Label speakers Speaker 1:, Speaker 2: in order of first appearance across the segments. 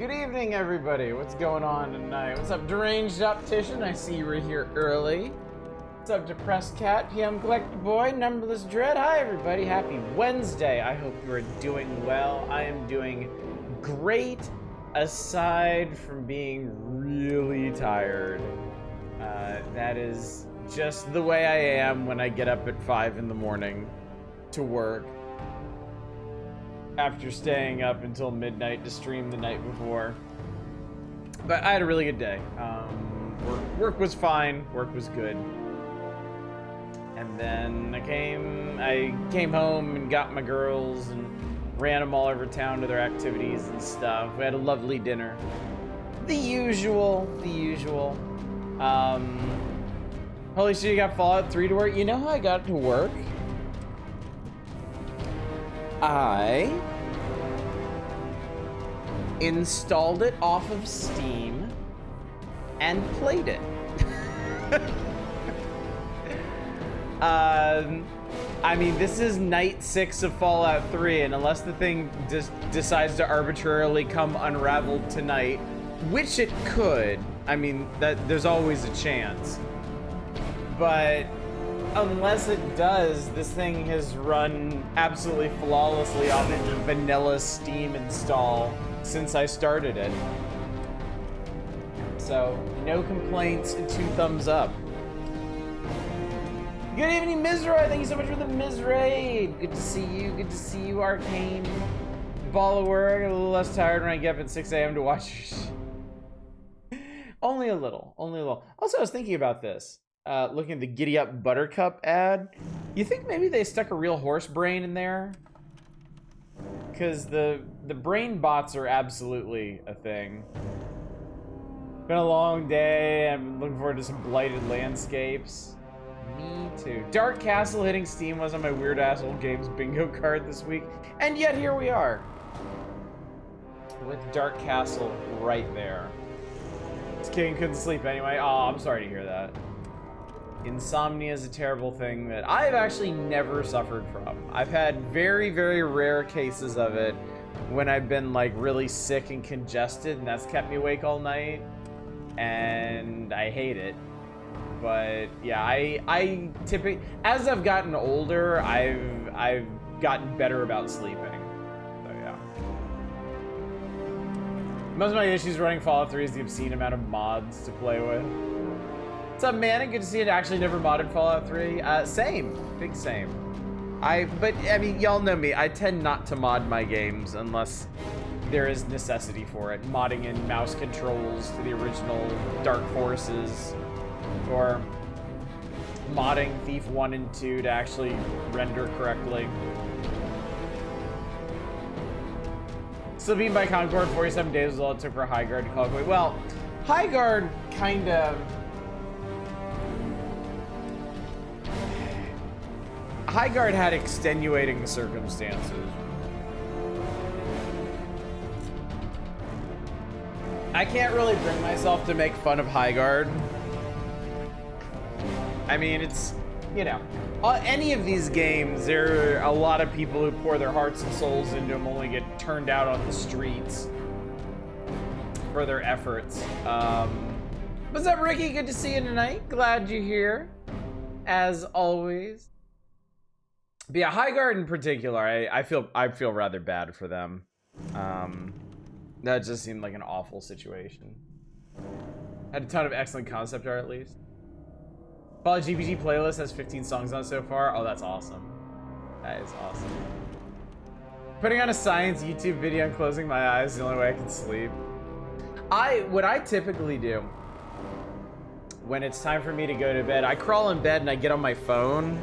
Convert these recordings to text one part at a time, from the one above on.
Speaker 1: Good evening, everybody. What's going on tonight? What's up, Deranged Optician? I see you were here early. What's up, Depressed Cat? PM Collected Boy, Numberless Dread. Hi, everybody. Happy Wednesday. I hope you are doing well. I am doing great, aside from being really tired. That is just the way I am when I get up at 5 in the morning to work. After staying up until midnight to stream the night before. But I had a really good day. Work was fine, work was good. And then I came home and got my girls and ran them all over town to their activities and stuff. We had a lovely dinner. The usual. Holy shit, you got Fallout 3 to work? You know how I got it to work? I installed it off of Steam and played it. I mean, this is night 6 of Fallout 3, and unless the thing just decides to arbitrarily come unraveled tonight, which it could, I mean, there's always a chance. But unless it does, this thing has run absolutely flawlessly on a vanilla Steam install since I started it. So, no complaints and 2 thumbs up. Good evening, Mizray. Thank you so much for the Mizray. Good to see you, Arcane. Ball of work, a little less tired when I get up at 6 a.m. to watch your Only a little. Also, I was thinking about this. Looking at the Giddy Up Buttercup ad. You think maybe they stuck a real horse brain in there? Because the brain bots are absolutely a thing. Been a long day. I'm looking forward to some blighted landscapes. Me too. Dark Castle hitting Steam was on my weird ass old games bingo card this week. And yet here we are. With Dark Castle right there. This kid couldn't sleep anyway. Oh, I'm sorry to hear that. Insomnia is a terrible thing that I've actually never suffered from. I've had very, very rare cases of it when I've been like really sick and congested, and that's kept me awake all night, and I hate it. But yeah, I typically, as I've gotten older, I've gotten better about sleeping. So yeah. Most of my issues running Fallout 3 is the obscene amount of mods to play with. What's up, man? Good to see you. Actually never modded Fallout 3. Same. Big same. But I mean, y'all know me. I tend not to mod my games unless there is necessity for it. Modding in mouse controls to the original Dark Forces, or modding Thief 1 and 2 to actually render correctly. Still beaten by Concord, 47 days was all it took for Highguard to call it. Well, Highguard kind of... Highguard had extenuating circumstances. I can't really bring myself to make fun of Highguard. I mean, it's, you know, any of these games, there are a lot of people who pour their hearts and souls into them only get turned out on the streets for their efforts. What's up, Ricky? Good to see you tonight. Glad you're here, as always. But yeah, Highguard in particular, I feel rather bad for them. That just seemed like an awful situation. Had a ton of excellent concept art, at least. Fallout GPG playlist has 15 songs on it so far. Oh, that's awesome. That is awesome. Putting on a science YouTube video and closing my eyes is the only way I can sleep. What I typically do when it's time for me to go to bed, I crawl in bed and I get on my phone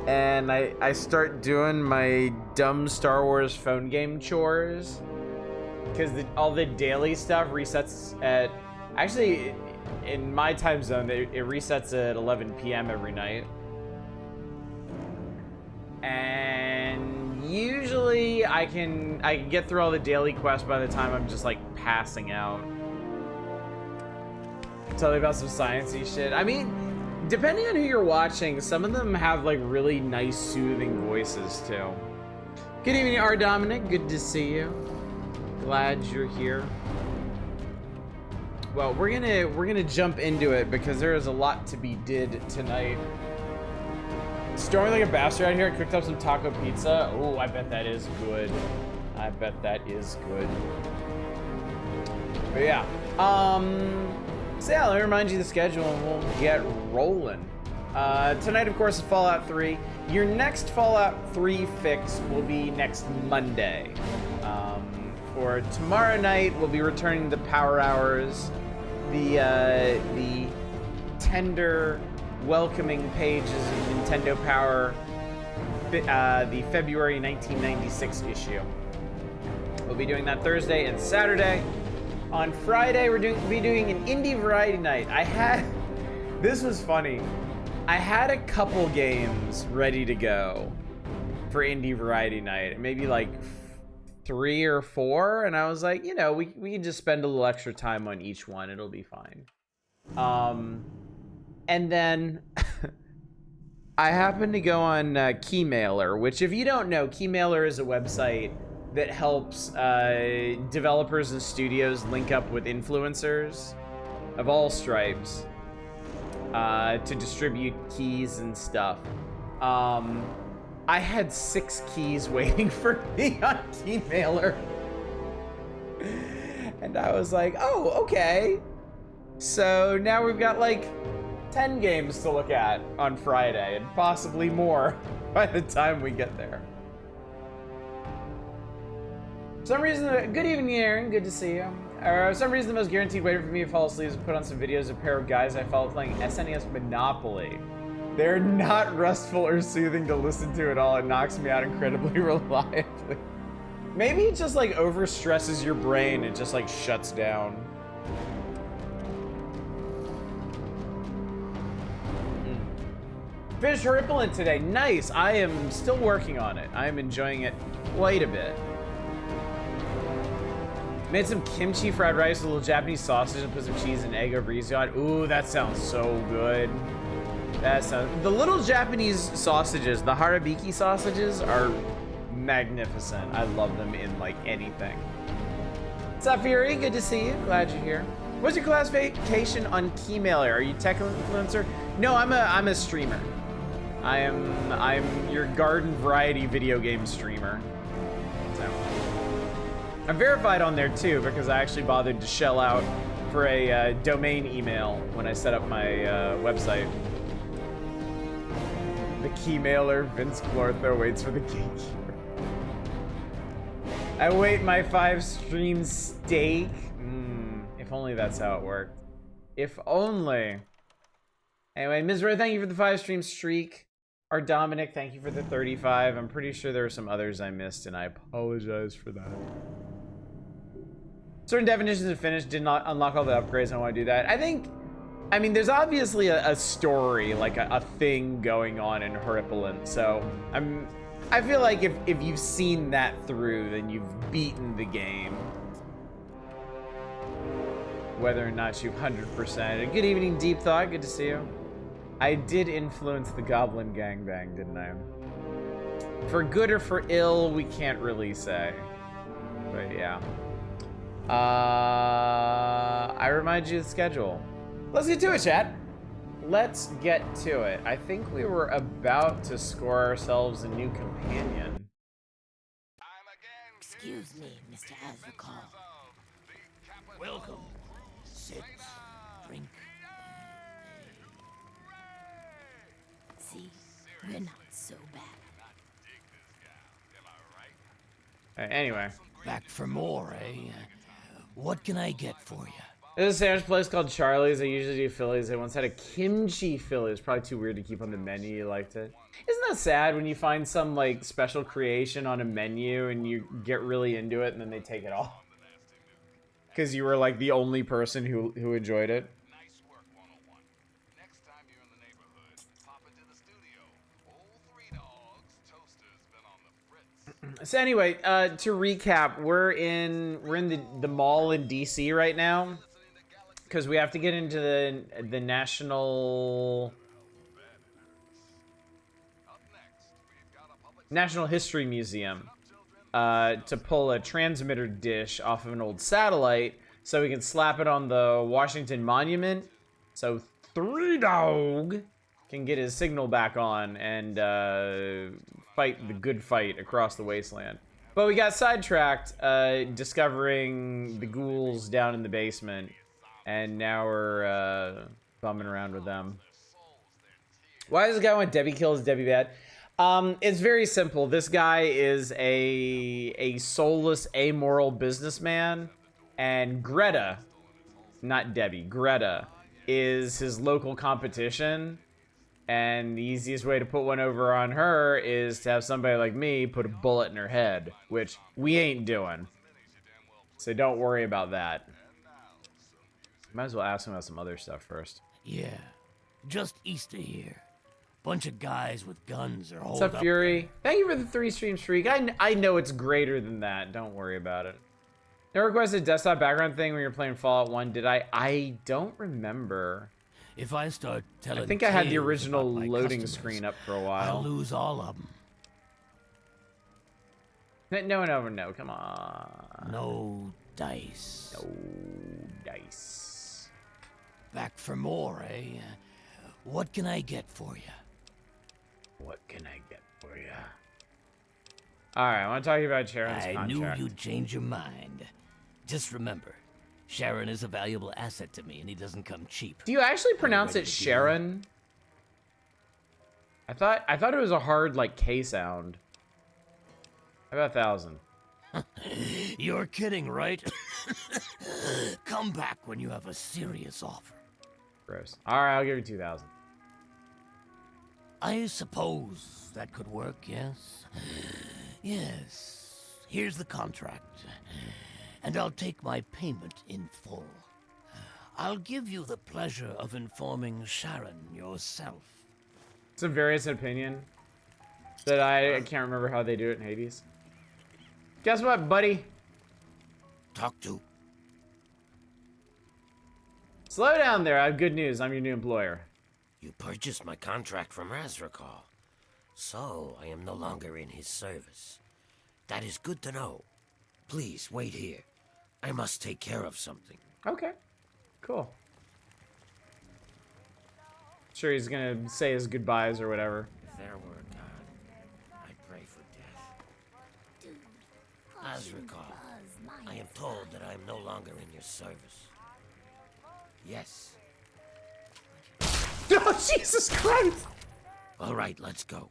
Speaker 1: and I start doing my dumb Star Wars phone game chores, because all the daily stuff resets at, actually in my time zone it resets at 11 p.m. every night, and usually I can get through all the daily quests by the time I'm just like passing out. Tell me about some sciencey shit. I mean, depending on who you're watching, some of them have like really nice soothing voices too. Good evening, R. Dominic. Good to see you. Glad you're here. Well, we're gonna jump into it because there is a lot to be did tonight. Storming like a bastard out here. I cooked up some taco pizza. Oh, I bet that is good. I bet that is good. But yeah. So yeah, let me remind you of the schedule and we'll get rolling. Tonight, of course, is Fallout 3. Your next Fallout 3 fix will be next Monday. For tomorrow night, we'll be returning the Power Hours, the tender, welcoming pages of Nintendo Power, the February 1996 issue. We'll be doing that Thursday and Saturday. On Friday, we'll be doing an indie variety night. This was funny. I had a couple games ready to go for indie variety night, maybe like 3 or 4, and I was like, you know, we can just spend a little extra time on each one. It'll be fine. And then I happened to go on Keymailer, which if you don't know, Keymailer is a website that helps developers and studios link up with influencers of all stripes to distribute keys and stuff. I had 6 keys waiting for me on Keymailer. And I was like, oh, okay. So now we've got like 10 games to look at on Friday and possibly more by the time we get there. For some reason, good evening, Aaron. Good to see you. For some reason, the most guaranteed way for me to fall asleep is to put on some videos of a pair of guys I follow playing SNES Monopoly. They're not restful or soothing to listen to at all. It knocks me out incredibly reliably. Maybe it just like overstresses your brain. It just like shuts down. Finished Horripilant today. Nice. I am still working on it. I am enjoying it quite a bit. Made some kimchi fried rice with a little Japanese sausage and put some cheese and egg over easy on. Ooh, that sounds so good. The little Japanese sausages, the harabiki sausages, are magnificent. I love them in like anything. What's up, Fury? Good to see you. Glad you're here. What's your classification on Keymailer? Are you tech influencer? No, I'm a streamer. I'm your garden variety video game streamer. So I'm verified on there too because I actually bothered to shell out for a domain email when I set up my website. The Keymailer, Vince Clortho waits for the gatekeeper. I wait my 5 stream steak. If only that's how it worked. If only. Anyway, Ms. Ray, thank you for the 5 stream streak. Our Dominic, thank you for the 35. I'm pretty sure there are some others I missed, and I apologize for that. Certain definitions of finish did not unlock all the upgrades. I don't want to do that. I mean, there's obviously a story, like a thing going on in Horripilant. So I feel like if you've seen that through, then you've beaten the game. Whether or not you've 100%. Good evening, Deep Thought. Good to see you. I did influence the Goblin Gangbang, didn't I? For good or for ill, we can't really say. But yeah. I remind you of the schedule. Let's get to it, chat. Let's get to it. I think we were about to score ourselves a new companion.
Speaker 2: Excuse me, Mr. Azrakal. Welcome. Sit. Drink. See, we're not so bad.
Speaker 1: Anyway.
Speaker 2: Back for more, eh? What can I get for you?
Speaker 1: There's a sandwich place called Charlie's. I usually do Phillies. I once had a kimchi Philly. It's probably too weird to keep on the menu. You liked it. Isn't that sad when you find some like special creation on a menu and you get really into it and then they take it off? Because you were like the only person who enjoyed it. So anyway, to recap, we're in the mall in DC right now because we have to get into the National History Museum to pull a transmitter dish off of an old satellite so we can slap it on the Washington Monument. So 3Dog can get his signal back on and fight the good fight across the wasteland. But we got sidetracked discovering the ghouls down in the basement, and now we're bumming around with them. Why does the guy want Debbie kills Debbie bad? It's very simple. This guy is a soulless, amoral businessman, and Greta, not Debbie, Greta is his local competition, and the easiest way to put one over on her is to have somebody like me put a bullet in her head, which we ain't doing. So don't worry about that. Might as well ask him about some other stuff first.
Speaker 2: Yeah, just east of here. Bunch of guys with guns are holed
Speaker 1: What's up,
Speaker 2: up
Speaker 1: Fury?
Speaker 2: there.
Speaker 1: Thank you for the 3 stream streak. I know it's greater than that. Don't worry about it. No requested desktop background thing when you're playing Fallout 1, did I? I don't remember.
Speaker 2: If I start telling
Speaker 1: I think I had the
Speaker 2: tales
Speaker 1: original
Speaker 2: about my
Speaker 1: loading
Speaker 2: customers,
Speaker 1: screen up for a while.
Speaker 2: I'll lose all of them.
Speaker 1: No, come on.
Speaker 2: No dice.
Speaker 1: No dice.
Speaker 2: Back for more, eh? What can I get for you?
Speaker 1: What can I get for you? Alright, I want to talk to you about Charon's
Speaker 2: I
Speaker 1: contract.
Speaker 2: knew you'd change your mind. Just remember, Charon is a valuable asset to me, and he doesn't come cheap.
Speaker 1: Do you actually pronounce
Speaker 2: ready
Speaker 1: it
Speaker 2: to deal?
Speaker 1: Charon? I thought it was a hard, like, K sound. How about 1,000?
Speaker 2: You're kidding, right? Come back when you have a serious offer.
Speaker 1: Gross. Alright, I'll give you 2,000.
Speaker 2: I suppose that could work, yes? Yes. Here's the contract. And I'll take my payment in full. I'll give you the pleasure of informing Charon yourself.
Speaker 1: It's a various opinion that I can't remember how they do it in Hades. Guess what, buddy?
Speaker 2: Talk to.
Speaker 1: Slow down there. I have good news. I'm your new employer.
Speaker 3: You purchased my contract from Razrakal, so I am no longer in his service. That is good to know. Please, wait here. I must take care of something.
Speaker 1: Okay. Cool. Sure, he's gonna say his goodbyes or whatever.
Speaker 3: If there were a god, I'd pray for death. Razrakal, I am told that I am no longer in your service. Yes.
Speaker 1: Oh, Jesus Christ!
Speaker 3: All right, let's go.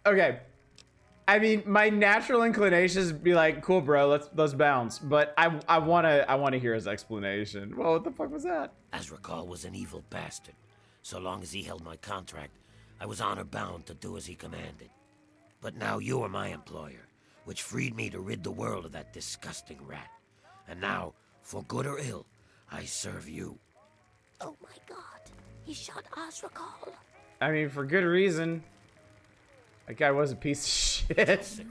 Speaker 1: Okay. I mean, my natural inclination is to be like, "Cool, bro, let's bounce." But I wanna hear his explanation. Well, what the fuck was that?
Speaker 3: Razrakal was an evil bastard. So long as he held my contract, I was honor-bound to do as he commanded. But now you are my employer, which freed me to rid the world of that disgusting rat. And now, for good or ill, I serve you.
Speaker 4: Oh my god, he shot Azrakal.
Speaker 1: I mean, for good reason. That guy was a piece of shit.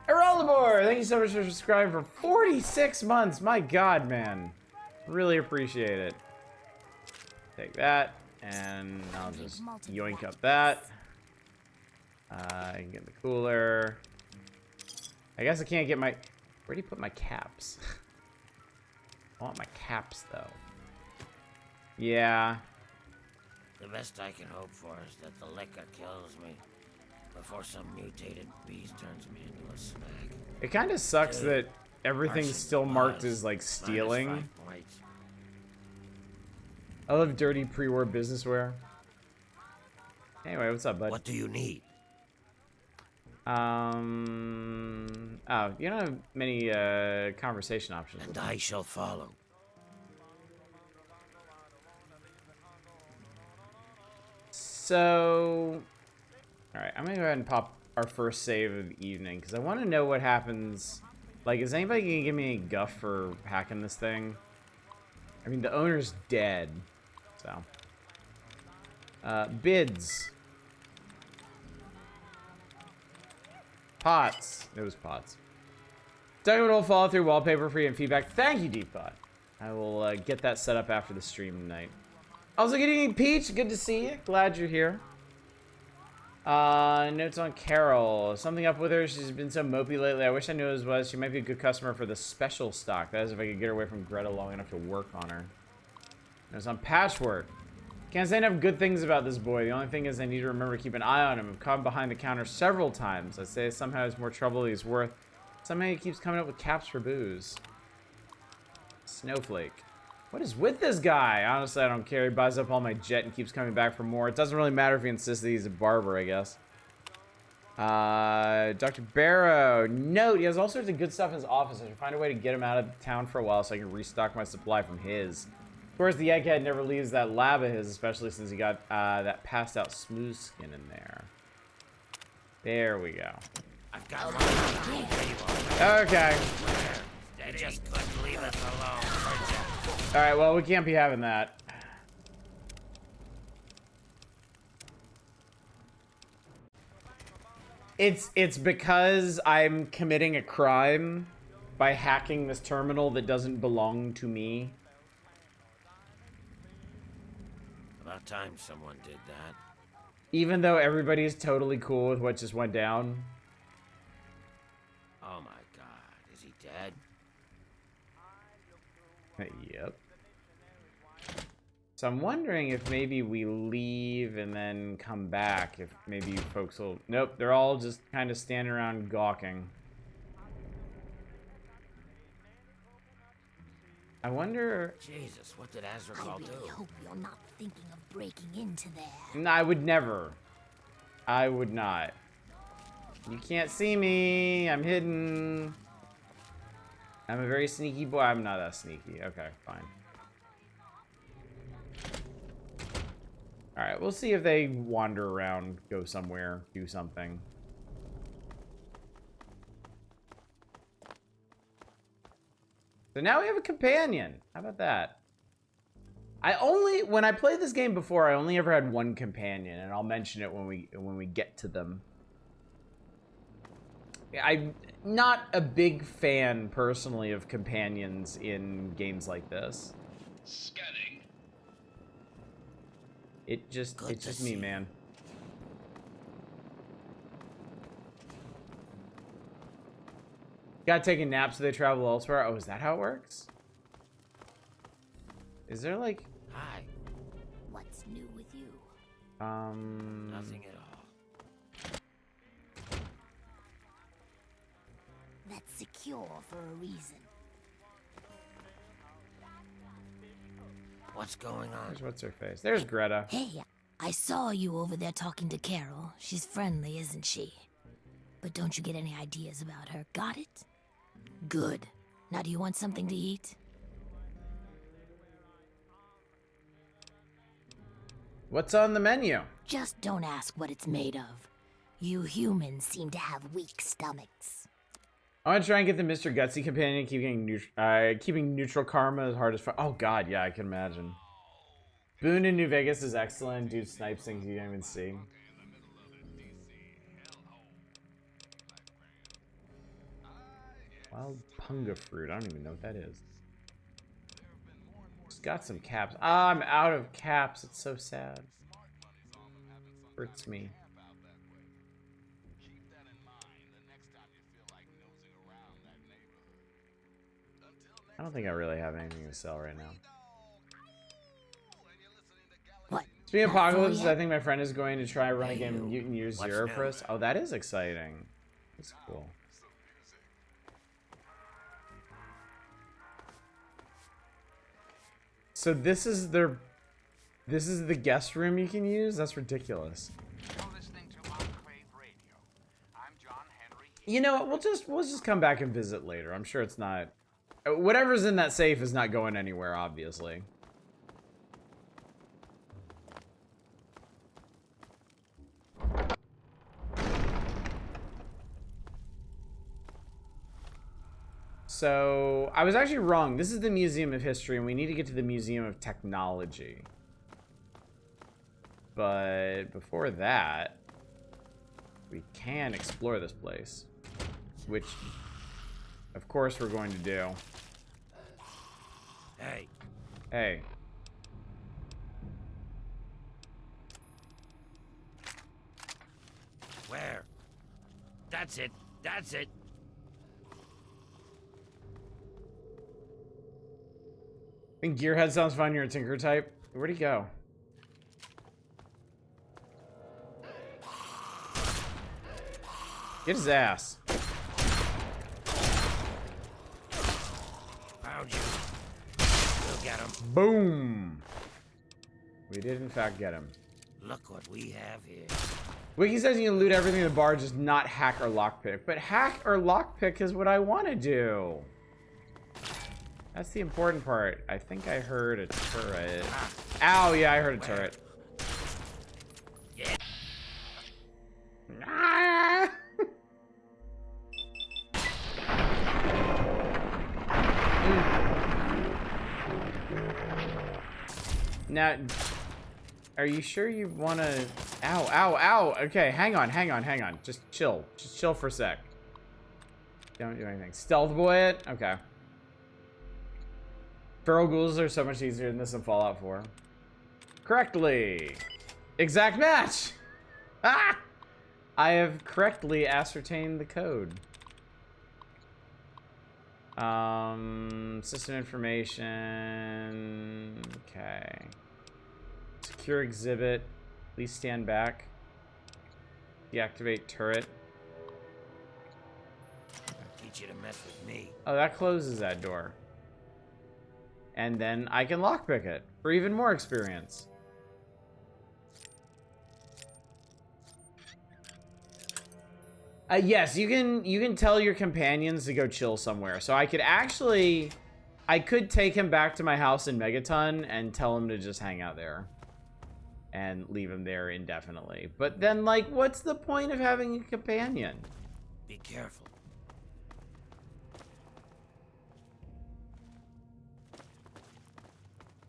Speaker 1: Erolabor, thank you so much for subscribing for 46 months. My god, man. Really appreciate it. Take that, and I'll just yoink up that. I can get the cooler. I guess I can't get my... Where do you put my caps? I want my caps, though. Yeah.
Speaker 3: The best I can hope for is that the liquor kills me before some mutated beast turns me into a snack.
Speaker 1: It kind of sucks that everything's
Speaker 3: Arson
Speaker 1: still marked
Speaker 3: was
Speaker 1: as, like, stealing.
Speaker 3: -5 points.
Speaker 1: I love dirty pre-war businesswear. Anyway, what's up, bud?
Speaker 3: What do you need?
Speaker 1: Oh, you don't have many conversation options.
Speaker 3: And I shall follow.
Speaker 1: So, all right, I'm gonna go ahead and pop our first save of the evening because I want to know what happens. Like, is anybody gonna give me any guff for hacking this thing? I mean, the owner's dead, so. Bids. Pots. It was pots. Talking about old Fallout 3 wallpaper for you and feedback. Thank you, Deep Thought. I will get that set up after the stream tonight. Also, good evening, Peach. Good to see you. Glad you're here. Notes on Carol. Something up with her. She's been so mopey lately. I wish I knew who it was. She might be a good customer for the special stock. That is if I could get her away from Greta long enough to work on her. Notes on Patchwork. Can't say enough good things about this boy. The only thing is I need to remember to keep an eye on him. I've caught him behind the counter several times. I say somehow he's more trouble than he's worth. Somehow he keeps coming up with caps for booze. Snowflake. What is with this guy? Honestly, I don't care. He buys up all my jet and keeps coming back for more. It doesn't really matter if he insists that he's a barber, I guess. Dr. Barrow. Note, he has all sorts of good stuff in his office. I should find a way to get him out of town for a while so I can restock my supply from his. Of course, the egghead never leaves that lab of his, especially since he got that passed out smooth skin in there. There we go.
Speaker 3: I've got one.
Speaker 1: Okay.
Speaker 3: They just couldn't leave us alone.
Speaker 1: Alright, well, we can't be having that. It's because I'm committing a crime by hacking this terminal that doesn't belong to me.
Speaker 3: About time someone did that.
Speaker 1: Even though everybody's totally cool with what just went down.
Speaker 3: Oh my god, is he dead?
Speaker 1: Yep. So I'm wondering if maybe we leave and then come back. If maybe you folks will... Nope, they're all just kind of standing around gawking. I wonder...
Speaker 3: Jesus, what did
Speaker 4: I
Speaker 3: Azrakal
Speaker 4: really
Speaker 3: do?
Speaker 4: hope you're not thinking of breaking into there.
Speaker 1: No, I would never. I would not. You can't see me. I'm hidden. I'm a very sneaky boy. I'm not that sneaky. Okay, fine. Alright, we'll see if they wander around, go somewhere, do something. So now we have a companion. How about that? When I played this game before, I only ever had one companion, and I'll mention it when we get to them. I'm not a big fan, personally, of companions in games like this.
Speaker 5: Scanning.
Speaker 1: It's just me, man. Gotta take a nap so they travel elsewhere. Oh, is that how it works? Is there like...
Speaker 3: Hi.
Speaker 4: What's new with you?
Speaker 3: Nothing at all.
Speaker 4: That's secure for a reason.
Speaker 3: What's going on?
Speaker 1: What's her face? There's Greta.
Speaker 4: Hey, I saw you over there talking to Carol. She's friendly, isn't she? But don't you get any ideas about her, got it? Good. Now do you want something to eat?
Speaker 1: What's on the menu?
Speaker 4: Just don't ask what it's made of. You humans seem to have weak stomachs.
Speaker 1: I want to try and get the Mr. Gutsy companion, keeping neutral karma as hard as... Oh god, yeah, I can imagine. Boone in New Vegas is excellent. Dude snipes things you don't even see. Wild punga fruit. I don't even know what that is. It's got some caps. Ah, I'm out of caps. It's so sad. Hurts me. I don't think I really have anything to sell right now.
Speaker 4: What?
Speaker 1: Speaking of
Speaker 4: Not full
Speaker 1: apocalypse,
Speaker 4: yet?
Speaker 1: I think my friend is going to try run a game of Mutant Year
Speaker 3: What's
Speaker 1: Zero
Speaker 3: new?
Speaker 1: for us. Oh, that is exciting. That's cool. So this is the guest room you can use? That's ridiculous.
Speaker 5: You're listening to Enclave Radio. I'm John Henry.
Speaker 1: You know what? We'll just come back and visit later. I'm sure it's not... Whatever's in that safe is not going anywhere, obviously. So, I was actually wrong. This is the Museum of History, and we need to get to the Museum of Technology. But before that, we can explore this place. Which, of course, we're going to do.
Speaker 3: Hey,
Speaker 1: Hey.
Speaker 3: where? That's it. That's it.
Speaker 1: I think Gearhead sounds fine. You're a tinker type. Where'd he go? Get his ass.
Speaker 3: Found you. We'll get him.
Speaker 1: Boom. We did, in fact, get him.
Speaker 3: Look what we have here.
Speaker 1: Wiki says you can loot everything in the bar, just not hack or lockpick. But hack or lockpick is what I want to do. That's the important part. I think I heard a turret. Ow, yeah, I heard a turret.
Speaker 3: Yeah.
Speaker 1: Ah! Now, are you sure you want to... Ow, ow, ow! Okay, hang on. Just chill. Just chill for a sec. Don't do anything. Stealth boy it? Okay. Feral ghouls are so much easier than this in Fallout 4. Correctly. Exact match! Ah! I have correctly ascertained the code. System information. Okay. Secure exhibit. Please stand back. Deactivate turret.
Speaker 3: I'll teach you to mess with me.
Speaker 1: Oh, that closes that door. And then I can lockpick it for even more experience. Yes, you can tell your companions to go chill somewhere. So I could take him back to my house in Megaton and tell him to just hang out there. And leave him there indefinitely. But then, like, what's the point of having a companion?
Speaker 3: Be careful.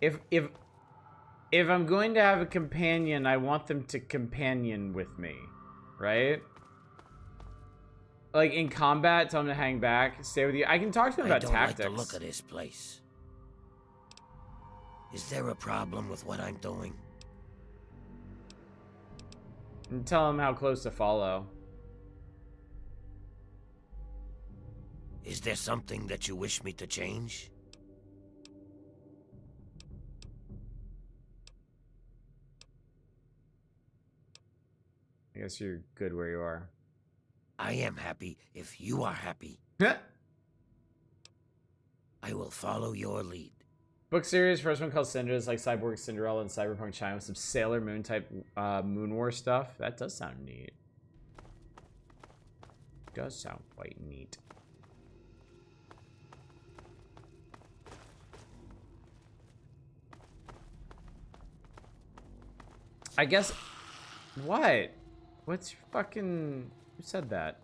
Speaker 1: If I'm going to have a companion, I want them to companion with me, right? Like in combat, tell them to hang back, stay with you. I can talk to them about tactics.
Speaker 3: I don't like the look of this place. Is there a problem with what I'm doing?
Speaker 1: And tell them how close to follow.
Speaker 3: Is there something that you wish me to change?
Speaker 1: I guess you're good where you are.
Speaker 3: I am happy if you are happy. I will follow your lead.
Speaker 1: Book series, first one called Cinder, is like Cyborg Cinderella and Cyberpunk China with some Sailor Moon type Moon War stuff. That does sound neat. Does sound quite neat. I guess... What? What's your fucking... Who said that?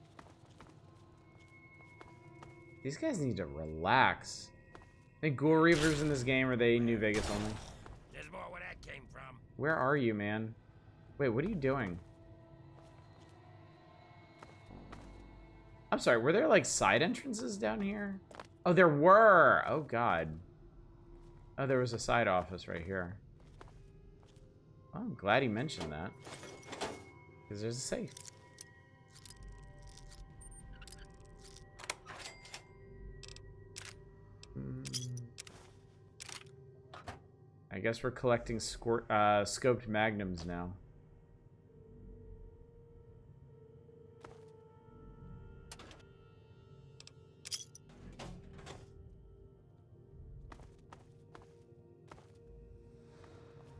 Speaker 1: These guys need to relax. I think Ghoul Reapers in this game, are they New Vegas only?
Speaker 3: There's more where that came from.
Speaker 1: Where are you, man? Wait, what are you doing? I'm sorry, were there like side entrances down here? Oh, there were! Oh, God. Oh, there was a side office right here. Oh, I'm glad he mentioned that. Because there's a safe. I guess we're collecting scoped magnums now.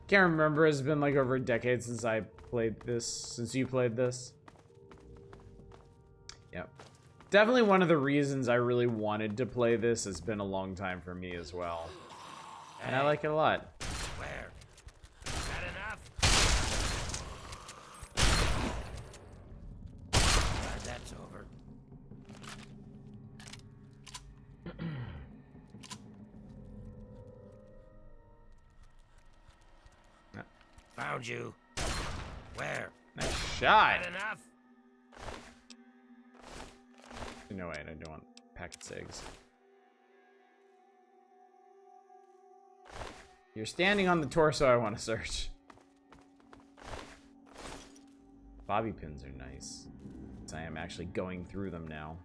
Speaker 1: Can't remember. It's been like over a decade since I played this. Since you played this. Yep. Definitely one of the reasons I really wanted to play this. Has been a long time for me as well. And I like it a lot.
Speaker 3: Where? Is that enough? Glad that's over. Found you. Where?
Speaker 1: Nice shot.
Speaker 3: That enough?
Speaker 1: No, wait, I don't want packet cigs. You're standing on the torso I want to search. Bobby pins are nice. I am actually going through them now.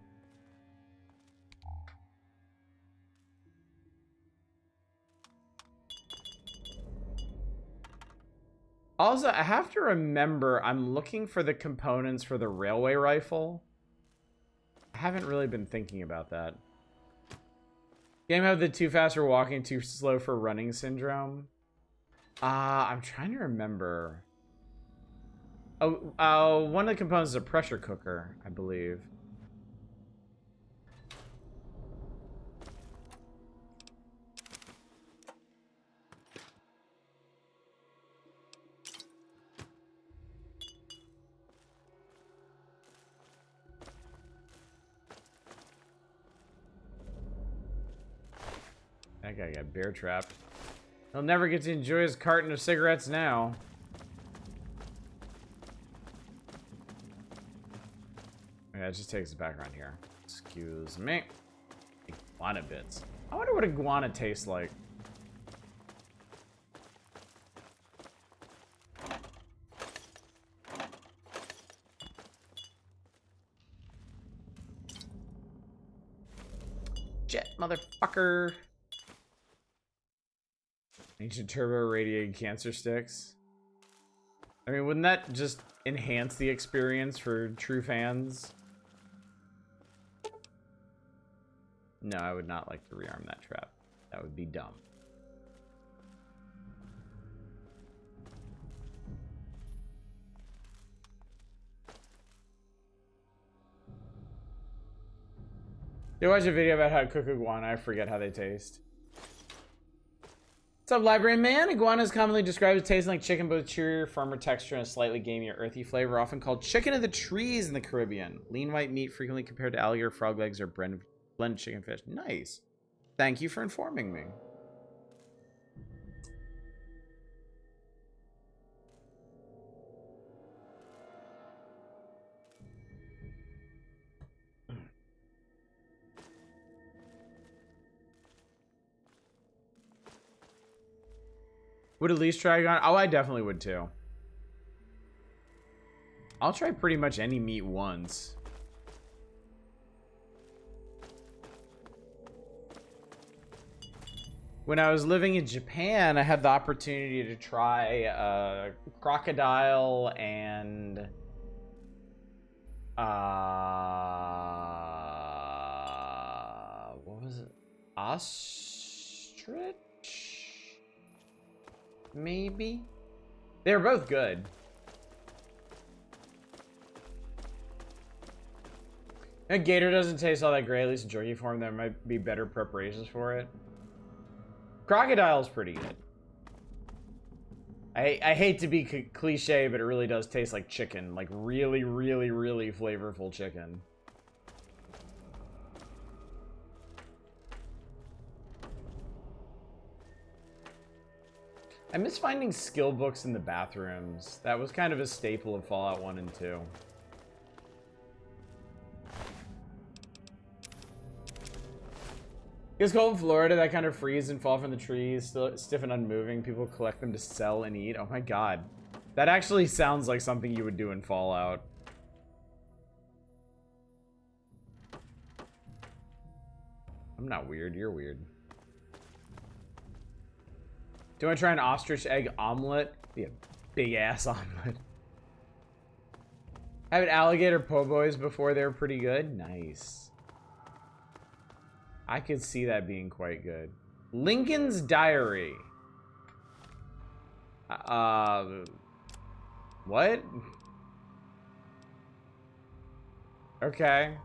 Speaker 1: Also, I have to remember I'm looking for the components for the railway rifle. I haven't really been thinking about that. Game have the too fast for walking, too slow for running syndrome. I'm trying to remember. Oh, one of the components is a pressure cooker, I believe. That guy got bear trapped. He'll never get to enjoy his carton of cigarettes now. Okay, it just takes us back around here. Excuse me. Iguana bits. I wonder what iguana tastes like. Jet, motherfucker. Ancient turbo radiated cancer sticks. I mean, wouldn't that just enhance the experience for true fans? No, I would not like to rearm that trap. That would be dumb. They watch a video about how to cook iguana. I forget how they taste. What's up, library man? Iguana is commonly described as tasting like chicken, both chewier, firmer texture, and a slightly gamier, earthy flavor, often called chicken of the trees in the Caribbean. Lean white meat frequently compared to alligator, frog legs, or blended chicken fish. Nice. Thank you for informing me. Would at least try iguana? Oh, I definitely would too. I'll try pretty much any meat once. When I was living in Japan, I had the opportunity to try crocodile and what was it? Ostrich? Maybe? They were both good. And gator doesn't taste all that great, at least in jerky form. There might be better preparations for it. Crocodile's pretty good. I hate to be cliche, but it really does taste like chicken. Like really, really, really flavorful chicken. I miss finding skill books in the bathrooms. That was kind of a staple of Fallout 1 and 2. It's cold in Florida, that kind of freeze and fall from the trees, still stiff and unmoving. People collect them to sell and eat. Oh my god. That actually sounds like something you would do in Fallout. I'm not weird, you're weird. Do I try an ostrich egg omelet? Be a big ass omelet. I had alligator po' boys before. They were pretty good. Nice. I could see that being quite good. Lincoln's Diary. What? Okay.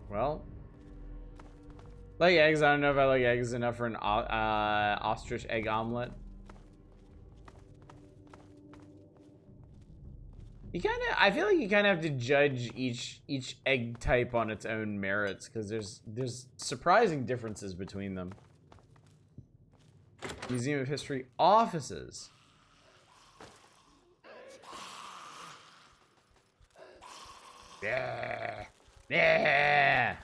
Speaker 1: Well. Like eggs. I don't know if I like eggs enough for an ostrich egg omelet. You kind of, I feel like you kind of have to judge each egg type on its own merits, because there's surprising differences between them. Museum of History offices. Yeah. Yeah.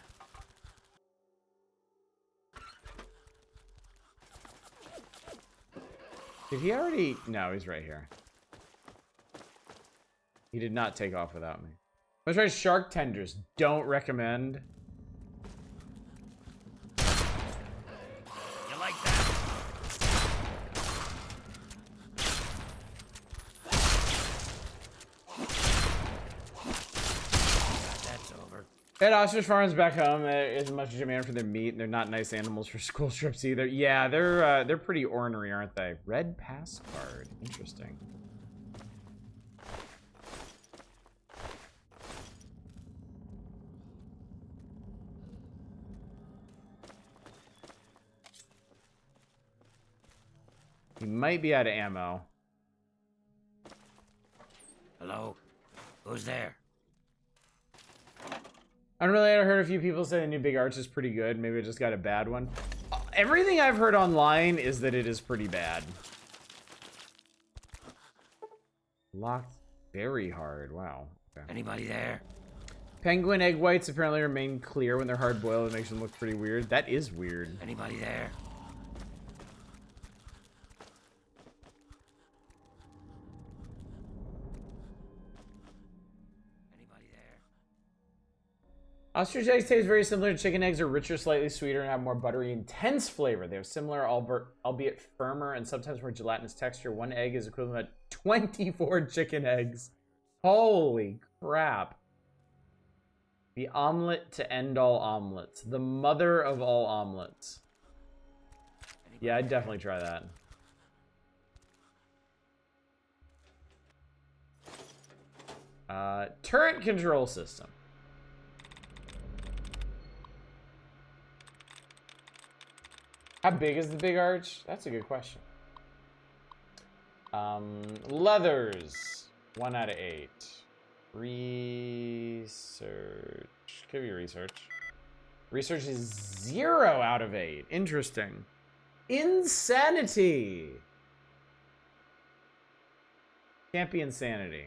Speaker 1: Did he already? No, he's right here. He did not take off without me. Let's try shark tenders. Don't recommend.
Speaker 3: You like that? That's over.
Speaker 1: At ostrich farms back home, there isn't much demand for their meat, and they're not nice animals for school trips either. Yeah, they're pretty ornery, aren't they? Red pass card. Interesting. He might be out of ammo.
Speaker 3: Hello? Who's there?
Speaker 1: Unrelated, I heard a few people say the new Big Arch is pretty good. Maybe I just got a bad one. Everything I've heard online is that it is pretty bad. Locked very hard. Wow. Okay.
Speaker 3: Anybody there?
Speaker 1: Penguin egg whites apparently remain clear when they're hard boiled. It makes them look pretty weird. That is weird.
Speaker 3: Anybody there? Anybody there?
Speaker 1: Ostrich eggs taste very similar to chicken eggs, are richer, slightly sweeter, and have more buttery, intense flavor. They have similar, albeit firmer, and sometimes more gelatinous texture. One egg is equivalent to 24 chicken eggs. Holy crap. The omelet to end all omelets. The mother of all omelets. Yeah, I'd definitely try that. Turret control system. How big is the Big Arch? That's a good question. Leathers. 1 out of 8. Research. Could be research. Research is 0 out of 8. Interesting. Insanity. Can't be insanity.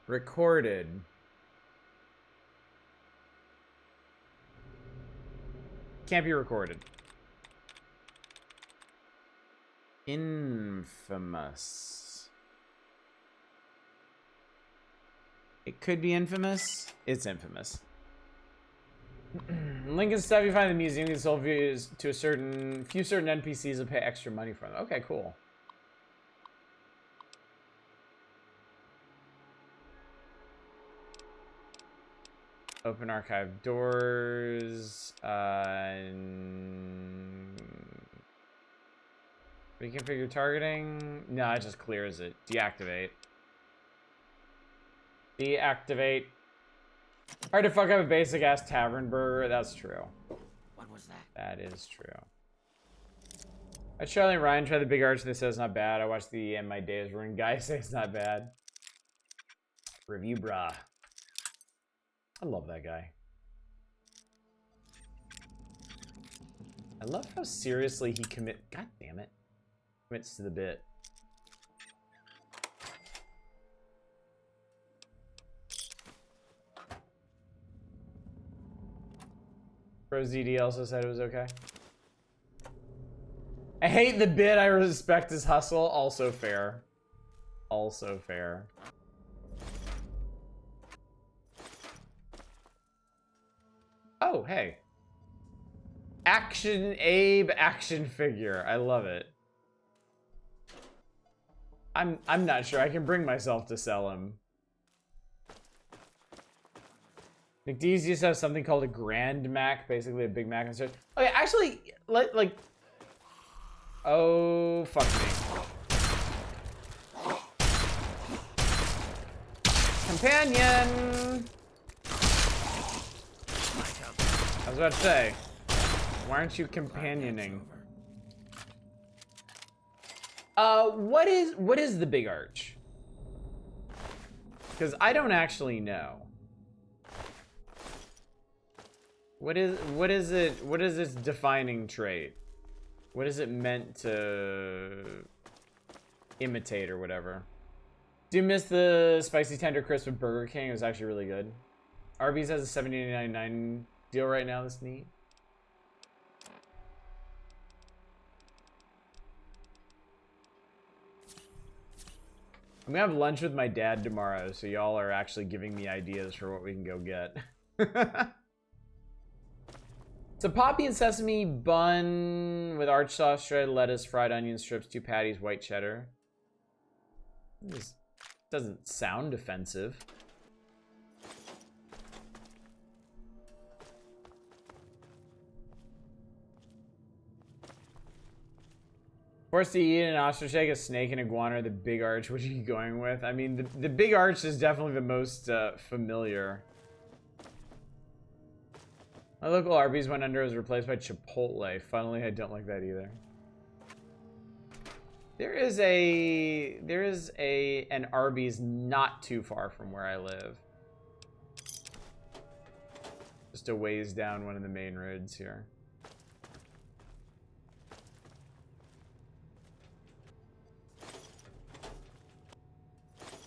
Speaker 1: Recorded. Can't be recorded. Infamous. It could be infamous. It's infamous. Lincoln stuff you find in the museum is sold views to a few certain NPCs will pay extra money for them. Okay, cool. Open archive doors. Reconfigure targeting. No, it just clears it. Deactivate. Deactivate. Hard to fuck up a basic ass tavern burger. That's true.
Speaker 3: What was that?
Speaker 1: That is true. Charlie and Ryan tried the Big Arch. They said it's not bad. I watched the My Day is Ruined guy say it's not bad. Review brah. I love that guy. I love how seriously he God damn it. Commits to the bit. Pro ZD also said it was okay. I hate the bit. I respect his hustle. Also fair. Also fair. Oh, hey. Action Abe action figure. I love it. I'm not sure I can bring myself to sell him. McDee's used to have something called a Grand Mac, basically a Big Mac insert. Okay, actually, like, oh fuck me. Companion. I was about to say, why aren't you companioning? What is the Big Arch? Because I don't actually know. What is it? What is its defining trait? What is it meant to imitate or whatever? Do you miss the spicy tender crisp of Burger King? It was actually really good. Arby's has a $79.99 deal right now. That's neat. I'm gonna have lunch with my dad tomorrow, so y'all are actually giving me ideas for what we can go get. It's a poppy and sesame bun with arch sauce, shredded lettuce, fried onion strips, 2 patties, white cheddar. This doesn't sound offensive. Forced to eat an ostrich egg, a snake, an iguana, or the big arch. What are you going with? I mean, the big arch is definitely the most familiar. My local Arby's went under, was replaced by Chipotle. Funnily, I don't like that either. There is an Arby's not too far from where I live. Just a ways down one of the main roads here.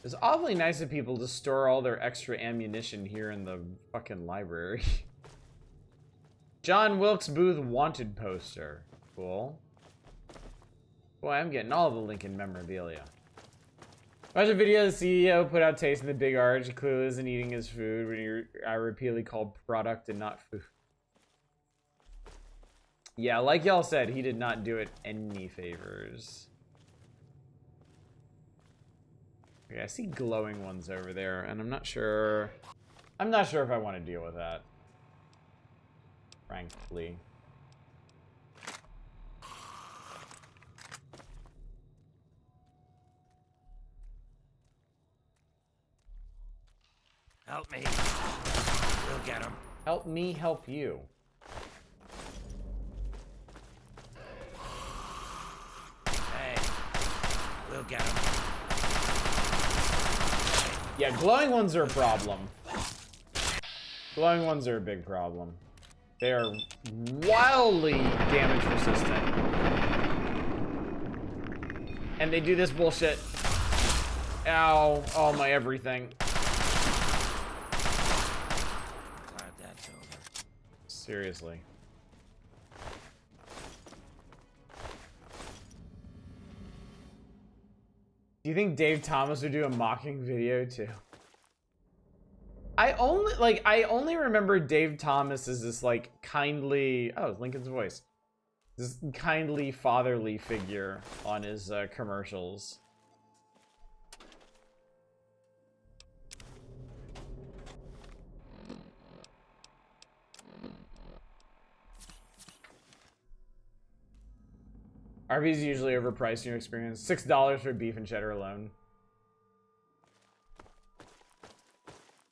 Speaker 1: It's awfully nice of people to store all their extra ammunition here in the fucking library. John Wilkes Booth wanted poster. Cool. Boy, I'm getting all the Lincoln memorabilia. Watch a video of the CEO put out tasting the big arch. He clearly isn't eating his food when I repeatedly called product and not food. Yeah, like y'all said, he did not do it any favors. Okay, I see glowing ones over there, and I'm not sure if I want to deal with that. Frankly.
Speaker 3: Help me. We'll get him.
Speaker 1: Help me help you.
Speaker 3: Hey, we'll get him.
Speaker 1: Yeah, glowing ones are a problem. Glowing ones are a big problem. They are wildly damage resistant. And they do this bullshit. Ow, oh my everything.
Speaker 3: Glad that's over.
Speaker 1: Seriously. Do you think Dave Thomas would do a mocking video too? I only remember Dave Thomas as this like kindly, oh, Lincoln's voice. This kindly fatherly figure on his commercials. Arby's is usually overpriced in your experience. $6 for beef and cheddar alone.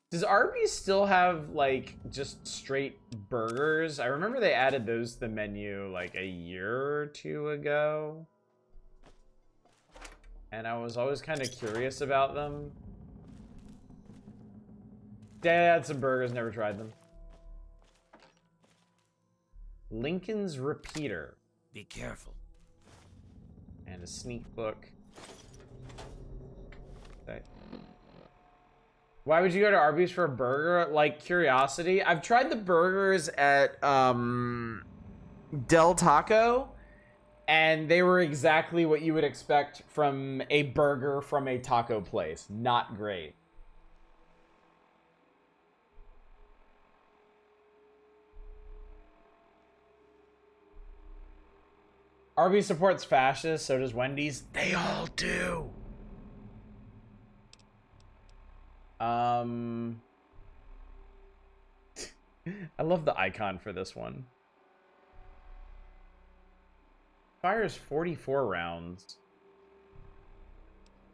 Speaker 1: Does Arby's still have, like, just straight burgers? I remember they added those to the menu, like, a year or two ago. And I was always kind of curious about them. Dad had some burgers, never tried them. Lincoln's Repeater.
Speaker 3: Be careful.
Speaker 1: And a sneak book. Okay. Why would you go to Arby's for a burger? Like, curiosity. I've tried the burgers at Del Taco, and they were exactly what you would expect from a burger from a taco place. Not great. Arby's supports fascists, so does Wendy's. They all do. I love the icon for this one. Fires 44 rounds.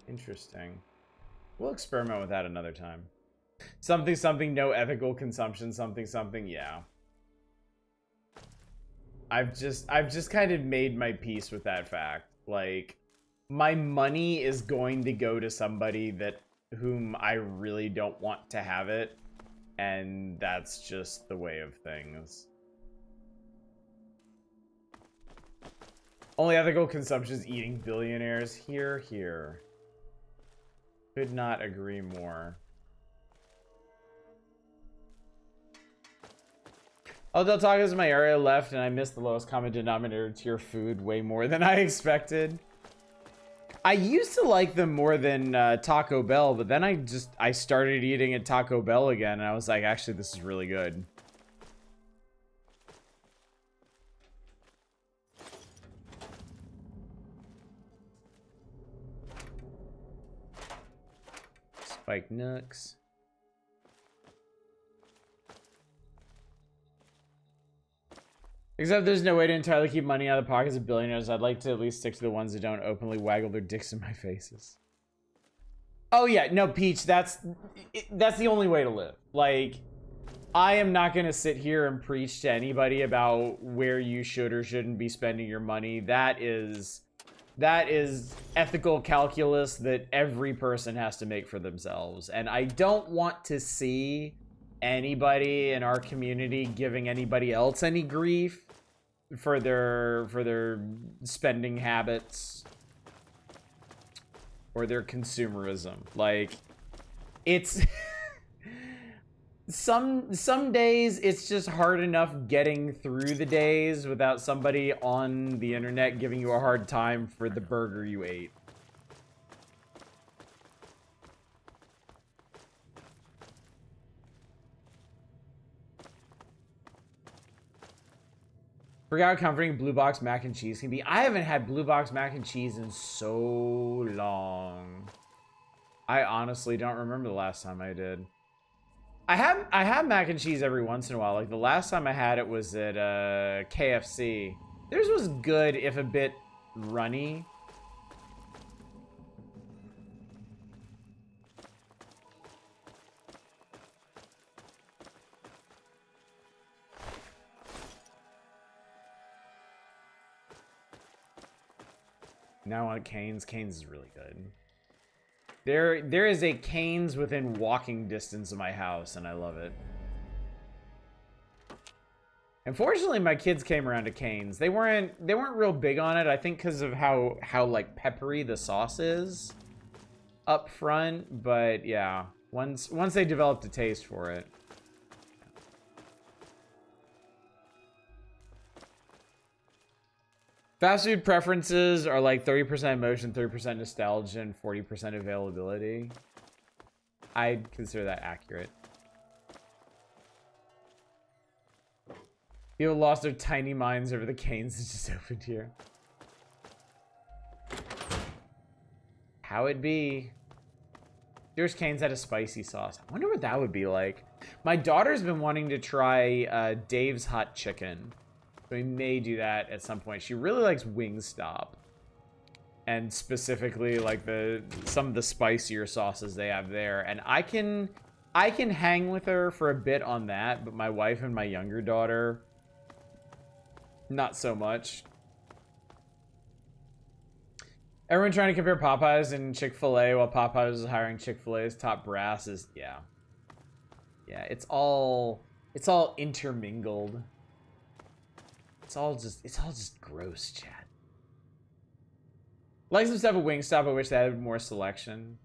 Speaker 1: Interesting. We'll experiment with that another time. Something, something, no ethical consumption, something, something, yeah. I've just kind of made my peace with that fact. Like, my money is going to go to somebody that whom I really don't want to have it, and that's just the way of things. Only ethical consumption is eating billionaires. Here. Could not agree more. Oh, Del Taco's in my area left, and I missed the lowest common denominator tier food way more than I expected. I used to like them more than Taco Bell, but then I started eating at Taco Bell again, and I was like, actually, this is really good. Spike Nooks. Except there's no way to entirely keep money out of the pockets of billionaires. I'd like to at least stick to the ones that don't openly waggle their dicks in my faces. Oh yeah, no, Peach, that's the only way to live. Like, I am not going to sit here and preach to anybody about where you should or shouldn't be spending your money. That is ethical calculus that every person has to make for themselves. And I don't want to see anybody in our community giving anybody else any grief for their spending habits or their consumerism. Like, it's some days it's just hard enough getting through the days without somebody on the internet giving you a hard time for the burger you ate. Forgot how comforting Blue Box mac and cheese can be. I haven't had Blue Box mac and cheese in so long. I honestly don't remember the last time I did. I have mac and cheese every once in a while. Like the last time I had it was at KFC. Theirs was good, if a bit runny. Now on Cane's. Cane's is really good. There is a Cane's within walking distance of my house, and I love it. Unfortunately, my kids came around to Cane's. They weren't real big on it. I think because of how like peppery the sauce is up front. But yeah, once they developed a taste for it. Fast food preferences are like 30% emotion, 30% nostalgia, and 40% availability. I'd consider that accurate. People lost their tiny minds over the Cane's that just opened here. How it be? Jewish Cane's had a spicy sauce. I wonder what that would be like. My daughter's been wanting to try Dave's Hot Chicken. We may do that at some point. She really likes Wingstop, and specifically like some of the spicier sauces they have there. And I can hang with her for a bit on that, but my wife and my younger daughter, not so much. Everyone trying to compare Popeyes and Chick-fil-A while Popeyes is hiring Chick-fil-A's top brass is yeah. It's all intermingled. It's all just gross, chat. Like some stuff at Wingstop, I wish they had more selection.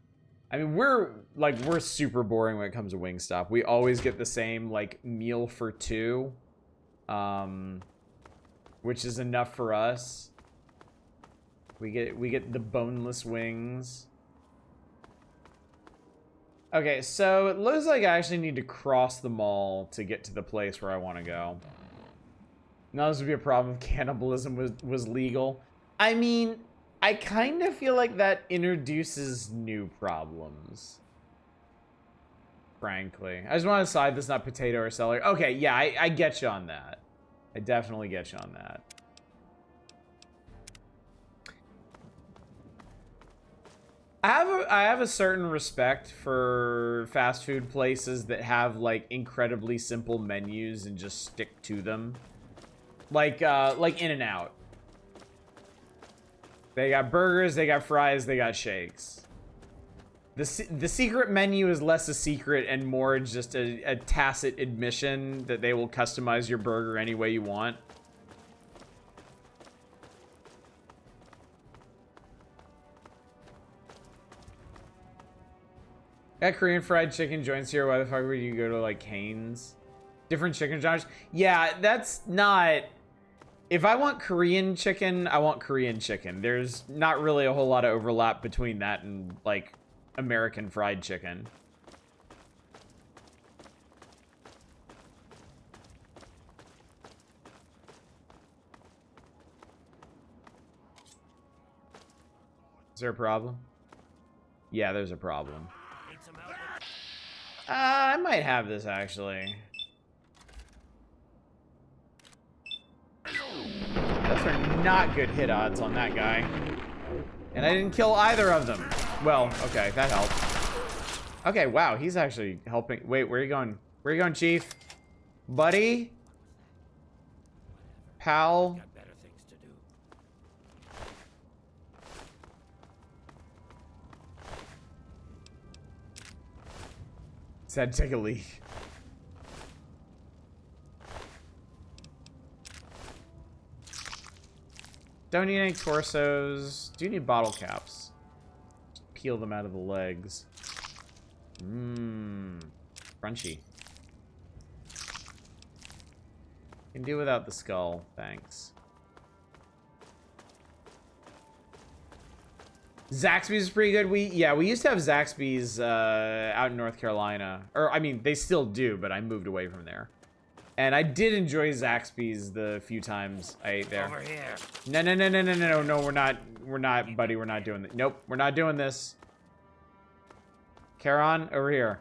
Speaker 1: I mean, we're super boring when it comes to Wingstop. We always get the same like meal for two, which is enough for us. We get the boneless wings. Okay, so it looks like I actually need to cross the mall to get to the place where I want to go. Now this would be a problem if cannibalism was legal. I mean, I kind of feel like that introduces new problems. Frankly. I just want to decide this is not potato or celery. Okay, yeah, I get you on that. I definitely get you on that. I have a certain respect for fast food places that have like incredibly simple menus and just stick to them. Like In-N-Out. They got burgers, they got fries, they got shakes. The secret menu is less a secret and more just a tacit admission that they will customize your burger any way you want. Got Korean fried chicken joints here. Why the fuck would you go to like Cane's? Different chicken genres? Yeah, that's not... If I want Korean chicken, I want Korean chicken. There's not really a whole lot of overlap between that and, like, American fried chicken. Is there a problem? Yeah, there's a problem. I might have this, actually. Those are not good hit odds on that guy. And I didn't kill either of them. Well, okay, that helped. Okay, wow, he's actually helping. Wait, where are you going? Where are you going, Chief? Buddy? Pal?
Speaker 3: Got better things to do.
Speaker 1: Said take a leak. Don't need any torsos. Do need bottle caps. Just peel them out of the legs. Mmm. Crunchy. Can do without the skull. Thanks. Zaxby's is pretty good. We used to have Zaxby's out in North Carolina. Or, I mean, they still do, but I moved away from there. And I did enjoy Zaxby's the few times I ate there.
Speaker 3: Over here.
Speaker 1: No, we're not, buddy, we're not doing this. Nope, we're not doing this. Charon, over here.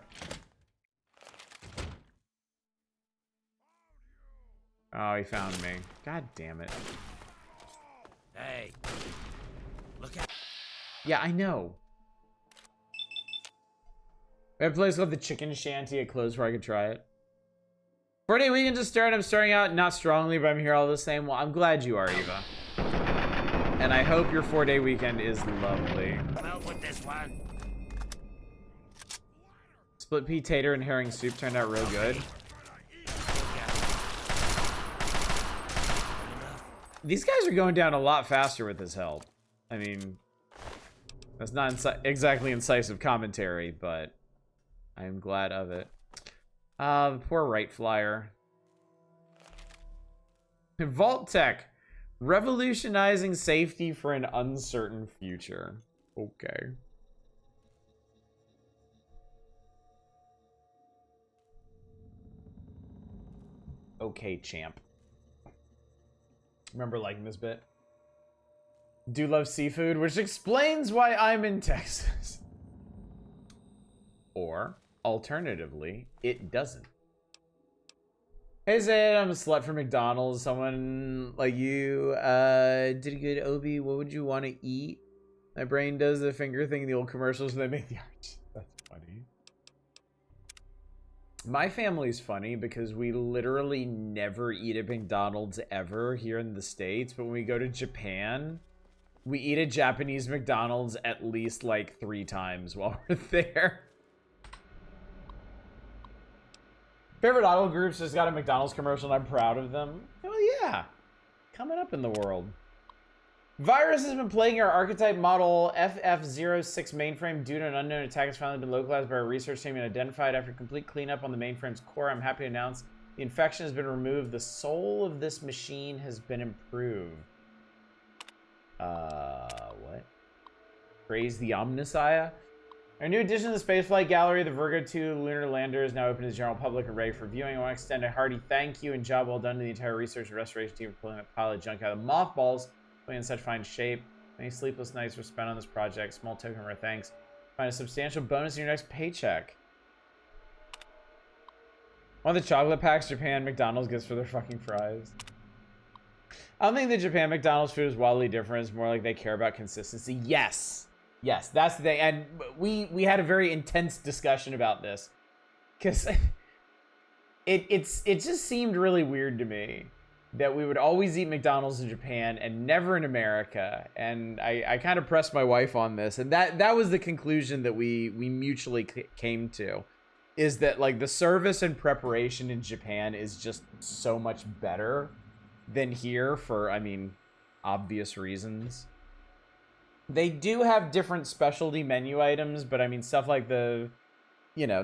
Speaker 1: Oh, he found me. God damn it.
Speaker 3: Hey. Look at.
Speaker 1: Yeah, I know. We have a place called the Chicken Shanty. It closed where I could try it. 4-day weekend to start. I'm starting out not strongly, but I'm here all the same. Well, I'm glad you are, Eva. And I hope your 4-day weekend is lovely.
Speaker 3: Help with this one.
Speaker 1: Split pea tater and herring soup turned out real good. These guys are going down a lot faster with his help. I mean, that's not exactly incisive commentary, but I am glad of it. The poor right flyer. Vault Tech. Revolutionizing safety for an uncertain future. Okay. Okay, champ. Remember liking this bit? Do love seafood, which explains why I'm in Texas. Or, alternatively, it doesn't. Hey Zed, I'm a slut for McDonald's. Someone like you did a good Obi. What would you want to eat? My brain does the finger thing in the old commercials when they make the art. That's funny. My family's funny because we literally never eat at McDonald's ever here in the States. But when we go to Japan, we eat at Japanese McDonald's at least like 3 times while we're there. Favorite auto groups just got a McDonald's commercial and I'm proud of them. Well, yeah. Coming up in the world. Virus has been plaguing our archetype model FF06 mainframe due to an unknown attack has finally been localized by our research team and identified. After complete cleanup on the mainframe's core, I'm happy to announce the infection has been removed. The soul of this machine has been improved. What? Praise the Omnissiah? Our new addition to the Spaceflight Gallery, the Virgo 2 lunar lander, is now open to the general public and ready for viewing. I want to extend a hearty thank you and job well done to the entire research and restoration team for pulling that pile of junk out of the mothballs, putting in such fine shape. Many sleepless nights were spent on this project. Small token of our thanks. Find a substantial bonus in your next paycheck. One of the chocolate packs Japan McDonald's gets for their fucking fries. I don't think the Japan McDonald's food is wildly different. It's more like they care about consistency. Yes. Yes, that's the thing. And we had a very intense discussion about this. Because it just seemed really weird to me that we would always eat McDonald's in Japan and never in America. And I kind of pressed my wife on this. And that was the conclusion that we mutually came to. Is that like the service and preparation in Japan is just so much better than here for, I mean, obvious reasons. They do have different specialty menu items, but I mean, stuff like the, you know,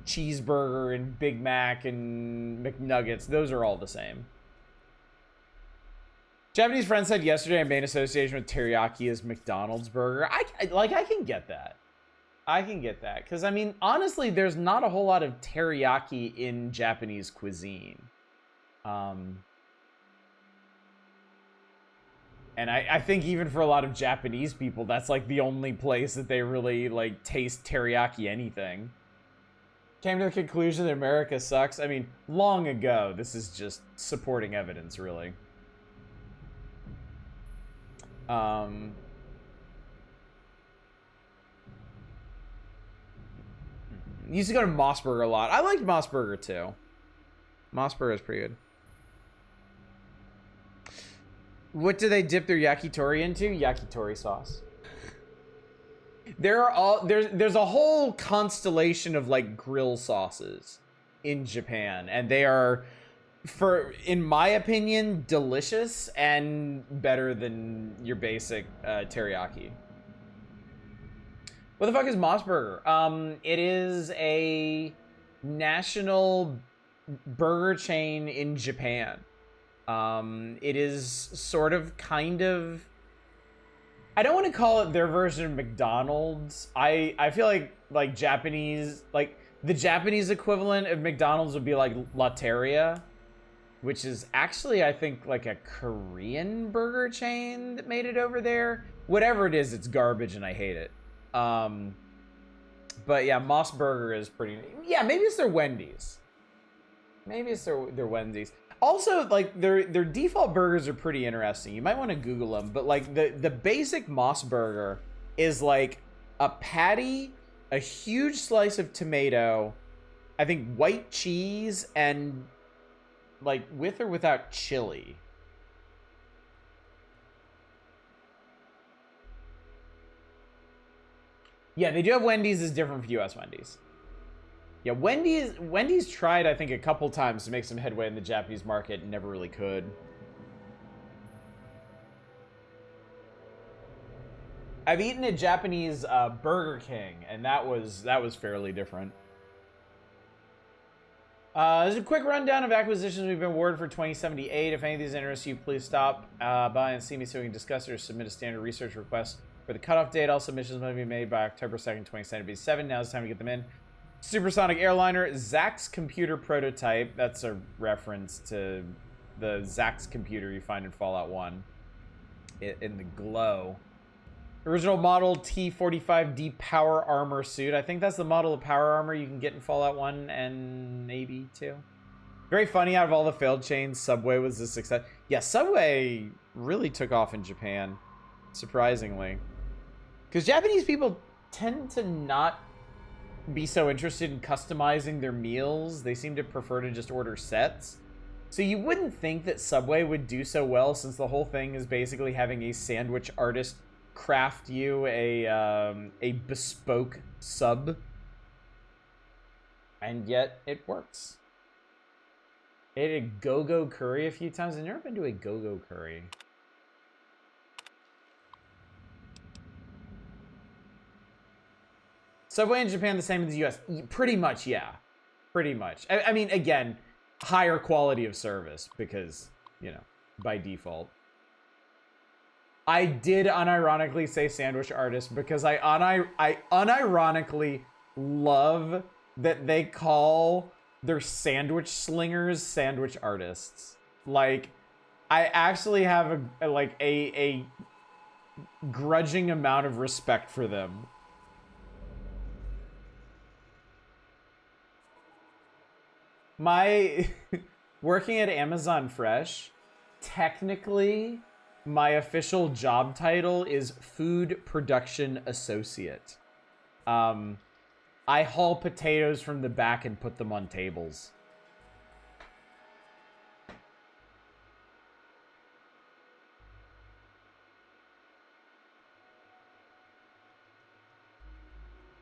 Speaker 1: cheeseburger and Big Mac and McNuggets, those are all the same. Japanese friend said yesterday, main association with teriyaki is McDonald's burger. I can get that. I can get that. Because, I mean, honestly, there's not a whole lot of teriyaki in Japanese cuisine. And I think even for a lot of Japanese people, that's like the only place that they really like taste teriyaki anything. Came to the conclusion that America sucks. I mean, long ago. This is just supporting evidence, really. Used to go to Mossburger a lot. I liked Mossburger too. Mossburger is pretty good. What do they dip their yakitori into? Yakitori sauce. There's a whole constellation of like grill sauces in Japan, and they are, in my opinion, delicious and better than your basic teriyaki. What the fuck is Mossburger? It is a national burger chain in Japan. It is sort of kind of, I don't want to call it their version of McDonald's. I feel like Japanese, like the Japanese equivalent of McDonald's would be like Lotteria, which is actually, I think, like a Korean burger chain that made it over there. Whatever it is, it's garbage and I hate it. But yeah, Moss Burger is pretty, yeah, maybe it's their Wendy's. Maybe it's their Wendy's. Also, like, their default burgers are pretty interesting. You might want to Google them, but like the basic Moss Burger is like a patty, a huge slice of tomato, I think white cheese, and like with or without chili. Yeah, they do have Wendy's is different from US Wendy's. Yeah, Wendy's tried, I think, a couple times to make some headway in the Japanese market and never really could. I've eaten at Japanese Burger King, and that was fairly different. There's a quick rundown of acquisitions we've been awarded for 2078. If any of these interest you, please stop by and see me so we can discuss it or submit a standard research request for the cutoff date. All submissions must be made by October 2nd, 2077. Now it's time to get them in. Supersonic Airliner, Zack's computer prototype. That's a reference to the Zack's computer you find in Fallout 1 in the glow. Original model T-45D power armor suit. I think that's the model of power armor you can get in Fallout 1 and maybe 2. Very funny, out of all the failed chains, Subway was a success. Yeah, Subway really took off in Japan, surprisingly. Because Japanese people tend to not be so interested in customizing their meals. They seem to prefer to just order sets. So you wouldn't think that Subway would do so well, since the whole thing is basically having a sandwich artist craft you a bespoke sub. And yet it works. I ate a go-go curry a few times. I've never been to a go-go curry. Subway in Japan the same as the US? Pretty much, yeah. Pretty much. I mean, again, higher quality of service because, you know, by default. I did unironically say sandwich artist because I unironically love that they call their sandwich slingers sandwich artists. Like, I actually have a grudging amount of respect for them. My working at Amazon Fresh, technically my official job title is Food Production Associate. I haul potatoes from the back and put them on tables.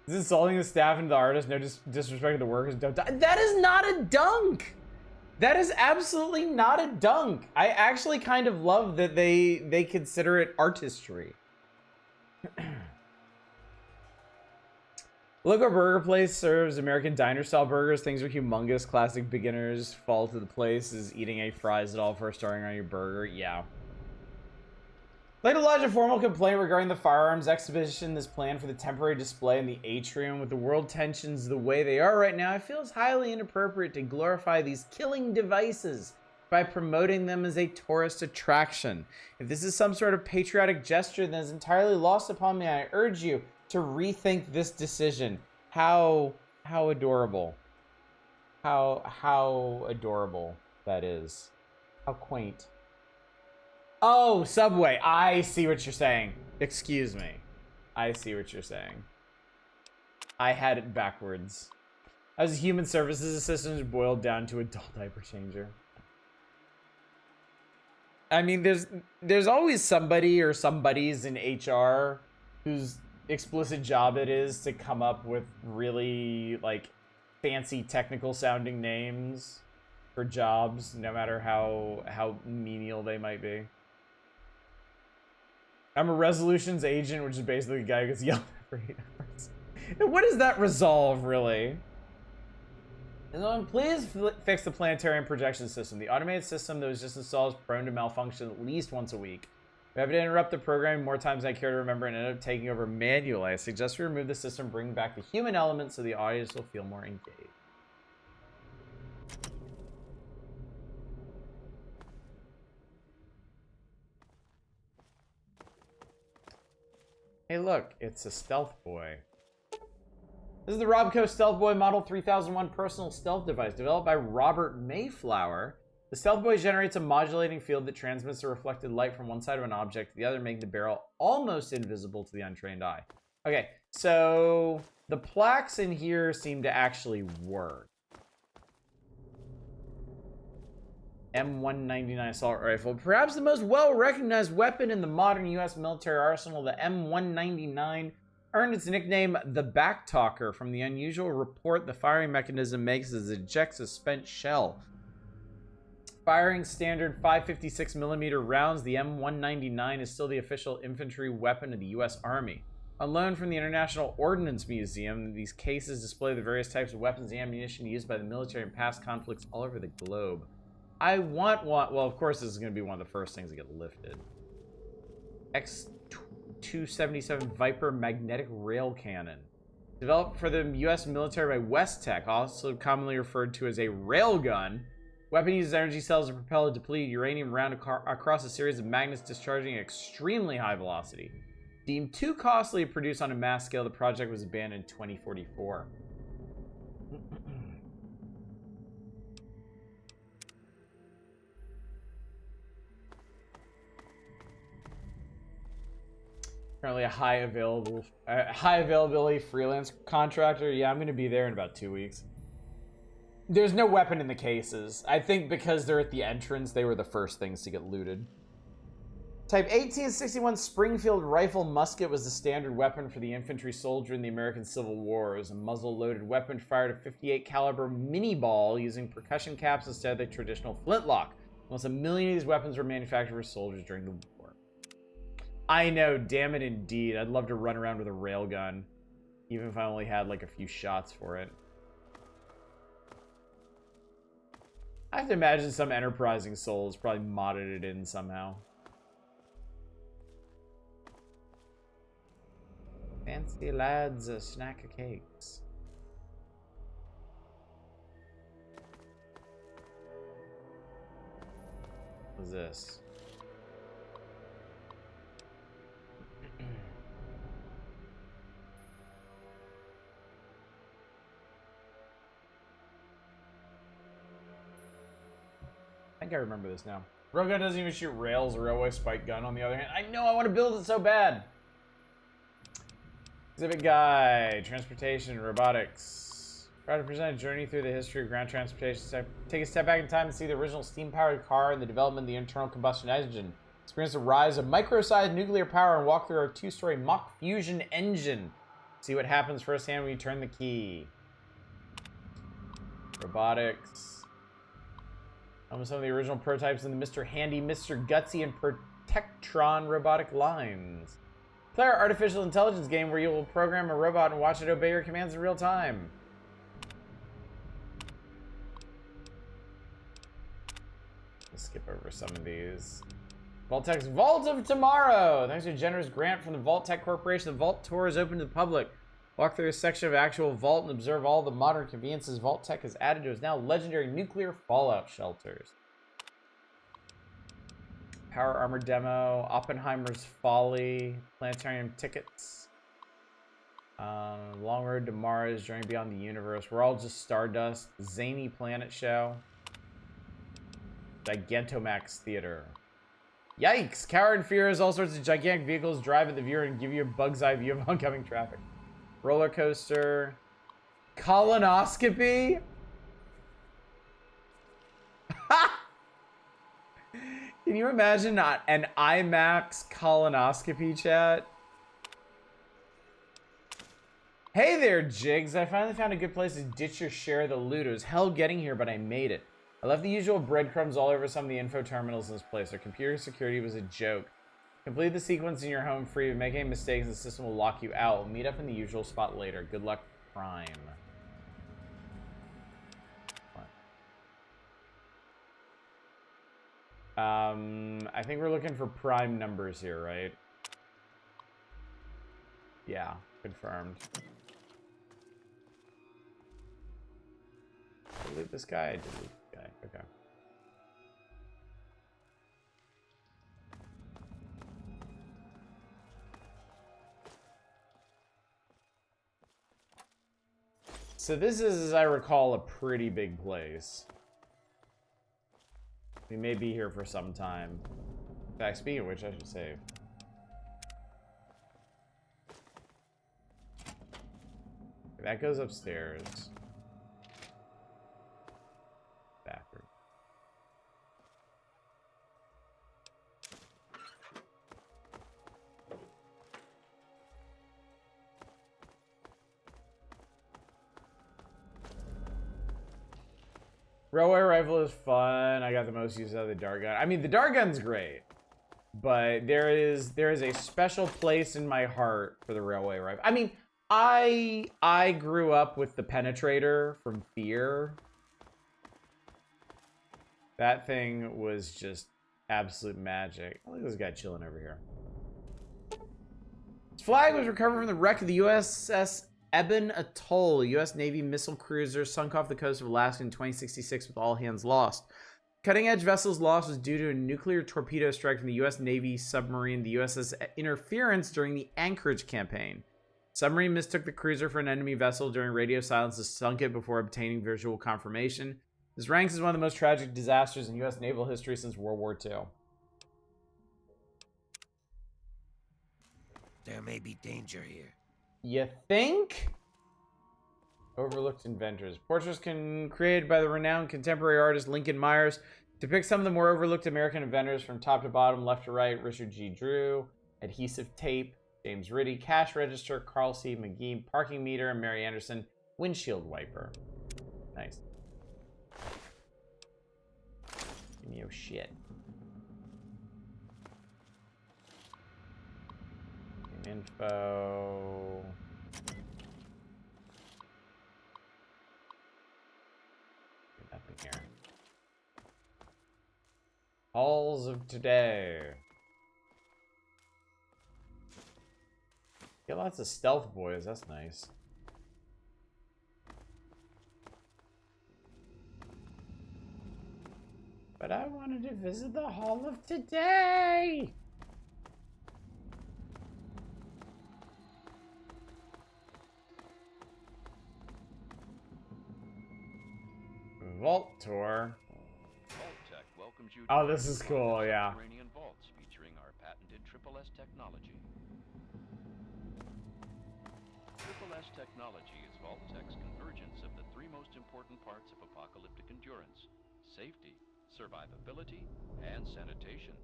Speaker 1: Is insulting the staff and the artist, no disrespect to the workers, don't die. That is not a dunk! That is absolutely not a dunk. I actually kind of love that they consider it artistry. Local burger place serves American diner-style burgers. Things are humongous. Classic beginners fall to the place is eating a fries at all first starting on your burger. Yeah. I'd like to lodge a formal complaint regarding the firearms exhibition that's planned for the temporary display in the atrium. With the world tensions the way they are right now, I feel it's highly inappropriate to glorify these killing devices by promoting them as a tourist attraction. If this is some sort of patriotic gesture that is entirely lost upon me, I urge you to rethink this decision. How adorable. How adorable that is. How quaint. Oh, Subway. I see what you're saying. Excuse me. I see what you're saying. I had it backwards. I was a human services assistant boiled down to a doll diaper changer. I mean, there's always somebody or somebodies in HR whose explicit job it is to come up with really, like, fancy technical sounding names for jobs, no matter how menial they might be. I'm a resolutions agent, which is basically a guy who gets yelled at for 8 hours. And what does that resolve, really? And please fix the planetarium projection system. The automated system that was just installed is prone to malfunction at least once a week. We have to interrupt the programming more times than I care to remember and end up taking over manually. I suggest we remove the system, bring back the human element so the audience will feel more engaged. Hey, look, it's a stealth boy. This is the Robco Stealth Boy Model 3001 personal stealth device developed by Robert Mayflower. The Stealth Boy generates a modulating field that transmits the reflected light from one side of an object to the other, making the barrel almost invisible to the untrained eye. Okay, so the plaques in here seem to actually work. M199 assault rifle, perhaps the most well-recognized weapon in the modern U.S. military arsenal. The M199 earned its nickname the Backtalker from the unusual report the firing mechanism makes as it ejects a spent shell. Firing standard 556mm rounds, the M199 is still the official infantry weapon of the U.S. Army. On loan from the International Ordnance Museum, these cases display the various types of weapons and ammunition used by the military in past conflicts all over the globe. I want one. Well, of course, this is going to be one of the first things that get lifted. X277 Viper magnetic rail cannon. Developed for the U.S. military by West-Tech, also commonly referred to as a railgun. Weapon uses energy cells to propel a depleted uranium round across a series of magnets discharging at extremely high velocity. Deemed too costly to produce on a mass scale, the project was abandoned in 2044. Currently a high availability freelance contractor. Yeah, I'm going to be there in about 2 weeks. There's no weapon in the cases. I think because they're at the entrance, they were the first things to get looted. Type 1861 Springfield rifle musket was the standard weapon for the infantry soldier in the American Civil War. It was a muzzle-loaded weapon fired a .58 caliber mini ball using percussion caps instead of the traditional flintlock. Almost 1 million of these weapons were manufactured for soldiers during the war. I know, damn it indeed. I'd love to run around with a railgun, even if I only had like a few shots for it. I have to imagine some enterprising souls probably modded it in somehow. Fancy lads, a snack of cakes. What's this? I think I remember this now. Railgun doesn't even shoot rails. A railway spike gun, on the other hand. I know, I want to build it so bad. Exhibit guy, transportation, robotics. Try to present a journey through the history of ground transportation. Take a step back in time and see the original steam-powered car and the development of the internal combustion engine. Experience the rise of micro-sized nuclear power and walk through our 2-story Mach fusion engine. See what happens firsthand when you turn the key. Robotics. Some of the original prototypes in the Mr. Handy, Mr. Gutsy, and Protectron robotic lines. Play our artificial intelligence game where you will program a robot and watch it obey your commands in real time. Let's skip over some of these. Vault-Tech's Vault of Tomorrow! Thanks to a generous grant from the Vault-Tech Corporation, the Vault Tour is open to the public. Walk through a section of actual Vault and observe all the modern conveniences Vault-Tech has added to its now legendary nuclear fallout shelters. Power Armor Demo, Oppenheimer's Folly, Planetarium Tickets. Long Road to Mars, Journey Beyond the Universe. We're All Just Stardust, Zany Planet Show. Gigantomax Theater. Yikes! Cower and Fear has all sorts of gigantic vehicles drive at the viewer and give you a bug's eye view of oncoming traffic. Roller coaster. Colonoscopy? Can you imagine not an IMAX colonoscopy chat? Hey there, Jigs. I finally found a good place to ditch your share of the loot. It was hell getting here, but I made it. I left the usual breadcrumbs all over some of the info terminals in this place. Our computer security was a joke. Complete the sequence in your home free. If you make any mistakes, the system will lock you out. We'll meet up in the usual spot later. Good luck, Prime. I think we're looking for prime numbers here, right? Yeah, confirmed. Delete this guy. Delete this guy. Okay. So this is, as I recall, a pretty big place. We may be here for some time. In fact, speaking of which, I should save. Okay, that goes upstairs. Bathroom. Railway rifle is fun. I got the most use out of the dart gun. I mean, the dart gun's great, but there is a special place in my heart for the railway rifle. I mean, I grew up with the penetrator from Fear. That thing was just absolute magic. Look at this guy chilling over here. His flag was recovered from the wreck of the USS Eben Atoll, a U.S. Navy missile cruiser sunk off the coast of Alaska in 2066 with all hands lost. Cutting-edge vessel's loss was due to a nuclear torpedo strike from the U.S. Navy submarine, the USS Interference, during the Anchorage campaign. Submarine mistook the cruiser for an enemy vessel during radio silence and sunk it before obtaining visual confirmation. This ranks as one of the most tragic disasters in U.S. naval history since World War II.
Speaker 3: There may be danger here.
Speaker 1: You think? Overlooked inventors. Portraits created by the renowned contemporary artist Lincoln Myers depict some of the more overlooked American inventors from top to bottom, left to right. Richard G. Drew, adhesive tape, James Ritty, cash register, Carl C. McGee, parking meter, and Mary Anderson, windshield wiper. Nice. Give me your shit. Info. Nothing here. Halls of today. Get lots of stealth boys. That's nice. But I wanted to visit the Hall of Today. Vault tour.
Speaker 6: Vault-Tech welcomes you to
Speaker 1: Oh, this is cool, yeah.
Speaker 6: subterranean vaults featuring our patented Triple S technology. Triple S technology is Vault-Tech's convergence of the three most important parts of apocalyptic endurance: safety, survivability, and sanitation.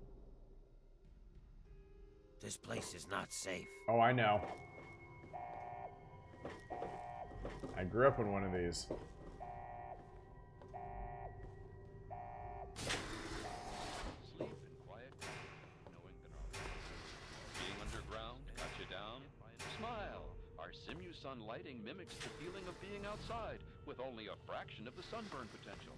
Speaker 3: This place is not safe.
Speaker 1: Oh, I know. I grew up in one of these.
Speaker 6: Sleep in quiet, knowing that our being underground got you sun lighting mimics the feeling of being outside, with only a fraction of the sunburn potential.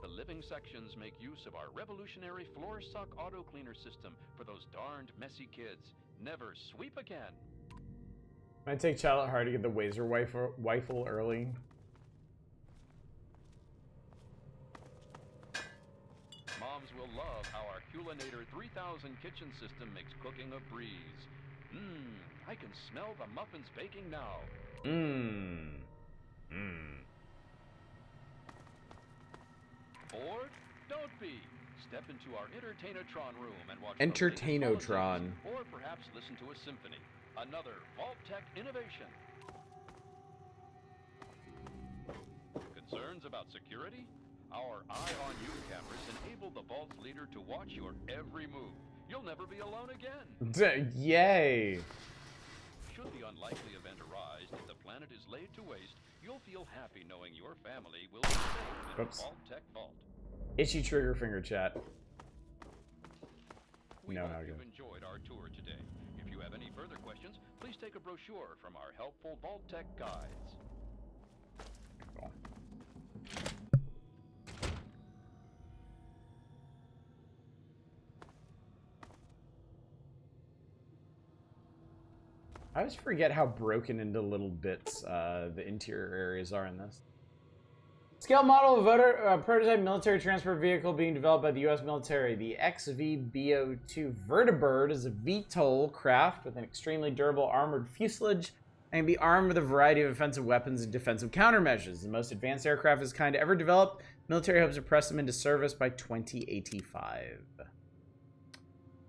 Speaker 6: The living sections make use of our revolutionary floor suck auto cleaner system for those darned messy kids. Never sweep again.
Speaker 1: Might take Charlotte hard to get the Wazer rifle early.
Speaker 6: Moms will love how our Culinator 3000 kitchen system makes cooking a breeze. I can smell the muffins baking now. Bored? Don't be. Step into our Entertainotron room and watch the latest
Speaker 1: Entertainotron.
Speaker 6: politics, or perhaps listen to a symphony. Another Vault-Tec innovation. Concerns about security? Our Eye on You cameras enable the Vault's leader to watch your every move. You'll never be alone again.
Speaker 1: Yay!
Speaker 6: Should the unlikely event arise that the planet is laid to waste, you'll feel happy knowing your family will be safe in the Vault-Tec vault.
Speaker 1: Itchy trigger finger chat.
Speaker 6: We
Speaker 1: No,
Speaker 6: hope
Speaker 1: not
Speaker 6: you've
Speaker 1: good.
Speaker 6: enjoyed our tour today. If you have any further questions, please take a brochure from our helpful Vault-Tec guides.
Speaker 1: Cool. I always forget how broken into little bits the interior areas are in this. Scale model of prototype military transport vehicle being developed by the U.S. military. The XVBO2 Vertibird is a VTOL craft with an extremely durable armored fuselage and can be armed with a variety of offensive weapons and defensive countermeasures. The most advanced aircraft of its kind ever developed. Military hopes to press them into service by 2085.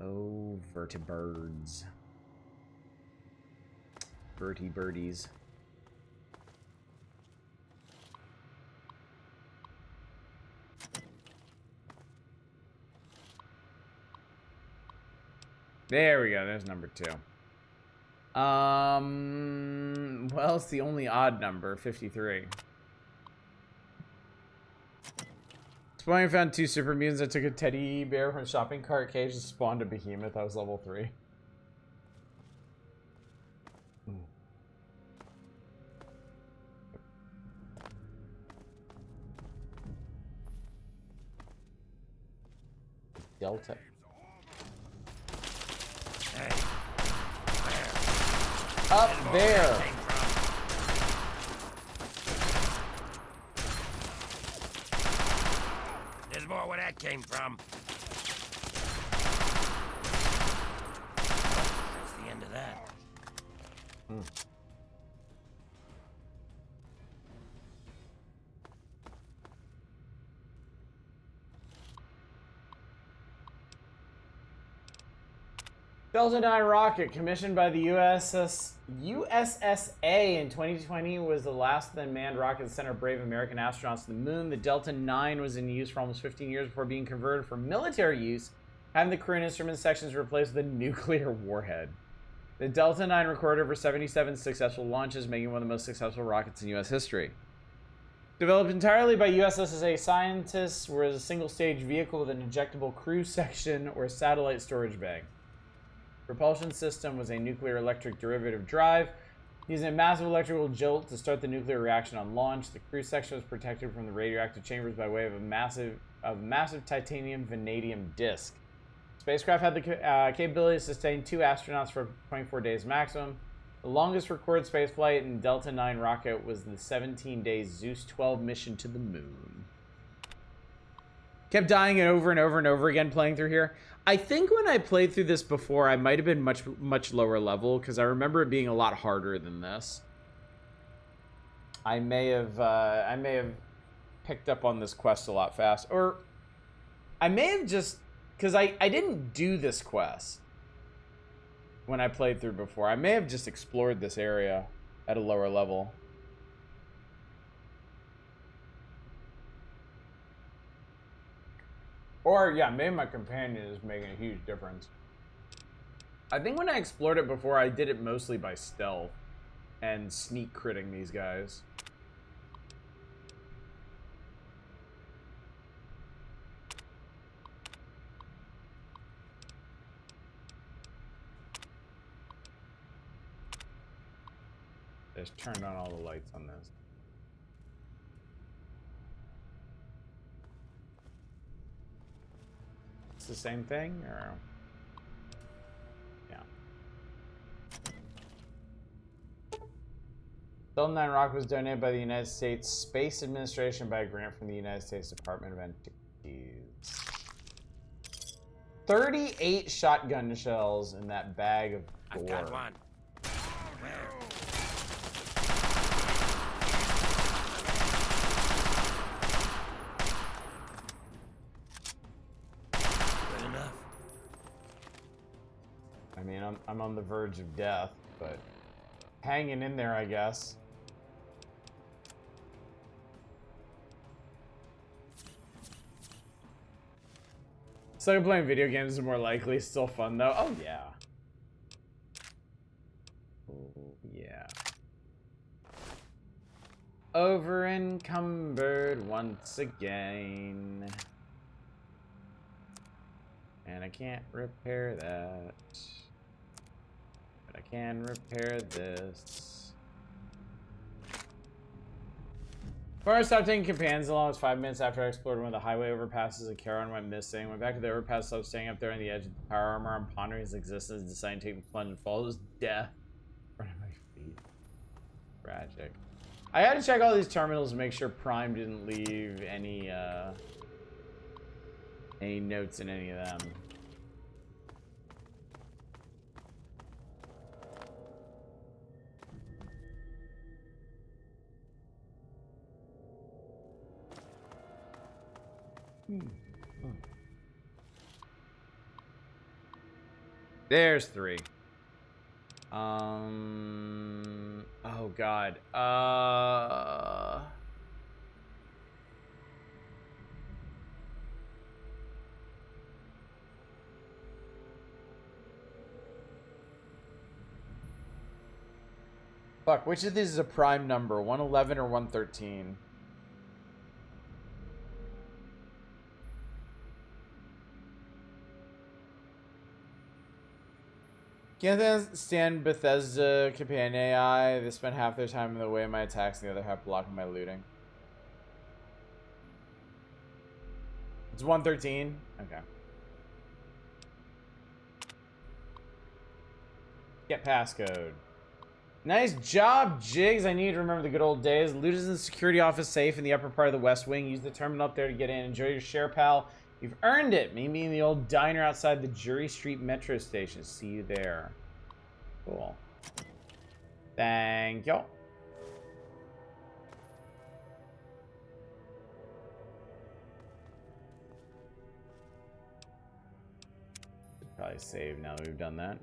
Speaker 1: Oh, Vertibirds. Birdies. There we go. There's number 2. Well, it's the only odd number, 53. Spawning found 2 super mutants. I took a teddy bear from a shopping cart cage and spawned a behemoth. I was level 3. Delta. Up there.
Speaker 3: There's more where that came from. That's the end of that.
Speaker 1: Delta 9 rocket, commissioned by the USSA in 2020, was the last unmanned rocket that sent our brave American astronauts to the moon. The Delta 9 was in use for almost 15 years before being converted for military use, having the crew and instrument sections replaced with a nuclear warhead. The Delta 9 recorded over 77 successful launches, making it one of the most successful rockets in U.S. history. Developed entirely by USSA scientists, was a single-stage vehicle with an ejectable crew section or satellite storage bag. Propulsion system was a nuclear electric derivative drive, using a massive electrical jolt to start the nuclear reaction on launch. The crew section was protected from the radioactive chambers by way of a massive titanium vanadium disc. Spacecraft had the capability to sustain 2 astronauts for 24 days maximum. The longest recorded spaceflight in Delta 9 rocket was the 17-day Zeus 12 mission to the moon. Kept dying over and over and over again playing through here. I think when I played through this before, I might have been much lower level, because I remember it being a lot harder than this. I may have picked up on this quest a lot fast, or I may have just, because I didn't do this quest when I played through before. I may have just explored this area at a lower level. Or, yeah, maybe my companion is making a huge difference. I think when I explored it before, I did it mostly by stealth and sneak critting these guys. just turned on all the lights on this. It's the same thing, or yeah. Golden 9 Rock was donated by the United States Space Administration by a grant from the United States Department of Antiquities. 38 shotgun shells in that bag of gore.
Speaker 3: I've got one. Where? Good enough.
Speaker 1: I mean, I'm on the verge of death, but hanging in there, I guess. So playing video games is more likely. Still fun though. Oh yeah. Oh yeah. Over encumbered once again. And I can't repair that. But I can repair this. Before I stopped taking companions along was 5 minutes after I explored one of the highway overpasses and Charon went missing. Went back to the overpass, so I was staying up there on the edge of the power armor. I'm pondering his existence, deciding to take the plunge and fall to his death in front of my feet. Tragic. I had to check all these terminals to make sure Prime didn't leave any notes in any of them. There's 3. Oh god. Fuck, which of these is a prime number? 111 or 113? Can't stand Bethesda companion AI. They spend half their time in the way of my attacks and the other half blocking my looting. It's 113? Okay. Get passcode. Nice job, Jigs. I need to remember the good old days. Loot is in the security office safe in the upper part of the West Wing. Use the terminal up there to get in. Enjoy your share, pal. You've earned it. Meet me in the old diner outside the Jury Street metro station. See you there. Cool. Thank you. Probably save now that we've done that.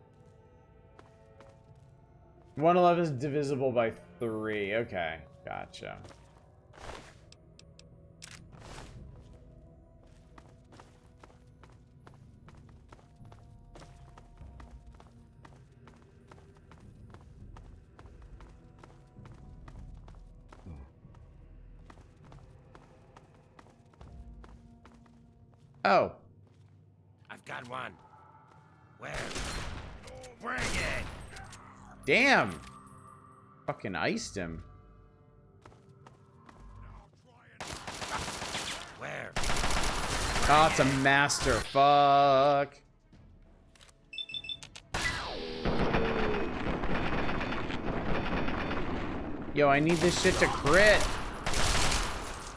Speaker 1: 111 is divisible by 3. Okay, gotcha. Oh.
Speaker 3: I've got one. Where? Bring it!
Speaker 1: Damn. Fucking iced him.
Speaker 3: Where?
Speaker 1: Oh, it's a master. Fuck. Yo, I need this shit to crit.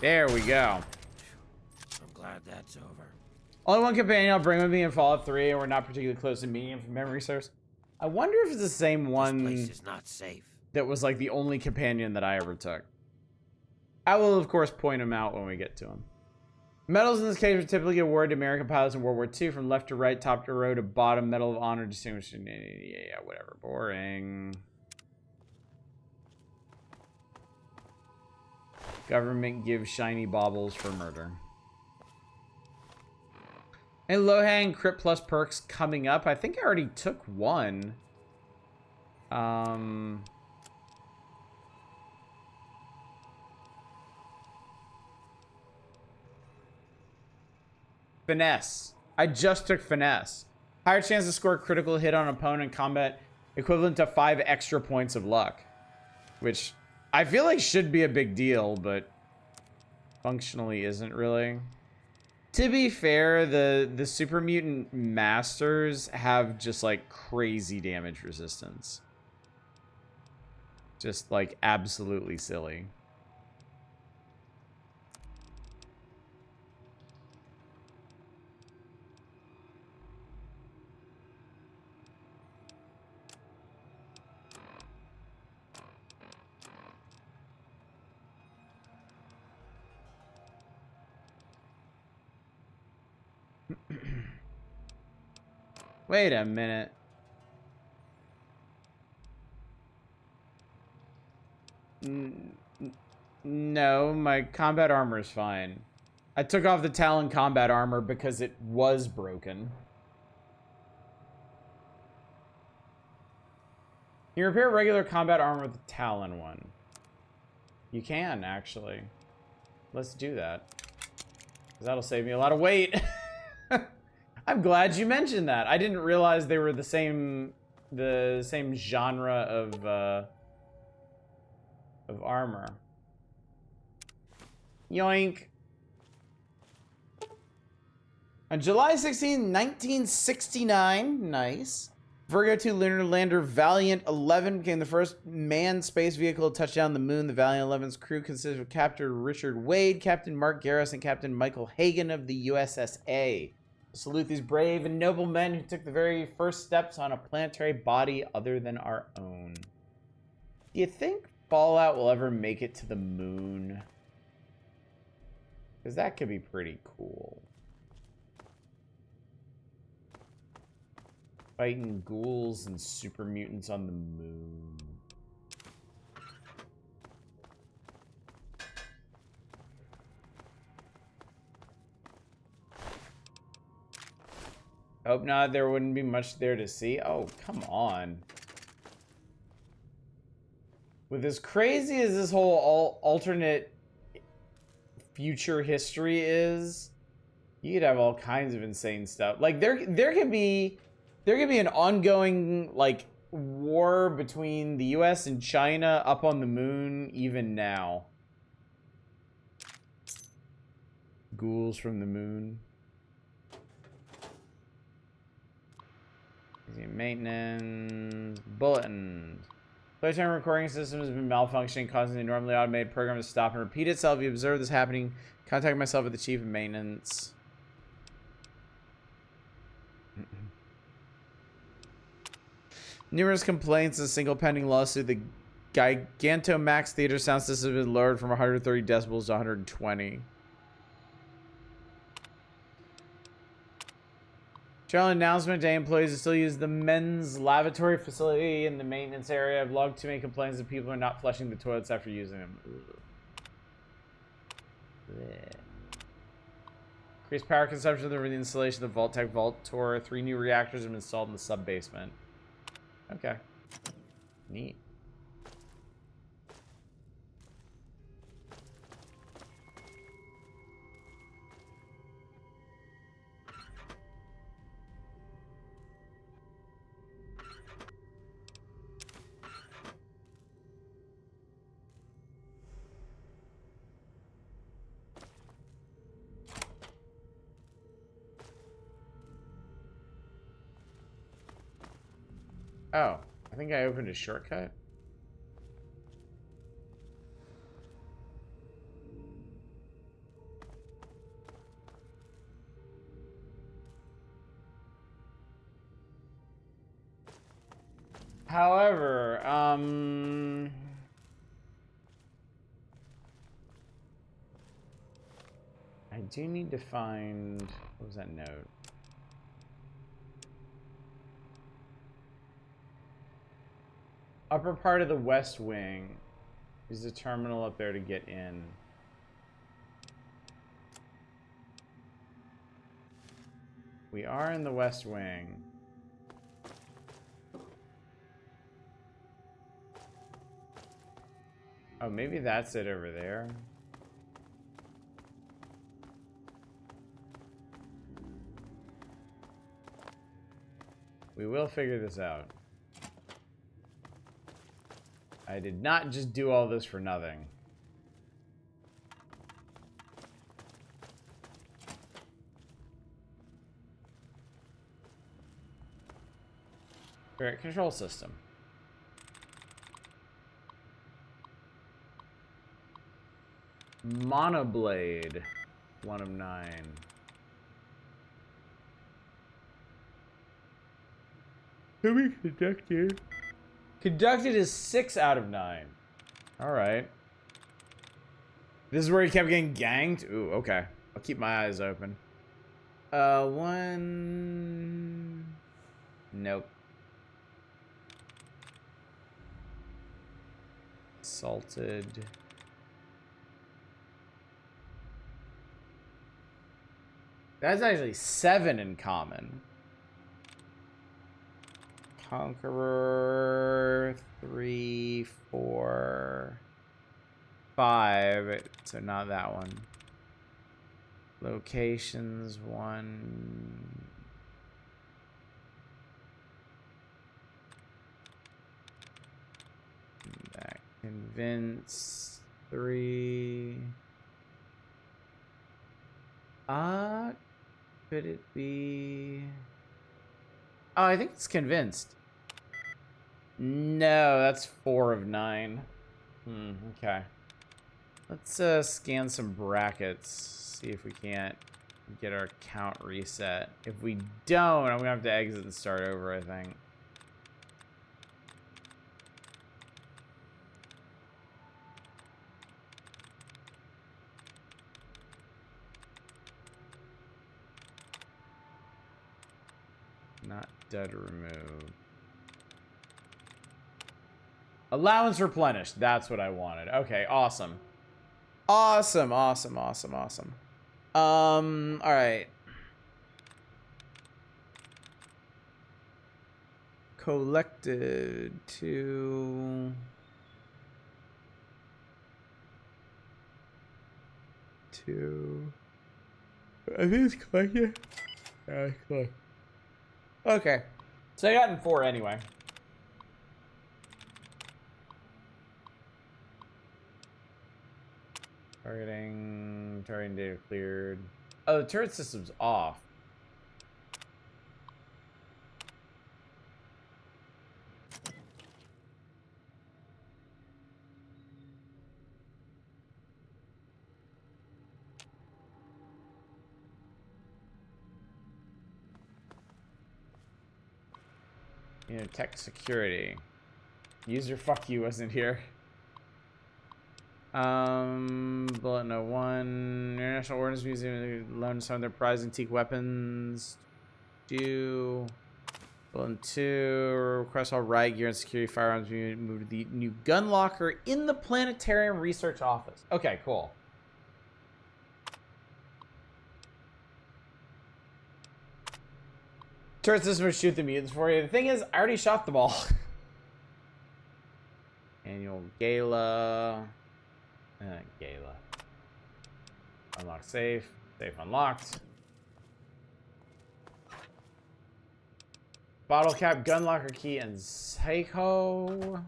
Speaker 1: There we go.
Speaker 3: I'm glad that's over.
Speaker 1: Only one companion I'll bring with me in Fallout 3, and we're not particularly close to medium if memory serves. I wonder if it's the same one
Speaker 3: This place is not safe.
Speaker 1: that was like the only companion that I ever took. I will, of course, point him out when we get to him. Medals in this case were typically awarded to American pilots in World War II, from left to right, top to row to bottom. Medal of Honor, distinguished. Yeah, whatever. Boring. Government gives shiny baubles for murder. And low-hanging crit plus perks coming up. I think I already took one. Finesse. I just took Finesse. Higher chance to score a critical hit on an opponent in combat, equivalent to 5 extra points of luck. which I feel like should be a big deal, but functionally isn't really. To be fair, the super mutant masters have just like crazy damage resistance. Just like absolutely silly. Wait a minute. No, my combat armor is fine. I took off the Talon combat armor because it was broken. You repair regular combat armor with the Talon one. You can, actually. Let's do that. 'Cause that'll save me a lot of weight. I'm glad you mentioned that. I didn't realize they were the same genre of armor. Yoink. On July 16, 1969, nice. Virgo 2 lunar lander Valiant 11 became the first manned space vehicle to touch down the moon. The Valiant 11's crew consisted of Captain Richard Wade, Captain Mark Garris, and Captain Michael Hagan of the USSA. Salute these brave and noble men who took the very first steps on a planetary body other than our own. Do you think Fallout will ever make it to the moon? Because that could be pretty cool. Fighting ghouls and super mutants on the moon. Hope not, there wouldn't be much there to see. Oh, come on. With as crazy as this whole alternate future history is, you could have all kinds of insane stuff. Like there could be an ongoing like war between the US and China up on the moon even now. Ghouls from the moon. Maintenance bulletins. Playtime recording system has been malfunctioning, causing the normally automated program to stop and repeat itself. If you observe this happening, contact myself with the chief of maintenance. Numerous complaints and a single pending lawsuit. The Gigantamax Theater sound system has been lowered from 130 decibels to 120. Charon announcement day, employees who still use the men's lavatory facility in the maintenance area have logged too many complaints that people are not flushing the toilets after using them. Increased power consumption with the installation of the Vault-Tec Vault Tour. 3 new reactors have been installed in the sub-basement. Okay. Neat. Oh, I think I opened a shortcut. However, I do need to find, what was that note? Upper part of the west wing is a terminal up there to get in. We are in the west wing. Oh, maybe that's it over there. We will figure this out. I did not just do all this for nothing. Alright, control system. Monoblade. 1 of 9. Heavy conductor. Conducted is 6 out of 9. Alright. This is where he kept getting ganged? Ooh, okay. I'll keep my eyes open. 1... Nope. Salted. That's actually 7 in common. Conqueror, 3, 4, 5. So not that one. Locations, 1. That convince, 3. Could it be? Oh, I think it's convinced. No, that's 4 of 9. Okay. Let's scan some brackets. See if we can't get our count reset. If we don't, I'm gonna have to exit and start over, I think. Not dead removed. Allowance replenished. That's what I wanted. Okay, awesome. Awesome, awesome, awesome, awesome. Alright. Collected to... I think it's collected. Yeah, it's collected. Okay. So I got in 4 anyway. Targeting data cleared. Oh, the turret system's off. You know, tech security. User fuck you wasn't here. Bullet no 1. International Ordnance Museum loaned some of their prized antique weapons. 2. Bullet 2. Request all riot gear and security firearms be moved to the new gun locker in the planetarium research office. Okay, cool. Turret system will shoot the mutants for you. The thing is, I already shot them all. Annual gala. Gala. Unlock safe. Safe unlocked. Bottle cap, gun locker key, and Psycho.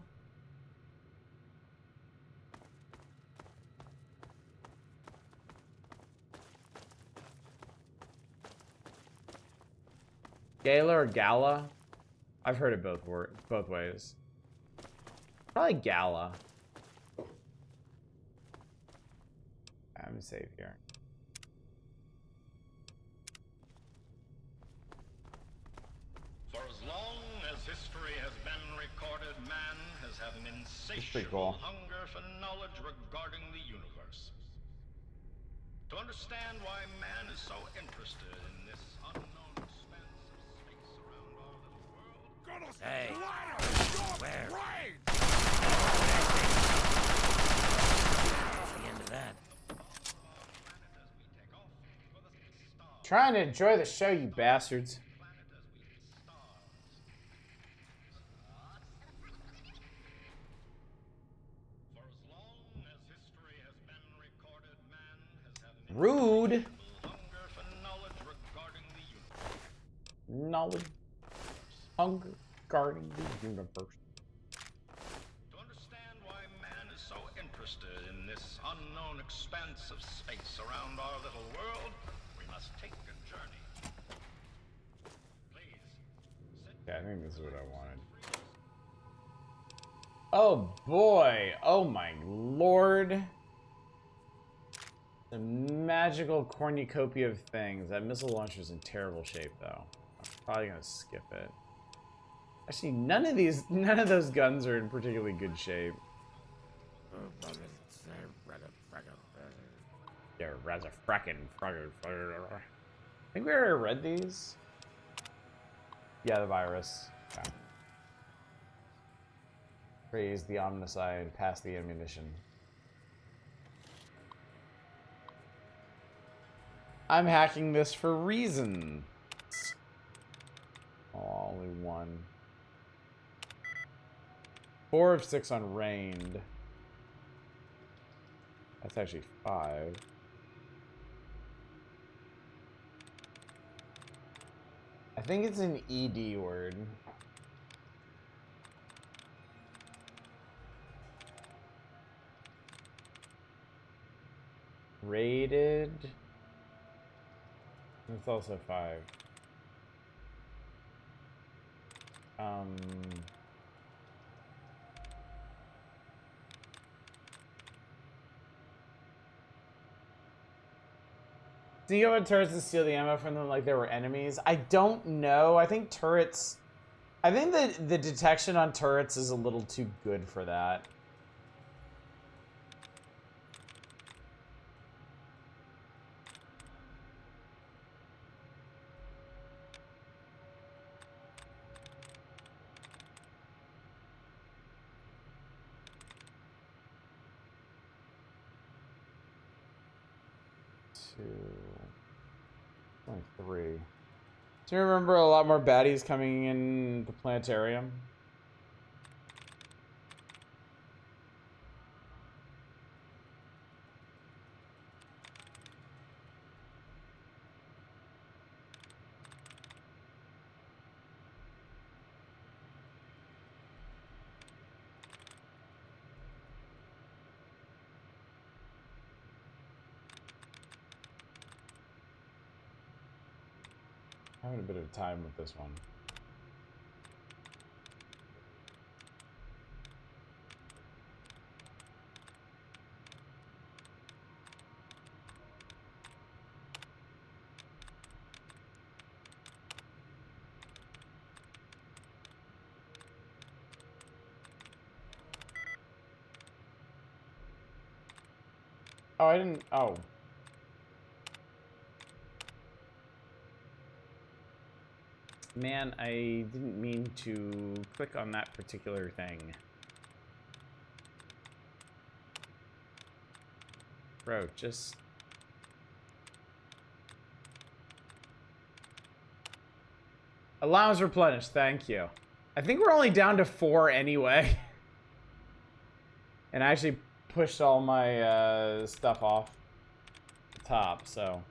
Speaker 1: Gala or Gala? I've heard it both ways. Probably Gala. I'm safe here.
Speaker 7: For as long as history has been recorded, man has had an
Speaker 1: pretty
Speaker 7: insatiable
Speaker 1: cool.
Speaker 7: hunger for knowledge regarding the universe. To understand why man is so interested in this unknown expanse of space around our little world.
Speaker 3: Hey, where? The end of that.
Speaker 1: Trying to enjoy the show, you bastards. Rude. Knowledge. Hunger guarding the universe.
Speaker 7: To understand expanse of space around our little world, we must take a journey. Please, sit
Speaker 1: Yeah, I think this is what I wanted. Oh boy! Oh my lord! The magical cornucopia of things. That missile launcher's in terrible shape, though. I'm probably gonna skip it. Actually, none of those guns are in particularly good shape. Yeah, rather frackin'. I think we already read these. Yeah, the virus. Okay. Raise the omnicide, pass the ammunition. I'm hacking this for reasons. Oh, only one. 4 of 6 on rained. That's actually 5. I think it's an ED word. Rated. It's also 5. Do you go in turrets and steal the ammo from them like they were enemies? I don't know. I think turrets... I think that the detection on turrets is a little too good for that. Only 3. Do you remember a lot more baddies coming in the planetarium? Having a bit of time with this one. Oh, I didn't... Oh. Man, I didn't mean to click on that particular thing. Bro, just... Allowance replenished, thank you. I think we're only down to 4 anyway. And I actually pushed all my stuff off the top, so...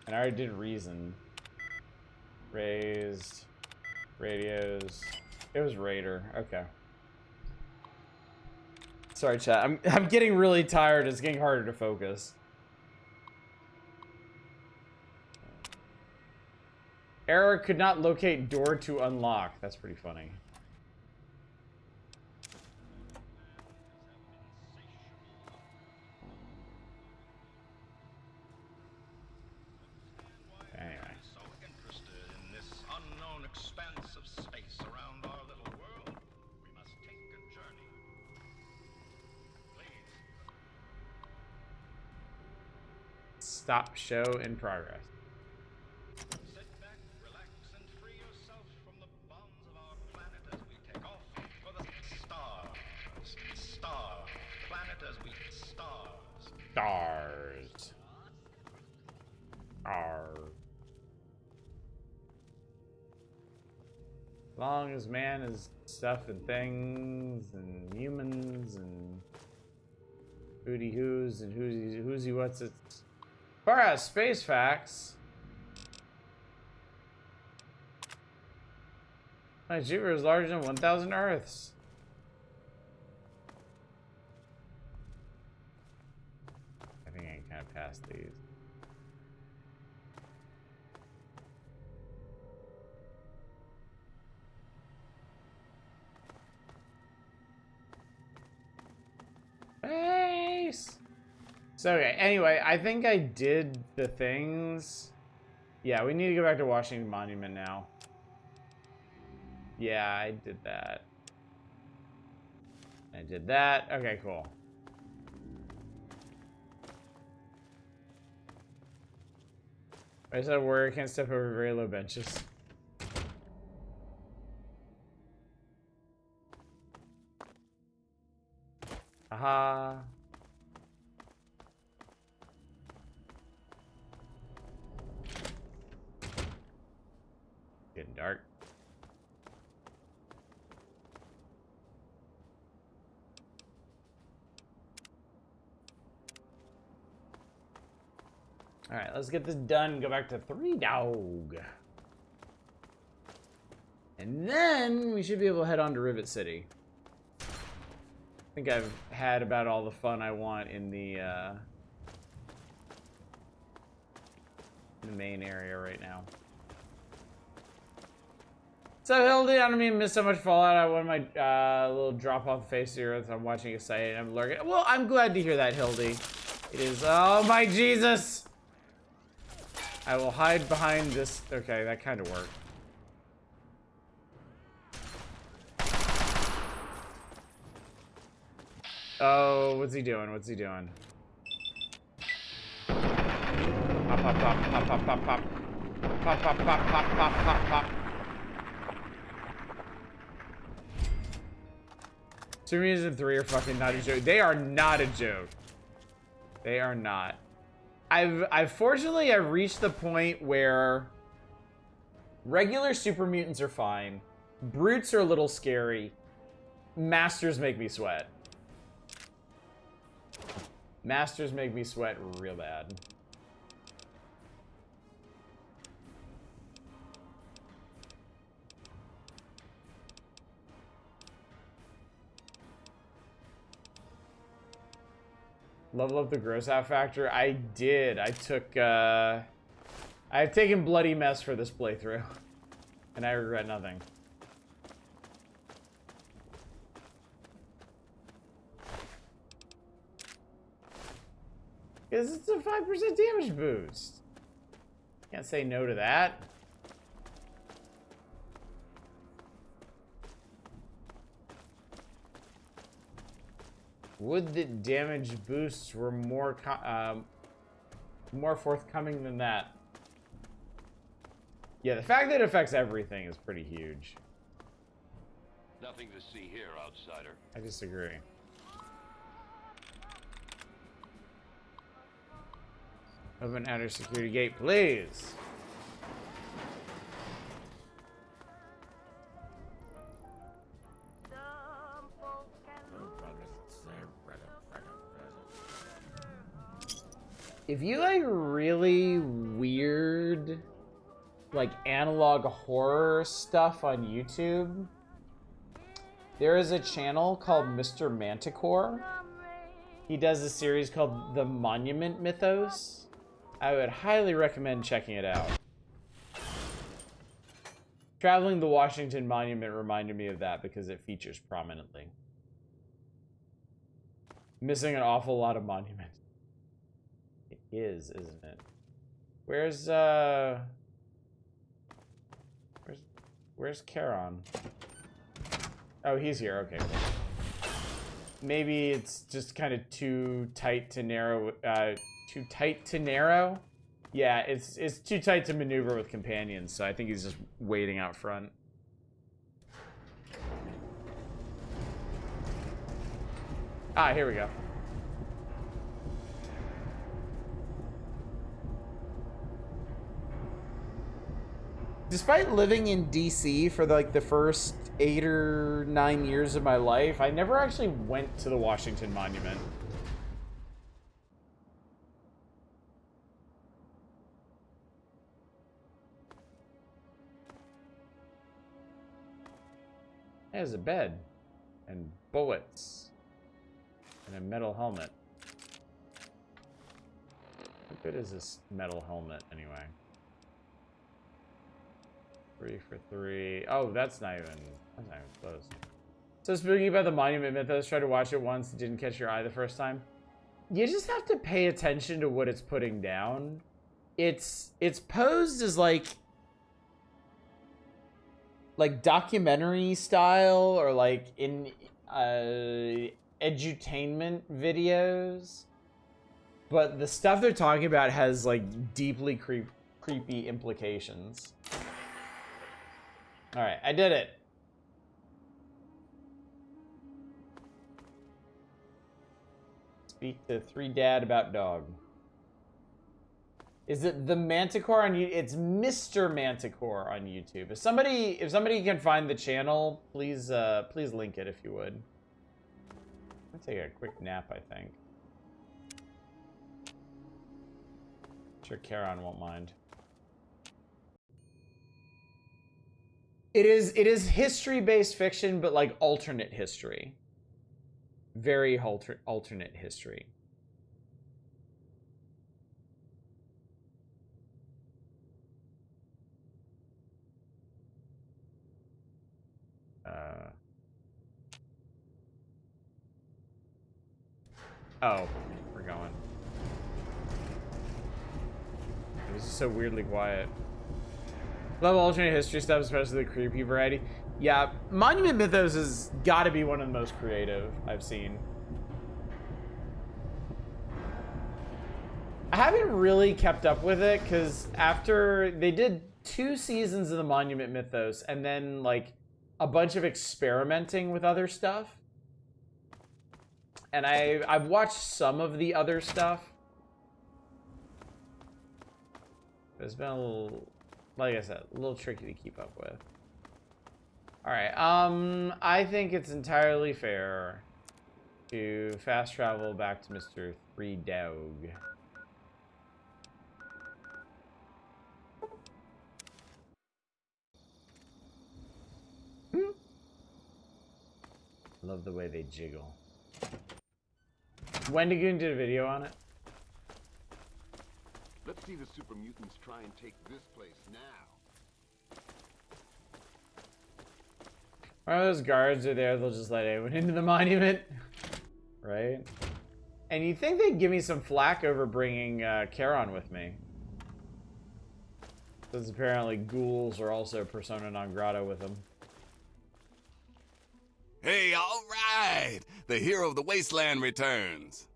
Speaker 1: And I already did reason. Raised. Radios. It was Raider, okay. Sorry, chat. I'm getting really tired. It's getting harder to focus. Error could not locate door to unlock. That's pretty funny. Anyway.
Speaker 7: so interested in this unknown expanse of space around our little world, we must take a journey. Please.
Speaker 1: Stop show in progress.
Speaker 7: Sit back, relax, and free yourself from the bonds of our planet as we take off for the stars. Star. Planet as we stars.
Speaker 1: Stars. Stars. As long as man is stuff and things and humans and hooty who's and who's he what's it. Far out space facts. My Jupiter is larger than 1,000 Earths. drive past these. Nice. So okay, anyway, I think I did the things. Yeah, we need to go back to Washington Monument now. Yeah, I did that. I did that. Okay, cool. I said where I can't step over very low benches. Haha. Getting dark. All right, let's get this done. Go back to 3 Dog. And then we should be able to head on to Rivet City. I think I've had about all the fun I want in the main area right now. So Hildy, I don't mean to miss so much Fallout. I want my little drop off the face of the earth. I'm watching a site and I'm lurking. Well, I'm glad to hear that, Hildy. It is. Oh my Jesus! I will hide behind this. Okay, that kind of worked. Oh, what's he doing? What's he doing? Pop, pop, pop, pop, pop, pop, pop. Pop, pop, pop, pop, pop, pop, pop. Supermutants and 3 are fucking not a joke. They are not a joke. They are not. Fortunately, I've reached the point where regular super mutants are fine. Brutes are a little scary. Masters make me sweat. Masters make me sweat real bad. Level up the gross out factor. I did. I've taken bloody mess for this playthrough. And I regret nothing. Because it's a 5% damage boost. Can't say no to that. Would that damage boosts were more forthcoming than that. Yeah, the fact that it affects everything is pretty huge.
Speaker 8: Nothing to see here, outsider.
Speaker 1: I disagree. Open outer security gate, please. If you like really weird, like analog horror stuff on YouTube, there is a channel called Mr. Manticore. He does a series called The Monument Mythos. I would highly recommend checking it out. Traveling the Washington Monument reminded me of that because it features prominently. Missing an awful lot of monuments. It is, isn't it? Where's Charon? Oh, he's here. Okay, cool. Maybe it's just kind of too tight to narrow. Too tight to narrow? Yeah, it's too tight to maneuver with companions, so I think he's just waiting out front. Ah, here we go. Despite living in DC for like the first 8 or 9 years of my life, I never actually went to the Washington Monument. There's a bed and bullets and a metal helmet. good is this metal helmet anyway? 3 for 3. Oh, that's not even close. So speaking about the Monument Mythos, tried to watch it once, it didn't catch your eye the first time. You just have to pay attention to what it's putting down. It's posed as like documentary style or like in edutainment videos, but the stuff they're talking about has like deeply creepy implications. All right, I did it. Speak to 3Dad about dog. Is it the Manticore on YouTube? It's Mr. Manticore on YouTube. If somebody can find the channel, please link it if you would. I'm gonna take a quick nap, I think. I'm sure Charon won't mind. It is history-based fiction, but like alternate history. Very alternate history. Oh, we're going. It was just so weirdly quiet. Love alternate history stuff, especially the creepy variety. Yeah, Monument Mythos has got to be one of the most creative I've seen. I haven't really kept up with it because after they did 2 seasons of the Monument Mythos and then like a bunch of experimenting with other stuff. And I've watched some of the other stuff. It's been a little, like I said, a little tricky to keep up with. All right, I think it's entirely fair to fast travel back to Mr. 3Dog. Love the way they jiggle. Wendigoon did a video on it.
Speaker 8: Let's see the super mutants try and take this place now.
Speaker 1: One of those guards are there, they'll just let anyone into the monument. Right? And you'd think they'd give me some flack over bringing Charon with me. Because apparently ghouls are also persona non grata with them.
Speaker 9: Hey, all right! The hero of the wasteland returns.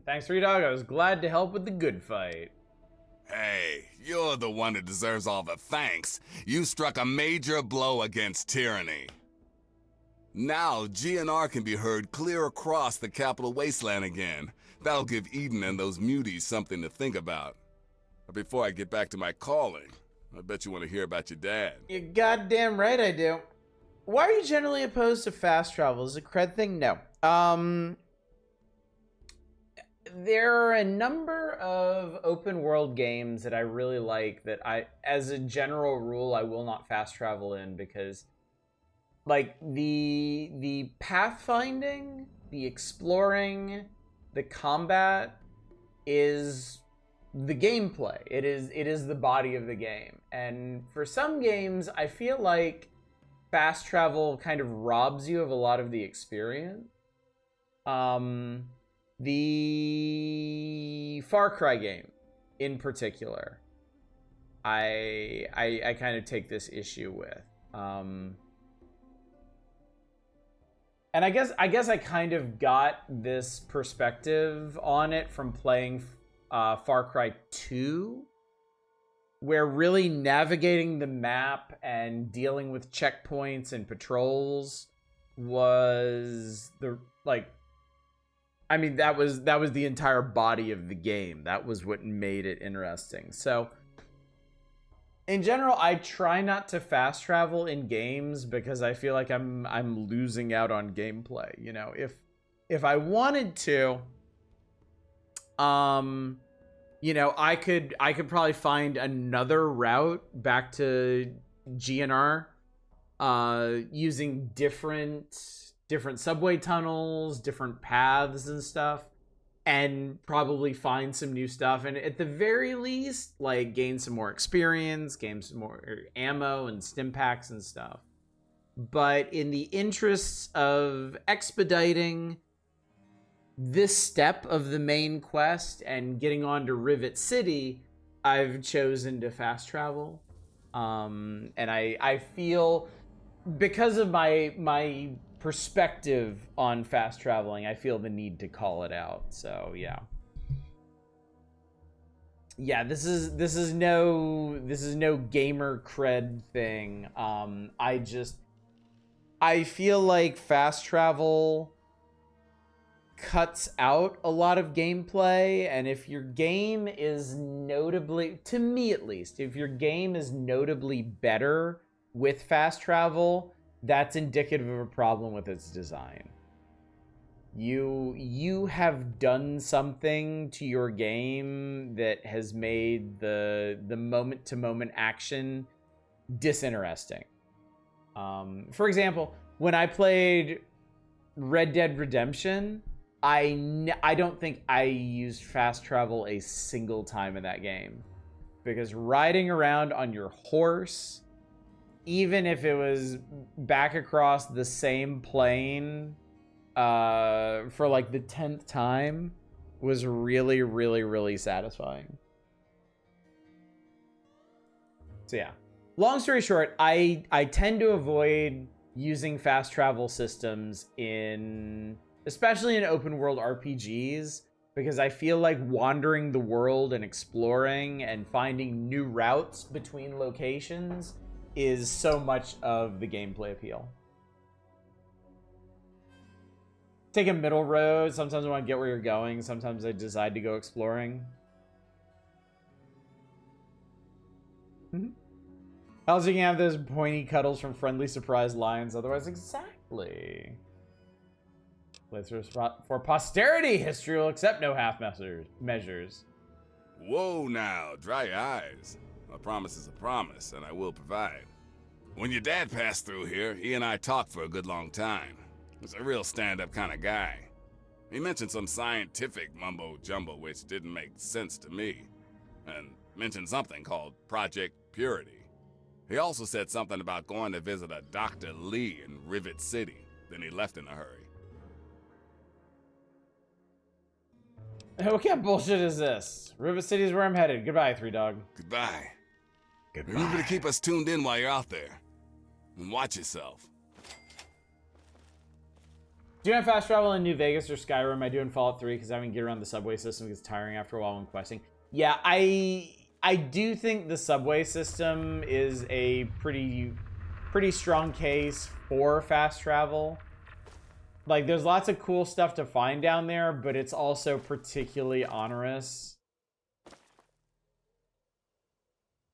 Speaker 1: Thanks, 3Dog. I was glad to help with the good fight.
Speaker 9: Hey, you're the one who deserves all the thanks. You struck a major blow against tyranny. Now, GNR can be heard clear across the capital wasteland again. That'll give Eden and those muties something to think about. But before I get back to my calling, I bet you want to hear about your dad.
Speaker 1: You're goddamn right I do. Why are you generally opposed to fast travel? Is it a cred thing? No. There are a number of open world games that I really like that as a general rule, I will not fast travel in because like the pathfinding, the exploring, the combat is the gameplay. It is the body of the game. And for some games, I feel like fast travel kind of robs you of a lot of the experience. The Far Cry game in particular, I kind of take this issue with. And I guess I kind of got this perspective on it from playing Far Cry 2, where really navigating the map and dealing with checkpoints and patrols was the I mean, that was the entire body of the game. That was what made it interesting. So in general, I try not to fast travel in games because I feel like I'm losing out on gameplay. You know, if I wanted to, you know, I could probably find another route back to GNR using different different subway tunnels, different paths and stuff, and probably find some new stuff. And at the very least, like, gain some more experience, gain some more ammo and stim packs and stuff. But in the interests of expediting this step of the main quest and getting on to Rivet City, I've chosen to fast travel. And I feel, because of my perspective on fast traveling, I feel the need to call it out. So yeah. Yeah, this is no gamer cred thing. I feel like fast travel cuts out a lot of gameplay, and if your game is notably, to me at least, if your game is notably better with fast travel, that's indicative of a problem with its design. You have done something to your game that has made the moment to moment action disinteresting. For example, when I played Red Dead Redemption, I don't think I used fast travel a single time in that game, because riding around on your horse, even if it was back across the same plane for like the 10th time, was really, really, really satisfying. So yeah, long story short, I tend to avoid using fast travel systems especially in open world RPGs, because I feel like wandering the world and exploring and finding new routes between locations is so much of the gameplay appeal. Take a middle road. Sometimes I want to get where you're going. Sometimes I decide to go exploring. Also, you can have those pointy cuddles from Friendly Surprise Lions. Otherwise, exactly. For posterity, history will accept no half measures.
Speaker 9: Whoa now, dry your eyes. A promise is a promise, and I will provide. When your dad passed through here, he and I talked for a good long time. He's a real stand-up kind of guy. He mentioned some scientific mumbo-jumbo which didn't make sense to me, and mentioned something called Project Purity. He also said something about going to visit a Dr. Lee in Rivet City. Then he left in a hurry.
Speaker 1: What kind of bullshit is this? Rivet City is where I'm headed. Goodbye, Three Dog.
Speaker 9: Goodbye. Remember to keep us tuned in while you're out there. And watch yourself.
Speaker 1: Do you have fast travel in New Vegas or Skyrim? I do in Fallout 3 because having to get around the subway system gets tiring after a while when questing. Yeah, I do think the subway system is a pretty strong case for fast travel. Like, there's lots of cool stuff to find down there, but it's also particularly onerous.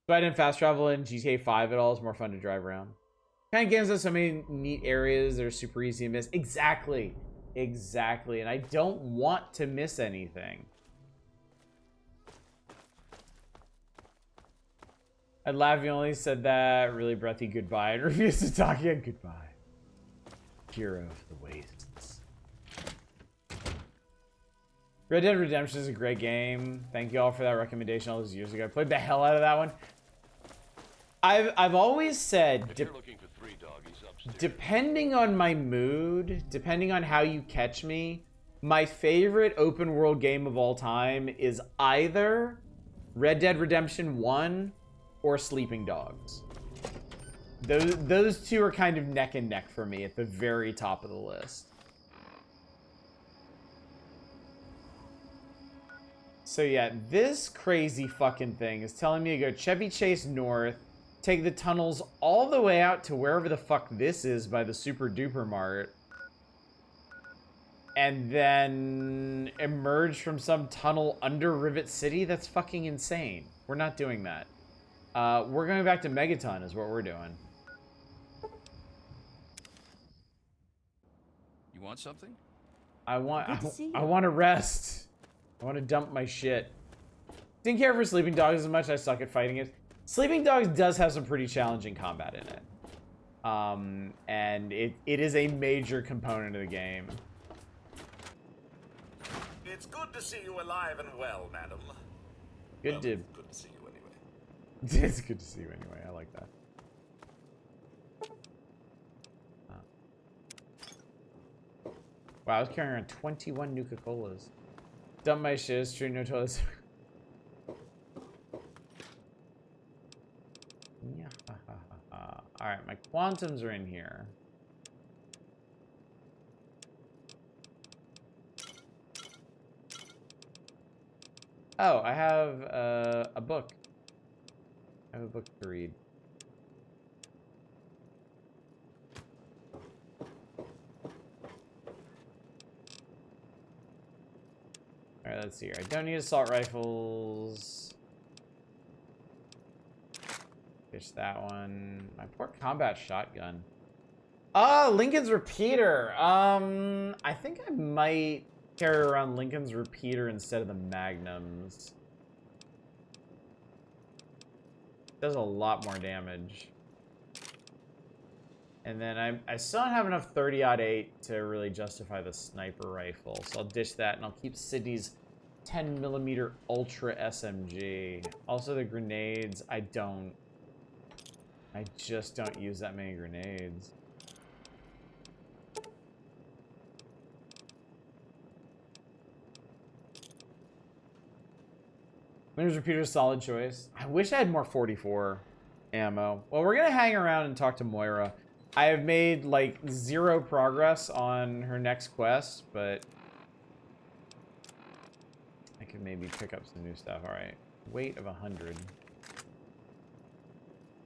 Speaker 1: So I didn't fast travel in GTA 5 at all. It's more fun to drive around. Kind of games have so many neat areas that are super easy to miss. Exactly. And I don't want to miss anything. I'd laugh if you only said that really breathy goodbye and refused to talk again. Goodbye. Hero of the Wastes. Red Dead Redemption is a great game. Thank you all for that recommendation all those years ago. I played the hell out of that one. I've always said, depending on my mood, depending on how you catch me, my favorite open world game of all time is either Red Dead Redemption 1 or Sleeping Dogs. Those two are kind of neck and neck for me at the very top of the list. So yeah, this crazy fucking thing is telling me to go Chevy Chase North, take the tunnels all the way out to wherever the fuck this is by the Super Duper Mart, and then emerge from some tunnel under Rivet City? That's fucking insane. We're not doing that. We're going back to Megaton is what we're doing.
Speaker 10: You want something?
Speaker 1: I want to rest. I want to dump my shit. Didn't care for Sleeping Dogs as much. I suck at fighting it. Sleeping Dogs does have some pretty challenging combat in it. And it is a major component of the game.
Speaker 10: It's good to see you alive and well, madam.
Speaker 1: Good to
Speaker 10: see you anyway.
Speaker 1: It's good to see you anyway. I like that. Wow, I was carrying around 21 Nuka-Colas. Dump my shit, stream no toilets. Yeah. Alright, my quantums are in here. Oh, I have a book. I have a book to read. Alright, let's see here. I don't need assault rifles. Fish that one. My poor combat shotgun. Lincoln's repeater. I think I might carry around Lincoln's repeater instead of the magnums. Does a lot more damage. And then I still don't have enough 30-08 to really justify the sniper rifle. So I'll ditch that and I'll keep Sydney's 10mm Ultra SMG. Also the grenades, I just don't use that many grenades. Winner's repeater, solid choice. I wish I had more 44 ammo. Well, we're gonna hang around and talk to Moira. I have made like 0 progress on her next quest, but I could maybe pick up some new stuff. All right, weight of 100.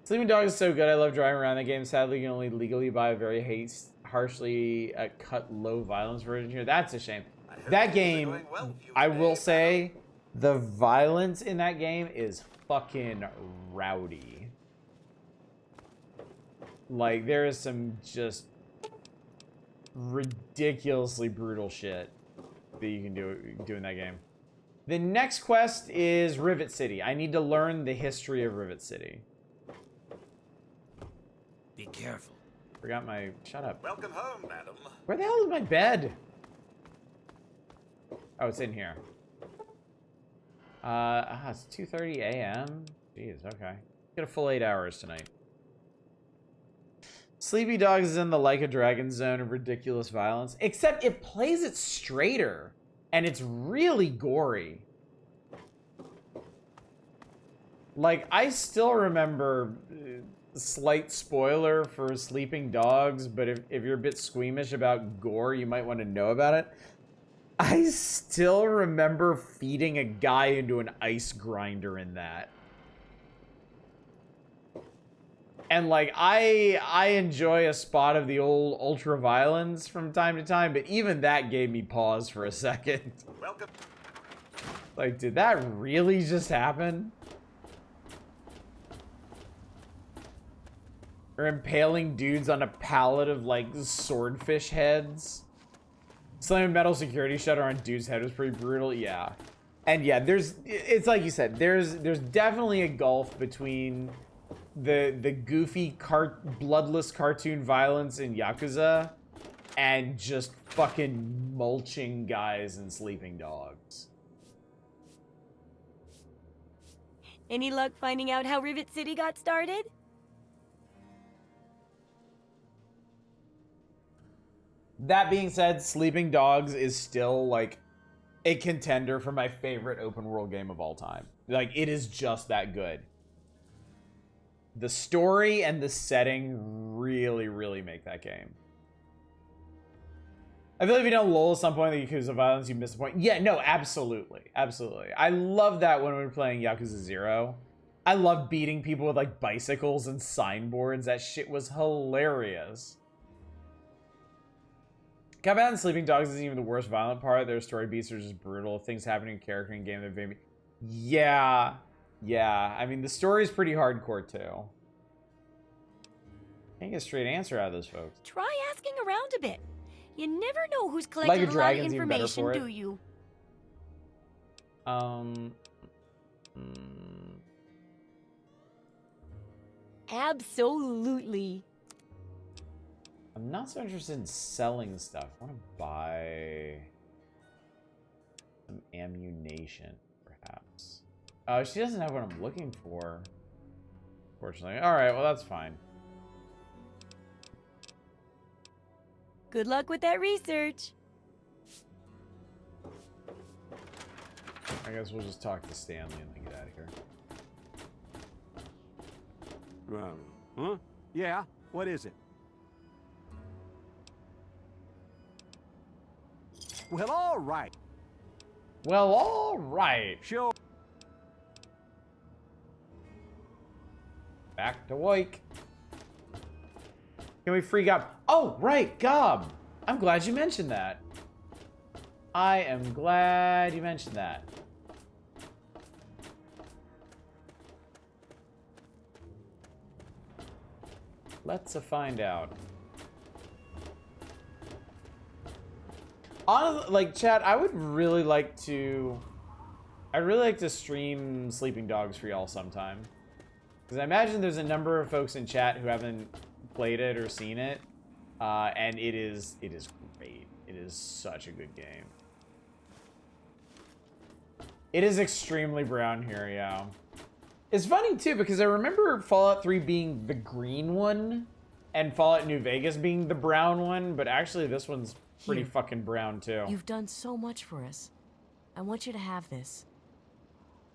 Speaker 1: Sleeping Dog is so good. I love driving around that game. Sadly, you can only legally buy a very harshly cut low violence version here. That's a shame. That game, I will say, the violence in that game is fucking rowdy. Like, there is some just ridiculously brutal shit that you can do in that game. The next quest is Rivet City. I need to learn the history of Rivet City.
Speaker 3: Be careful.
Speaker 1: Forgot my... Shut up.
Speaker 10: Welcome home, madam.
Speaker 1: Where the hell is my bed? Oh, it's in here. It's 2:30 a.m. Jeez, okay. Get a full 8 hours tonight. Sleepy Dogs is in the Like a Dragon zone of ridiculous violence, except it plays it straighter, and it's really gory. Like, I still remember, slight spoiler for Sleeping Dogs, but if you're a bit squeamish about gore, you might want to know about it. I still remember feeding a guy into an ice grinder in that. And like, I enjoy a spot of the old ultra violence from time to time, but even that gave me pause for a second.
Speaker 10: Welcome.
Speaker 1: Like, did that really just happen? Or impaling dudes on a pallet of like swordfish heads. Slamming metal security shutter on dude's head was pretty brutal, yeah. And yeah, it's like you said, there's definitely a gulf between the goofy bloodless cartoon violence in Yakuza and just fucking mulching guys in Sleeping Dogs.
Speaker 11: Any luck finding out how Rivet City got started?
Speaker 1: That being said, Sleeping Dogs is still, like, a contender for my favorite open world game of all time. Like, it is just that good. The story and the setting really, really make that game. I feel like if you don't lull at some point the Yakuza violence, you miss the point. Yeah, no, absolutely. Absolutely. I love that when we were playing Yakuza 0. I love beating people with, like, bicycles and signboards. That shit was hilarious. Combat and Sleeping Dogs isn't even the worst violent part. Their story beats are just brutal. Things happening in character and game that made me... Yeah. Yeah. I mean, the story is pretty hardcore, too. Can't get a straight answer out of those folks.
Speaker 11: Try asking around a bit. You never know who's collected a lot of information, do you? Absolutely.
Speaker 1: I'm not so interested in selling stuff. I want to buy some ammunition, perhaps. Oh, she doesn't have what I'm looking for. Fortunately. Alright, well that's fine.
Speaker 11: Good luck with that research.
Speaker 1: I guess we'll just talk to Stanley and then get out of here.
Speaker 12: Huh? Yeah? What is it? Well, all right.
Speaker 1: Well, all right.
Speaker 12: Sure.
Speaker 1: Back to work. Can we free Gob? Oh, right, Gob. I'm glad you mentioned that. I am glad you mentioned that. Let's find out. Honestly, like, chat, I'd really like to stream Sleeping Dogs for y'all sometime. Because I imagine there's a number of folks in chat who haven't played it or seen it. And it is great. It is such a good game. It is extremely brown here, yeah. It's funny, too, because I remember Fallout 3 being the green one, and Fallout New Vegas being the brown one, but actually this one's pretty fucking brown, too.
Speaker 13: You've done so much for us. I want you to have this.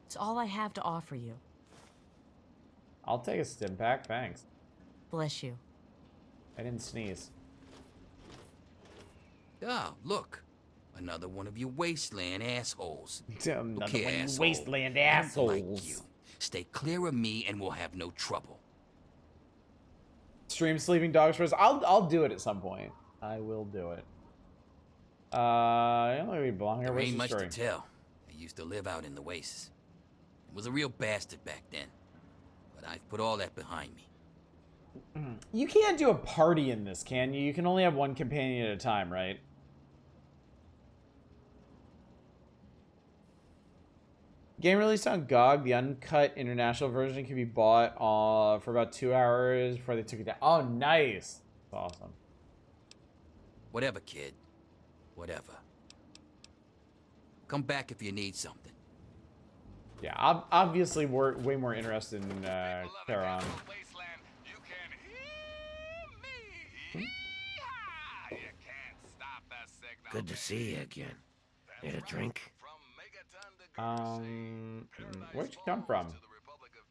Speaker 13: It's all I have to offer you.
Speaker 1: I'll take a stim pack, thanks.
Speaker 13: Bless you.
Speaker 1: I didn't sneeze.
Speaker 14: Ah, look. Another one of you wasteland assholes.
Speaker 1: Another
Speaker 14: Okay,
Speaker 1: one of you
Speaker 14: asshole.
Speaker 1: wasteland
Speaker 14: I don't
Speaker 1: assholes.
Speaker 14: like you. Stay clear of me and we'll have no trouble.
Speaker 1: Stream Sleeping Dogs for us. I'll do it at some point. I will do it. I don't think we belong here.
Speaker 14: There
Speaker 1: Where's
Speaker 14: ain't
Speaker 1: the
Speaker 14: much
Speaker 1: story?
Speaker 14: to tell. I used to live out in the wastes. I was a real bastard back then. But I've put all that behind me.
Speaker 1: You can't do a party in this, can you? You can only have one companion at a time, right? Game released on GOG. The uncut international version can be bought for about 2 hours before they took it down. Oh, nice. That's awesome.
Speaker 14: Whatever, kid. Whatever. Come back if you need something.
Speaker 1: Yeah, obviously we're way more interested in Charon.
Speaker 3: Good to see you again. Need a drink?
Speaker 1: Where'd you come from?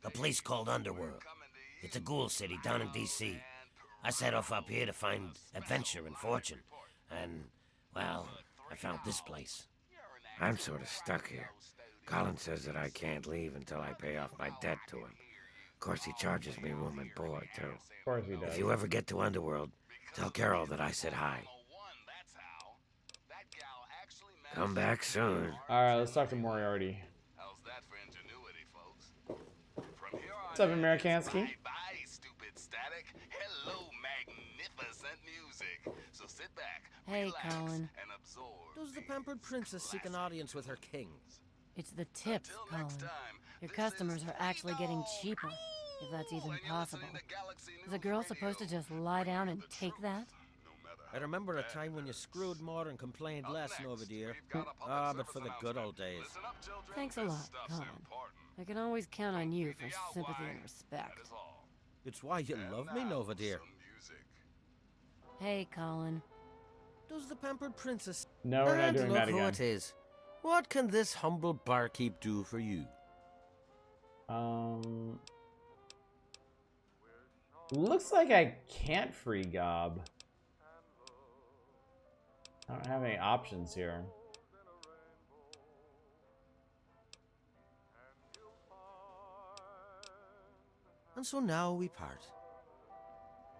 Speaker 3: A place called Underworld. It's a ghoul city down in D.C. I set off up here to find adventure and fortune. And, well, I found this place. I'm sort of stuck here. Colin says that I can't leave until I pay off my debt to him. Of course, he charges me room and board, too.
Speaker 1: Of course he does.
Speaker 3: If you ever get to Underworld, tell Carol that I said hi. Come back soon.
Speaker 1: Alright, let's talk to Moriarty. What's up, Amerikansky?
Speaker 13: Hey, Colin.
Speaker 15: Does the pampered princess seek an audience with her king?
Speaker 13: It's the tips, Colin. Your customers are actually getting cheaper, if that's even possible. Is a girl supposed to just lie down and take that?
Speaker 15: I remember a time when you screwed more and complained less, Nova dear. Ah, but for the good old days.
Speaker 13: Thanks a lot, Colin. I can always count on you for sympathy and respect.
Speaker 15: It's why you love me, Nova dear.
Speaker 13: Hey, Colin.
Speaker 15: Does the pampered princess...
Speaker 1: No, we're not doing that
Speaker 15: look
Speaker 1: again.
Speaker 15: who it is. What can this humble barkeep do for you?
Speaker 1: Looks like I can't free Gob. I don't have any options here.
Speaker 15: And so now we part.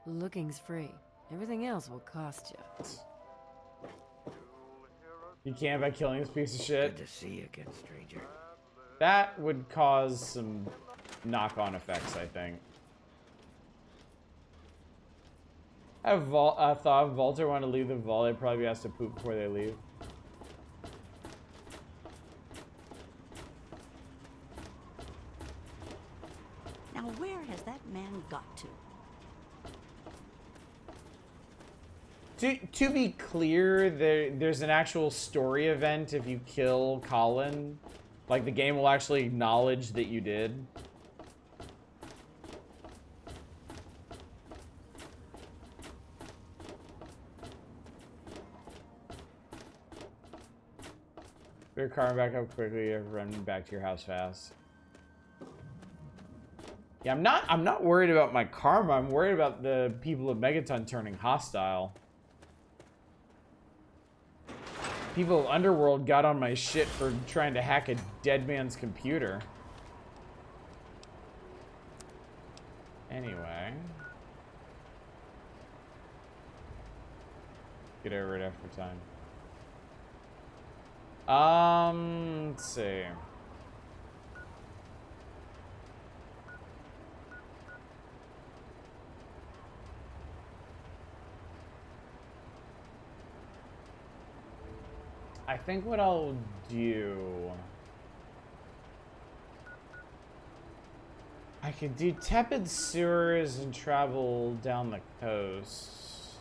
Speaker 13: Looking's free. Everything else will cost you.
Speaker 1: You can't by killing this piece of shit.
Speaker 3: Good to see you again, stranger.
Speaker 1: That would cause some knock-on effects, I think. I thought if Volter wanted to leave the vault, they'd probably be asked to poop before they leave.
Speaker 16: Now where has that man got to?
Speaker 1: To be clear, there's an actual story event if you kill Colin. Like, the game will actually acknowledge that you did. Get your car back up quickly, run back to your house fast. Yeah, I'm not worried about my karma. I'm worried about the people of Megaton turning hostile. People of Underworld got on my shit for trying to hack a dead man's computer. Anyway. Get over it after time. Let's see. I think what I'll do... I could do tepid sewers and travel down the coast.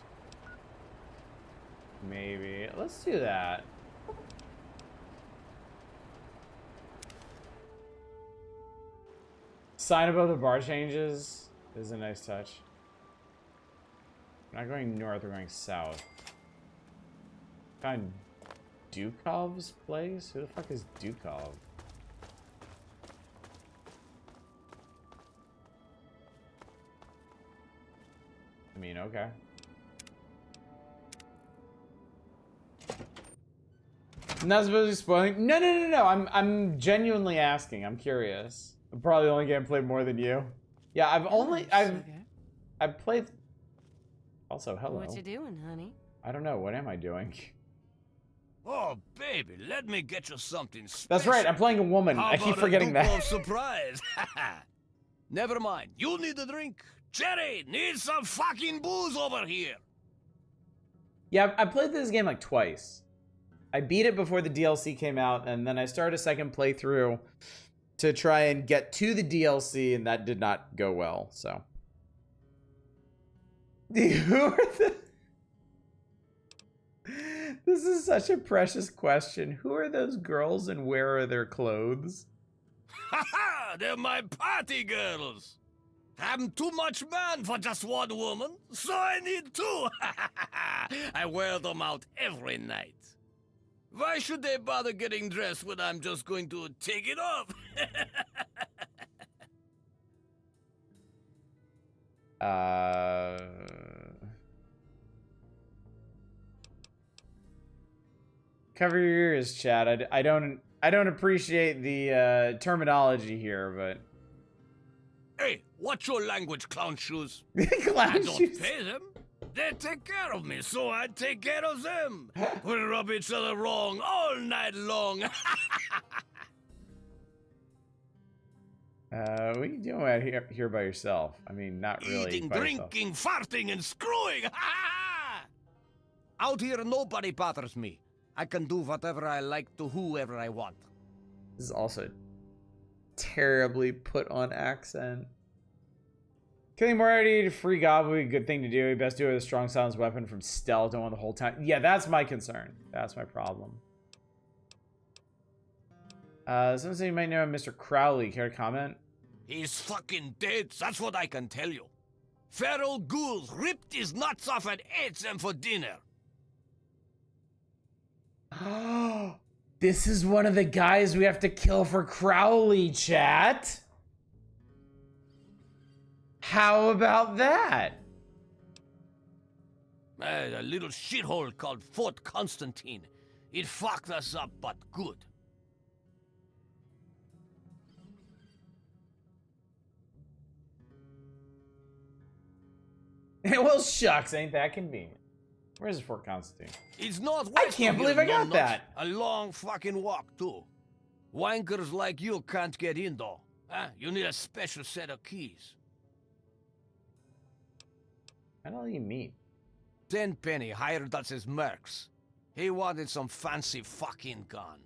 Speaker 1: Maybe. Let's do that. Sign above the bar changes is a nice touch. We're not going north, we're going south. Find Dukov's place? Who the fuck is Dukov? I mean, okay. I'm not supposed to be spoiling. No. I'm genuinely asking. I'm curious. I'm probably the only game played more than you. Yeah, I've played. Also, hello.
Speaker 13: What you doing, honey?
Speaker 1: I don't know. What am I doing?
Speaker 2: Oh, baby, let me get you something special.
Speaker 1: That's right. I'm playing a woman.
Speaker 2: How
Speaker 1: I keep
Speaker 2: about
Speaker 1: forgetting
Speaker 2: a
Speaker 1: that.
Speaker 2: surprise. Never mind. You need a drink. Jerry, need some fucking booze over here.
Speaker 1: Yeah, I played this game like twice. I beat it before the DLC came out, and then I started a second playthrough to try and get to the DLC, and that did not go well, so. Who are the... This is such a precious question. Who are those girls and where are their clothes?
Speaker 2: Ha! They're my party girls. I'm too much man for just one woman, so I need two. I wear them out every night. Why should they bother getting dressed when I'm just going to take it off?
Speaker 1: Cover your ears, Chad. I don't appreciate the terminology here, but
Speaker 2: Hey, watch your language, clown shoes.
Speaker 1: Clown
Speaker 2: I don't
Speaker 1: shoes.
Speaker 2: pay them. They take care of me, so I take care of them. We rub each other wrong all night long.
Speaker 1: What are you doing out here by yourself? I mean, not really.
Speaker 2: Eating,
Speaker 1: by yourself.
Speaker 2: drinking, farting, and screwing. Out here, nobody bothers me. I can do whatever I like to whoever I want.
Speaker 1: This is also terribly put on accent. Killing Moriarty to free Gob would be a good thing to do. You best do it with a strong silence weapon from stealth. Don't want the whole time. Yeah, that's my concern. That's my problem. Someone say you might know Mr. Crowley. Care to comment?
Speaker 2: He's fucking dead, that's what I can tell you. Feral ghouls ripped his nuts off and ate them for dinner.
Speaker 1: This is one of the guys we have to kill for Crowley, chat. How about that?
Speaker 2: A little shithole called Fort Constantine. It fucked us up, but good.
Speaker 1: Well, shucks, ain't that convenient. Where's Fort Constantine?
Speaker 2: It's not.
Speaker 1: I can't believe I got that.
Speaker 2: A long fucking walk, too. Wankers like you can't get in, though. Huh? You need a special set of keys.
Speaker 1: How do you meet?
Speaker 2: Tenpenny hired us as mercs. He wanted some fancy fucking gun.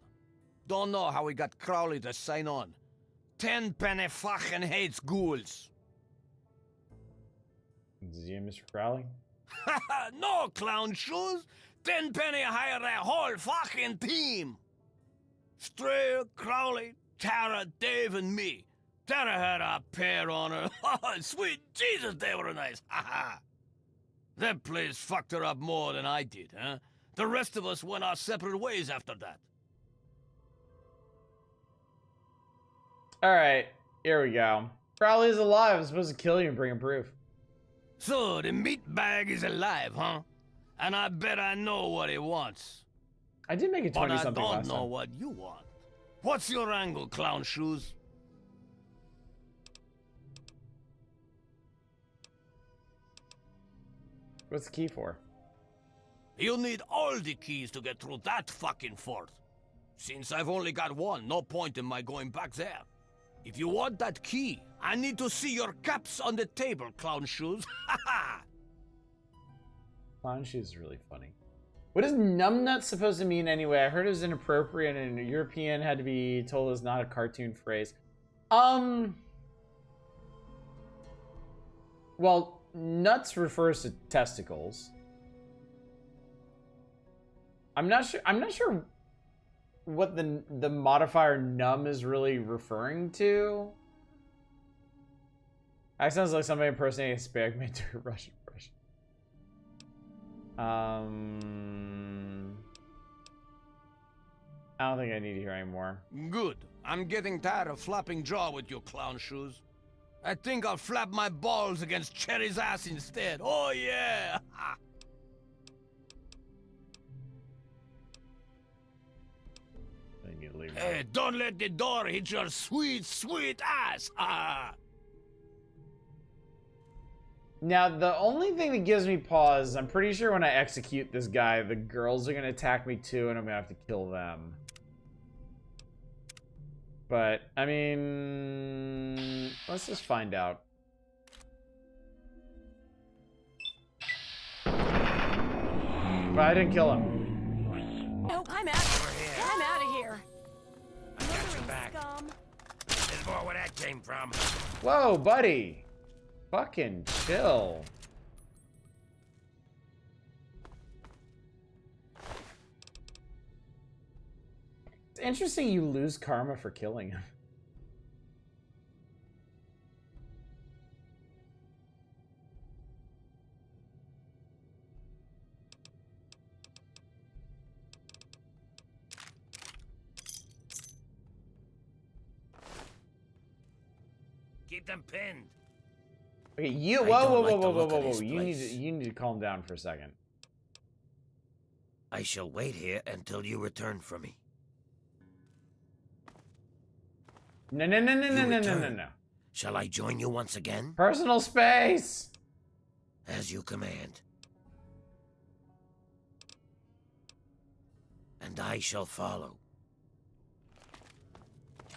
Speaker 2: Don't know how he got Crowley to sign on. Tenpenny fucking hates ghouls.
Speaker 1: Is he Mr. Crowley?
Speaker 2: No, Clown Shoes. 10 penny hire that whole fucking team. Strayer, Crowley, Tara, Dave, and me. Tara had a pair on her. Sweet Jesus, they were nice. That place fucked her up more than I did, huh? The rest of us went our separate ways after that.
Speaker 1: Alright, here we go. Crowley's alive. I'm supposed to kill you and bring him proof.
Speaker 2: So, the meatbag is alive, huh? And I bet I know what he wants.
Speaker 1: I did make it 20-something
Speaker 2: But I
Speaker 1: last
Speaker 2: don't know
Speaker 1: time.
Speaker 2: what you want. What's your angle, Clown Shoes?
Speaker 1: What's the key for?
Speaker 2: You'll need all the keys to get through that fucking fort. Since I've only got one, no point in my going back there. If you want that key, I need to see your caps on the table, Clown Shoes.
Speaker 1: Clown Shoes is really funny. What is numbnut supposed to mean anyway? I heard it was inappropriate and a European had to be told it's not a cartoon phrase. Well, nuts refers to testicles. I'm not sure what the modifier num is really referring to. That sounds like somebody impersonating a Hispanic made to a Russian impression. I don't think I need to hear anymore.
Speaker 2: Good. I'm getting tired of flapping jaw with you, Clown Shoes. I think I'll flap my balls against Cherry's ass instead. Oh, yeah!
Speaker 1: I need to leave.
Speaker 2: Hey, don't let the door hit your sweet, sweet ass!
Speaker 1: Now, the only thing that gives me pause, I'm pretty sure when I execute this guy, the girls are going to attack me too, and I'm going to have to kill them. But, I mean, let's just find out. But I didn't kill him.
Speaker 11: Oh, I'm out. I'm out of here.
Speaker 3: I got your back. There's more where that came from.
Speaker 1: Whoa, buddy. Fucking chill. It's interesting you lose karma for killing him.
Speaker 3: Keep them pinned.
Speaker 1: Okay, you.
Speaker 3: I
Speaker 1: Whoa,
Speaker 3: don't
Speaker 1: whoa,
Speaker 3: like
Speaker 1: whoa,
Speaker 3: the
Speaker 1: whoa, whoa,
Speaker 3: look of
Speaker 1: whoa, whoa!
Speaker 3: this
Speaker 1: You need to calm down for a second.
Speaker 3: I shall wait here until you return for me.
Speaker 1: No, no, no, no, no, no, no, no, no.
Speaker 3: Shall I join you once again?
Speaker 1: Personal space.
Speaker 3: As you command. And I shall follow.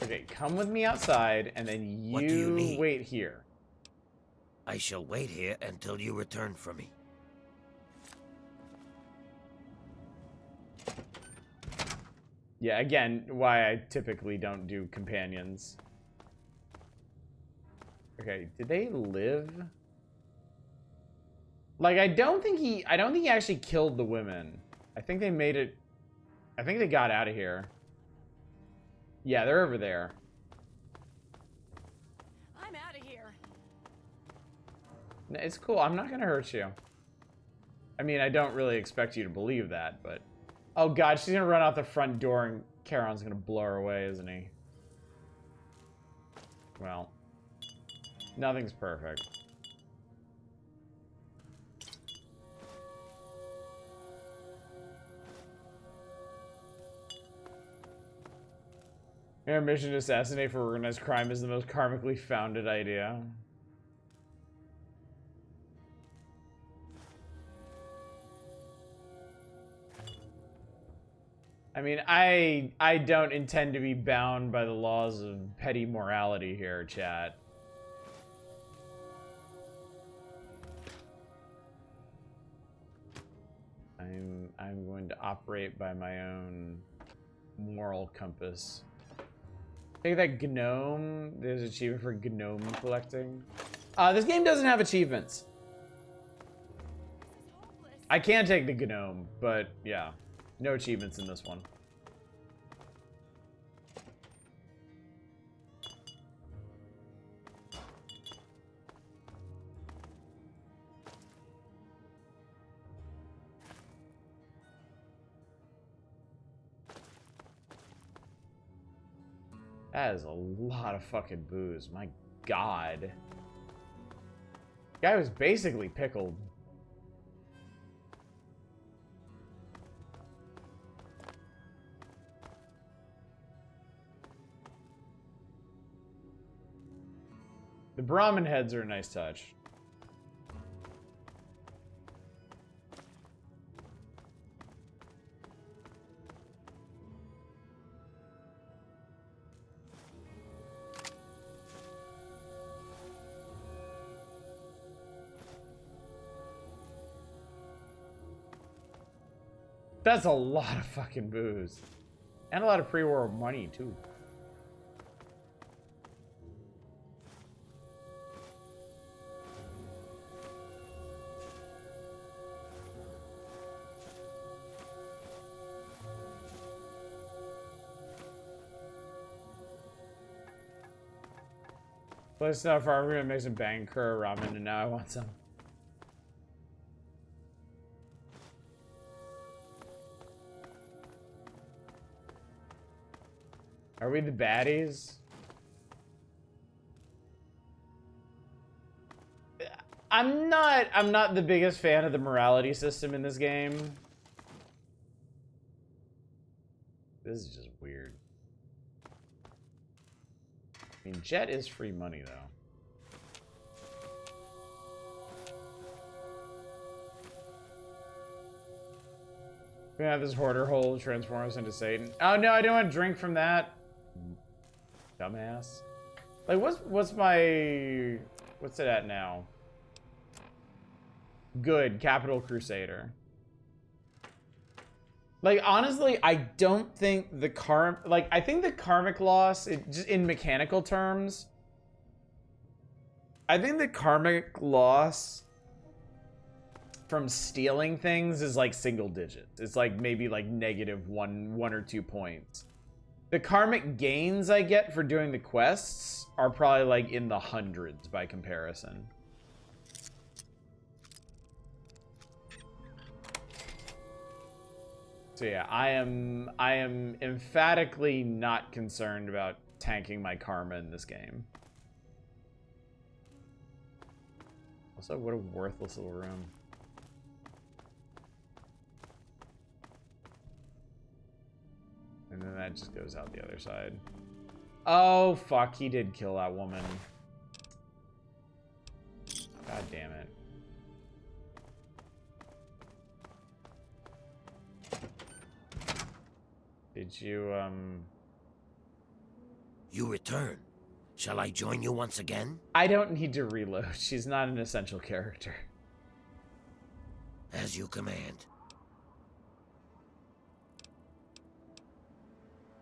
Speaker 1: Okay, come with me outside, and then
Speaker 3: What do you need?
Speaker 1: wait here.
Speaker 3: I shall wait here until you return for me.
Speaker 1: Yeah, again, why I typically don't do companions. Okay, did they live? Like, I don't think he actually killed the women. I think they made it. I think they got out of here. Yeah, they're over there.
Speaker 11: I'm out of here.
Speaker 1: No, it's cool. I'm not gonna hurt you. I mean, I don't really expect you to believe that, but... Oh god, she's gonna run out the front door and Charon's gonna blow her away, isn't he? Well, nothing's perfect. Your mission to assassinate for organized crime is the most karmically founded idea. I mean, I don't intend to be bound by the laws of petty morality here, chat. I'm going to operate by my own moral compass. Take that gnome. There's an achievement for gnome collecting. This game doesn't have achievements. I can take the gnome, but yeah, no achievements in this one. That is a lot of fucking booze. My God. Guy was basically pickled. The Brahmin heads are a nice touch. That's a lot of fucking booze. And a lot of pre-war money, too. Place stuff for everyone makes some bang curry ramen, and now I want some. Are we the baddies? I'm not the biggest fan of the morality system in this game. This is just weird. I mean, Jet is free money, though. We have this hoarder hole transform us into Satan. Oh no, I don't want to drink from that. Dumbass. Like, what's it at now? Good, Capital Crusader. Like, honestly, I don't think the I think the karmic loss, just in mechanical terms, I think the karmic loss from stealing things is like single digits. It's like maybe like negative one or 2 points. The karmic gains I get for doing the quests are probably like in the hundreds by comparison. So yeah, I am emphatically not concerned about tanking my karma in this game. Also, what a worthless little room. And then that just goes out the other side. Oh, fuck. He did kill that woman. God damn it. Did you,
Speaker 3: You return. Shall I join you once again?
Speaker 1: I don't need to reload. She's not an essential character.
Speaker 3: As you command.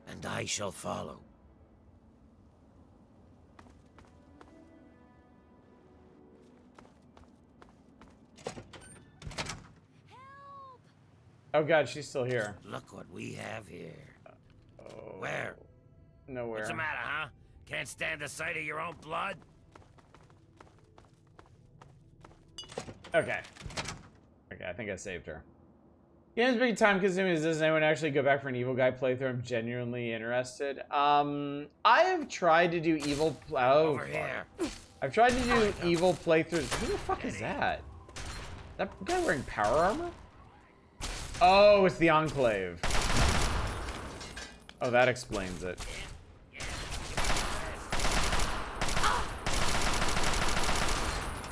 Speaker 3: And I shall follow.
Speaker 1: Oh god, she's still here.
Speaker 3: Look what we have here.
Speaker 1: Oh.
Speaker 3: Where?
Speaker 1: Nowhere.
Speaker 3: What's the matter, huh? Can't stand the sight of your own blood?
Speaker 1: Okay. Okay, I think I saved her. Game's pretty time consuming. Does anyone actually go back for an evil guy playthrough? I'm genuinely interested. I have tried to do evil.
Speaker 3: Over here.
Speaker 1: I've tried to do evil playthroughs. Who the fuck is that? That guy wearing power armor? Oh, it's the Enclave. Oh, that explains it.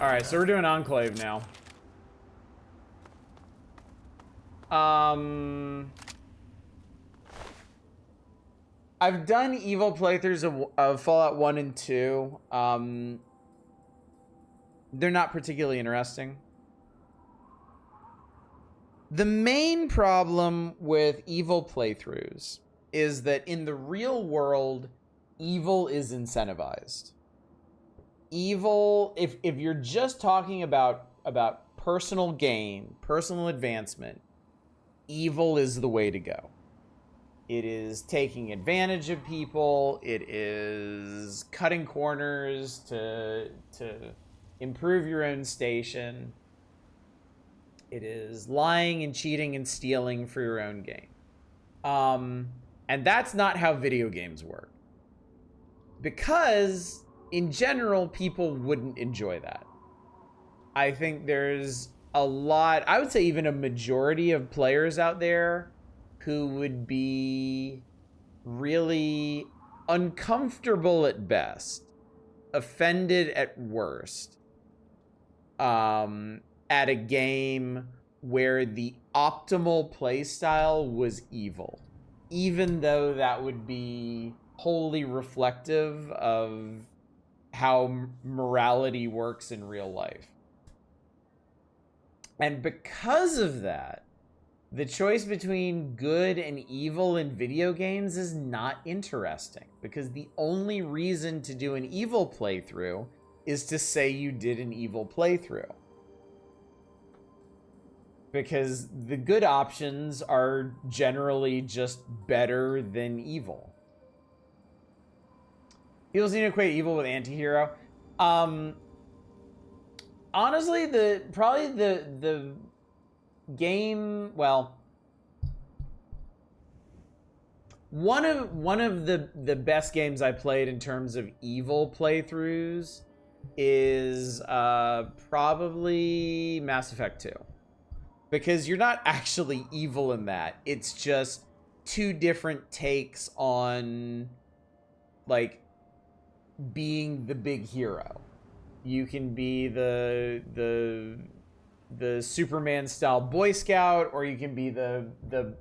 Speaker 1: All right, so we're doing Enclave now. I've done evil playthroughs of Fallout 1 and 2. They're not particularly interesting. The main problem with evil playthroughs is that in the real world, evil is incentivized. Evil, if you're just talking about personal gain, personal advancement, evil is the way to go. It is taking advantage of people. It is cutting corners to improve your own station. It is lying and cheating and stealing for your own gain. And that's not how video games work. Because, in general, people wouldn't enjoy that. I think there's a lot, I would say even a majority of players out there who would be really uncomfortable at best, offended at worst, at a game where the optimal playstyle was evil, even though that would be wholly reflective of how morality works in real life. And because of that, the choice between good and evil in video games is not interesting, because the only reason to do an evil playthrough is to say you did an evil playthrough. Because the good options are generally just better than evil. People seem to equate evil with anti-hero. Honestly, the game, well, one of the best games I played in terms of evil playthroughs is probably Mass Effect 2. Because you're not actually evil in that. It's just two different takes on, like, being the big hero. You can be the Superman style Boy Scout, or you can be the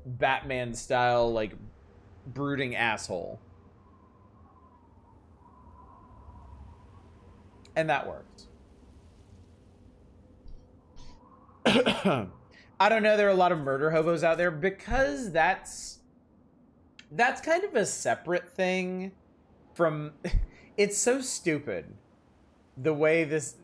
Speaker 1: Batman style, like, brooding asshole. And that works. I don't know, there are a lot of murder hobos out there, because that's kind of a separate thing from it's so stupid the way this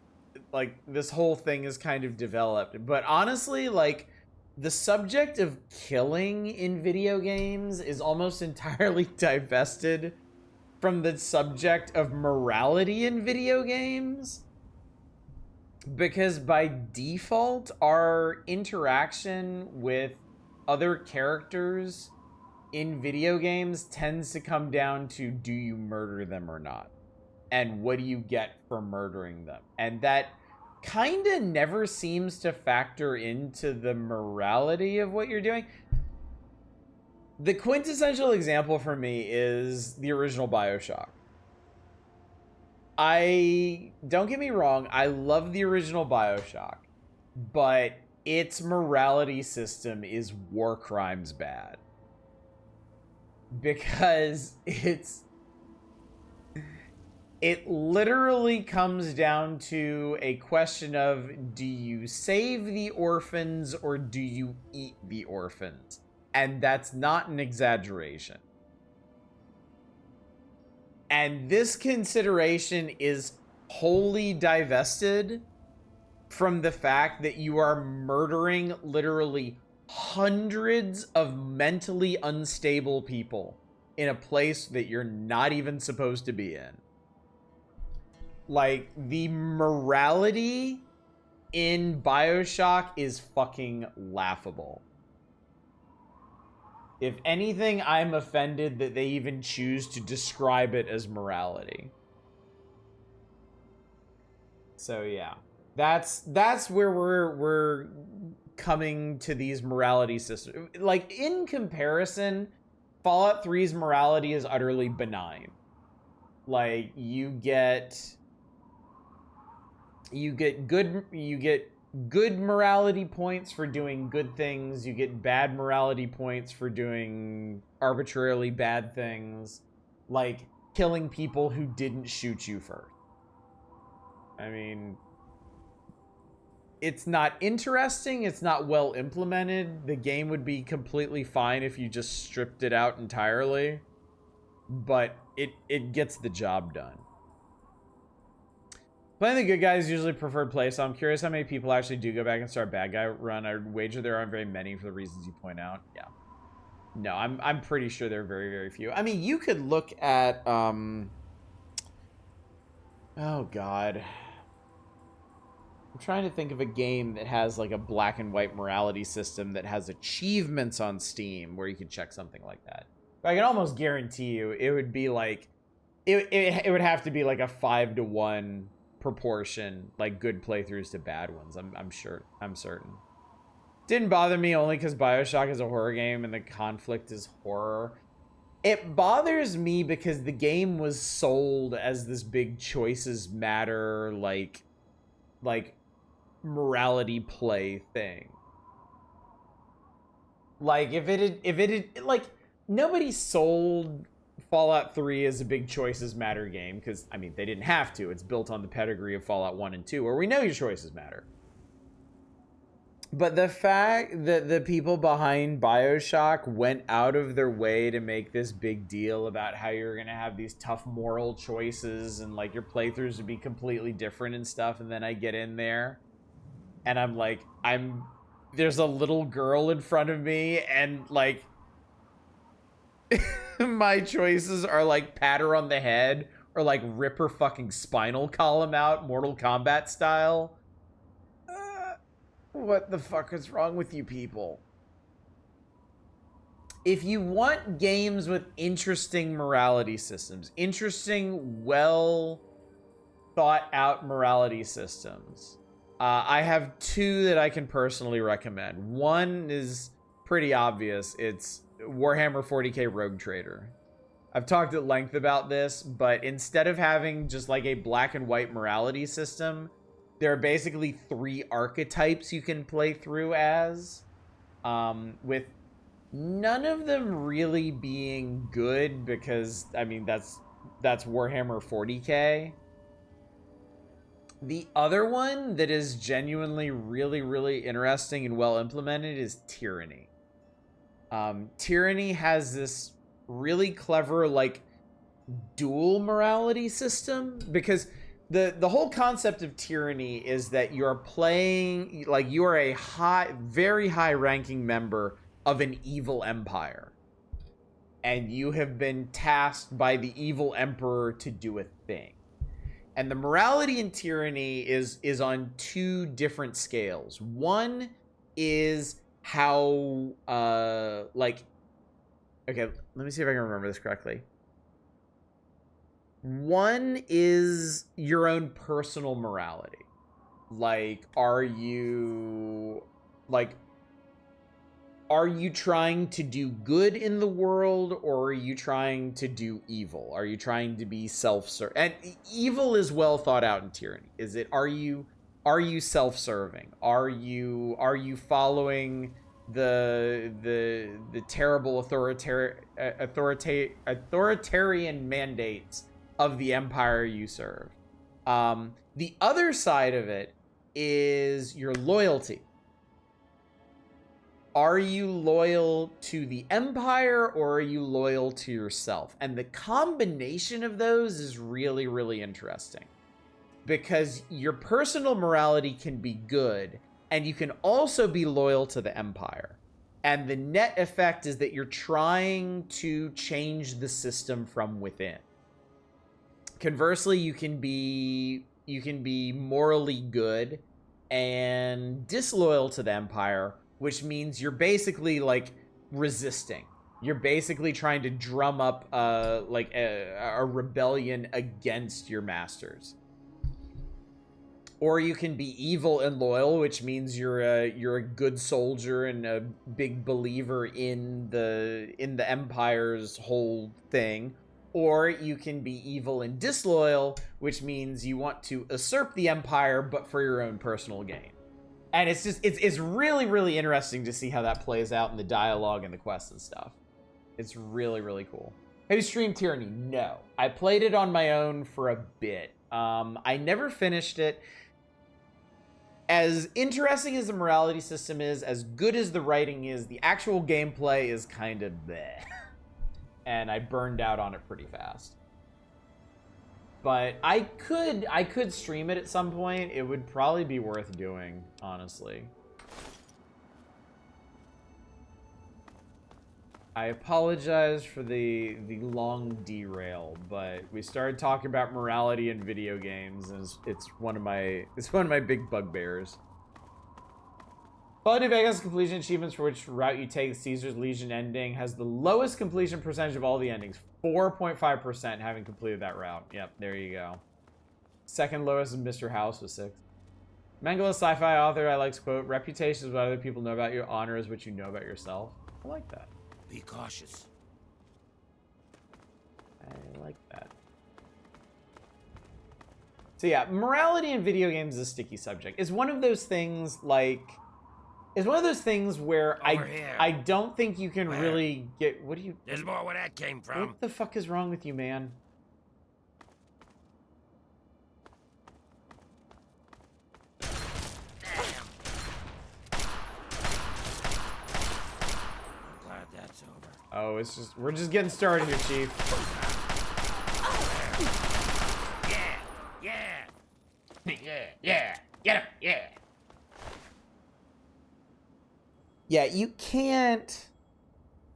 Speaker 1: whole thing is kind of developed. But honestly, like, the subject of killing in video games is almost entirely divested from the subject of morality in video games. Because by default, our interaction with other characters in video games tends to come down to, do you murder them or not? And what do you get for murdering them? And that kind of never seems to factor into the morality of what you're doing. The quintessential example for me is the original BioShock. Don't get me wrong, I love the original BioShock, but its morality system is war crimes bad. Because it literally comes down to a question of, do you save the orphans or do you eat the orphans? And that's not an exaggeration. And this consideration is wholly divested from the fact that you are murdering literally hundreds of mentally unstable people in a place that you're not even supposed to be in. Like, the morality in BioShock is fucking laughable. If anything, I'm offended that they even choose to describe it as morality. So yeah, that's where we're coming to these morality systems. Like, in comparison, Fallout 3's morality is utterly benign. Like, you get good morality points for doing good things. You get bad morality points for doing arbitrarily bad things, like killing people who didn't shoot you first. I mean, it's not interesting. It's not well implemented. The game would be completely fine if you just stripped it out entirely, but it gets the job done. Playing the good guy is usually preferred play, so I'm curious how many people actually do go back and start bad guy run. I wager there aren't very many for the reasons you point out. Yeah. No, I'm pretty sure there are very, very few. I mean, you could look at oh god. I'm trying to think of a game that has like a black and white morality system that has achievements on Steam where you can check something like that. But I can almost guarantee you it would be like it would have to be like a 5-to-1 proportion, like good playthroughs to bad ones. I'm certain. Didn't bother me only because BioShock is a horror game and the conflict is horror. It bothers me because the game was sold as this big choices matter, like morality play thing. Like if it had, like nobody sold Fallout 3 is a big choices matter game because, I mean, they didn't have to. It's built on the pedigree of Fallout 1 and 2, where we know your choices matter. But the fact that the people behind BioShock went out of their way to make this big deal about how you're going to have these tough moral choices and, like, your playthroughs would be completely different and stuff, and then I get in there, and I'm like, there's a little girl in front of me, and, like... my choices are like pat her on the head or like rip her fucking spinal column out Mortal Kombat style. What the fuck is wrong with you people? If you want games with interesting morality systems, interesting, well thought out morality systems, I have two that I can personally recommend. One is pretty obvious. It's Warhammer 40k Rogue Trader. I've talked at length about this, but instead of having just like a black and white morality system, there are basically 3 archetypes you can play through as, with none of them really being good because, I mean, that's Warhammer 40k. The other one that is genuinely really, really interesting and well implemented is Tyranny. Tyranny has this really clever, like, dual morality system, because the whole concept of Tyranny is that you're playing, like, you are a very high ranking member of an evil empire, and you have been tasked by the evil emperor to do a thing. And the morality in Tyranny is on 2 different scales. One is how, like, okay, let me see if I can remember this correctly. One is your own personal morality. Like, are you trying to do good in the world, or are you trying to do evil? Are you trying to be self-serving? And evil is well thought out in Tyranny. Are you self-serving? Are you following the terrible authoritarian mandates of the empire you serve? The other side of it is your loyalty. Are you loyal to the empire, or are you loyal to yourself? And the combination of those is really, really interesting, because your personal morality can be good, and you can also be loyal to the empire. And the net effect is that you're trying to change the system from within. Conversely, you can be morally good and disloyal to the empire, which means you're basically, like, resisting. You're basically trying to drum up like a rebellion against your masters. Or you can be evil and loyal, which means you're a good soldier and a big believer in the empire's whole thing. Or you can be evil and disloyal, which means you want to usurp the empire, but for your own personal gain. And it's just, it's really, really interesting to see how that plays out in the dialogue and the quests and stuff. It's really, really cool. Have you streamed Tyranny? No. I played it on my own for a bit. I never finished it. As interesting as the morality system is, as good as the writing is, the actual gameplay is kind of bleh. And I burned out on it pretty fast. But I could stream it at some point. It would probably be worth doing, honestly. I apologize for the long derail, but we started talking about morality in video games, and it's one of my big bugbears. Fallout New Vegas completion achievements for which route you take, Caesar's Legion ending has the lowest completion percentage of all the endings. 4.5% having completed that route. Yep, there you go. Second lowest is Mr. House with 6. Mangala sci-fi author, I likes quote, reputation is what other people know about you, honor is what you know about yourself. I like that.
Speaker 3: Be cautious.
Speaker 1: I like that. So yeah, morality in video games is a sticky subject. It's one of those things like... It's one of those things where I don't think you can really get... What do you...
Speaker 3: There's more where that came from.
Speaker 1: What the fuck is wrong with you, man?
Speaker 3: Glad that's over.
Speaker 1: Oh, it's just... We're just getting started here, Chief.
Speaker 3: Yeah. Get him. Yeah.
Speaker 1: Yeah, you can't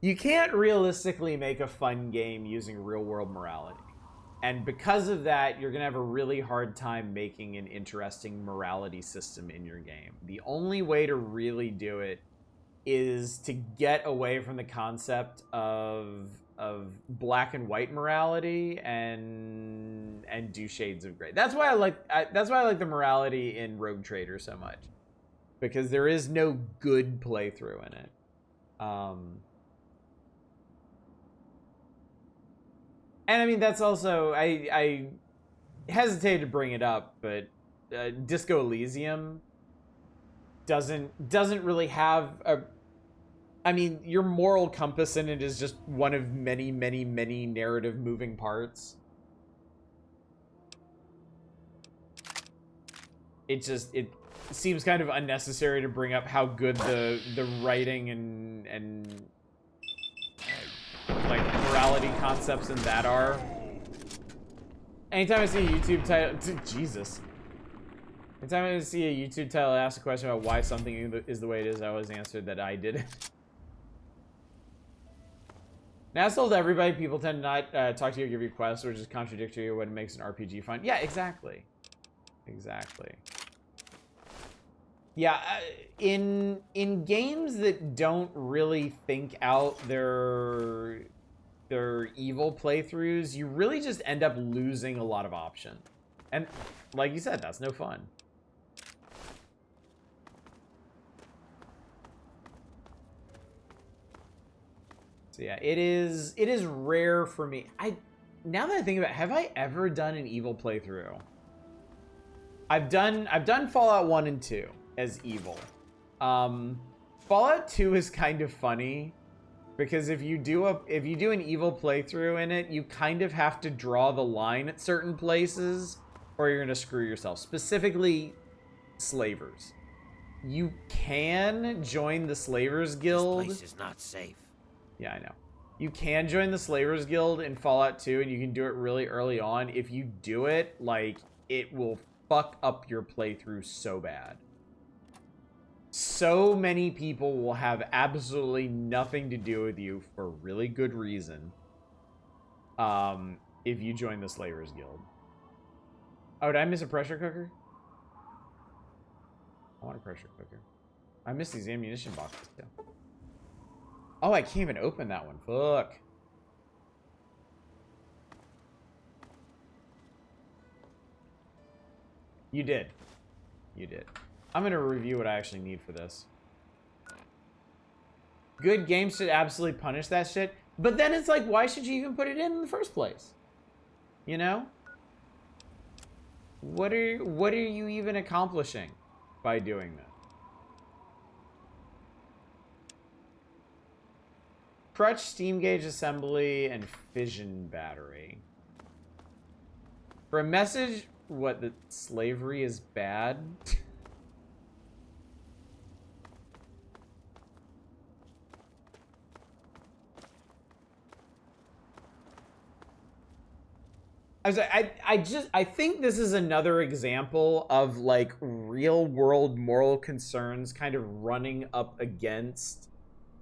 Speaker 1: realistically make a fun game using real-world morality. And because of that, you're going to have a really hard time making an interesting morality system in your game. The only way to really do it is to get away from the concept of black and white morality and do shades of gray. That's why I like the morality in Rogue Trader so much. Because there is no good playthrough in it. And I mean, that's also... I hesitated to bring it up, but Disco Elysium doesn't really have a... I mean, your moral compass in it is just one of many, many, many narrative moving parts. It seems kind of unnecessary to bring up how good the writing and like morality concepts in that are. Anytime I see a YouTube title, Jesus. Anytime I see a YouTube title ask a question about why something is the way it is, I always answer that I did it. Now, I told everybody, people tend to not talk to you or give you quests, or just contradictory or what makes an RPG fun. Yeah, exactly. Exactly. Yeah, in games that don't really think out their evil playthroughs, you really just end up losing a lot of options. And like you said, that's no fun. So yeah, it is rare for me. Now that I think about it, have I ever done an evil playthrough? I've done Fallout 1 and 2 as evil. Fallout 2 is kind of funny because if you do an evil playthrough in it, you kind of have to draw the line at certain places or you're gonna screw yourself. Specifically, slavers. You can join the Slavers Guild.
Speaker 3: This place is not safe.
Speaker 1: Yeah, I know. You can join the Slavers Guild in Fallout 2, and you can do it really early on. If you do it, like, it will fuck up your playthrough so bad. So many people will have absolutely nothing to do with you for really good reason. If you join the Slavers Guild. Oh, did I miss a pressure cooker? I want a pressure cooker. I missed these ammunition boxes too. Oh, I can't even open that one. Fuck. You did. You did. I'm going to review what I actually need for this. Good games should absolutely punish that shit. But then it's like, why should you even put it in the first place? You know? What are you even accomplishing by doing that? Crutch, steam gauge assembly, and fission battery. For a message, what, that slavery is bad? I think this is another example of like real world moral concerns kind of running up against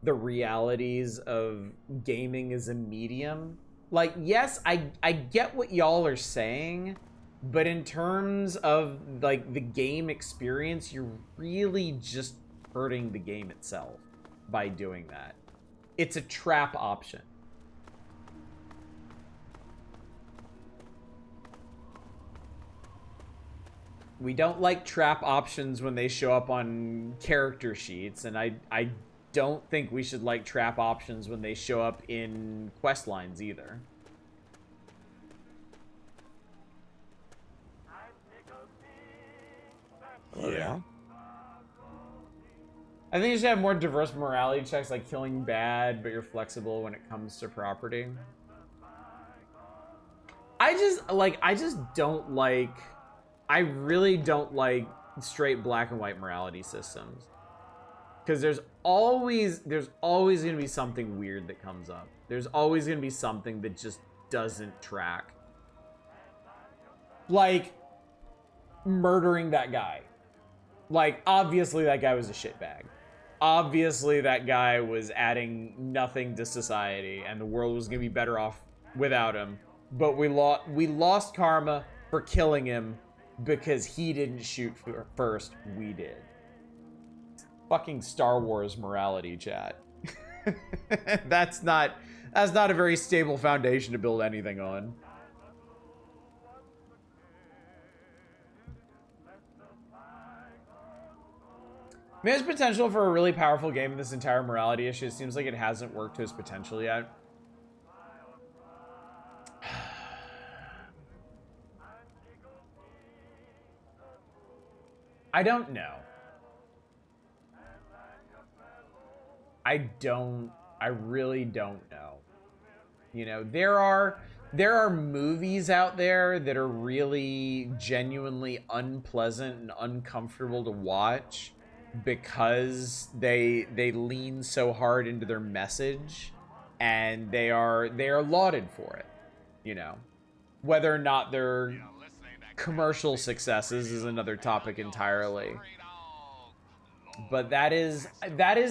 Speaker 1: the realities of gaming as a medium. Like, yes, I get what y'all are saying, but in terms of like the game experience, you're really just hurting the game itself by doing that. It's a trap option. We don't like trap options when they show up on character sheets, and I don't think we should like trap options when they show up in quest lines either.
Speaker 12: Yeah.
Speaker 1: I think you should have more diverse morality checks, like killing bad, but you're flexible when it comes to property. I really don't like straight black and white morality systems. Because there's always going to be something weird that comes up. There's always going to be something that just doesn't track. Like murdering that guy. Like, obviously that guy was a shitbag. Obviously that guy was adding nothing to society and the world was going to be better off without him. But we lost karma for killing him because he didn't shoot first. We did. Fucking Star Wars morality, chat. That's not a very stable foundation to build anything on. I mean, there's potential for a really powerful game in this entire morality issue. It seems like it hasn't worked to its potential yet. I don't know. I really don't know. You know, there are movies out there that are really genuinely unpleasant and uncomfortable to watch because they lean so hard into their message, and they are lauded for it, you know. Whether or not they're commercial successes is another topic entirely. But that is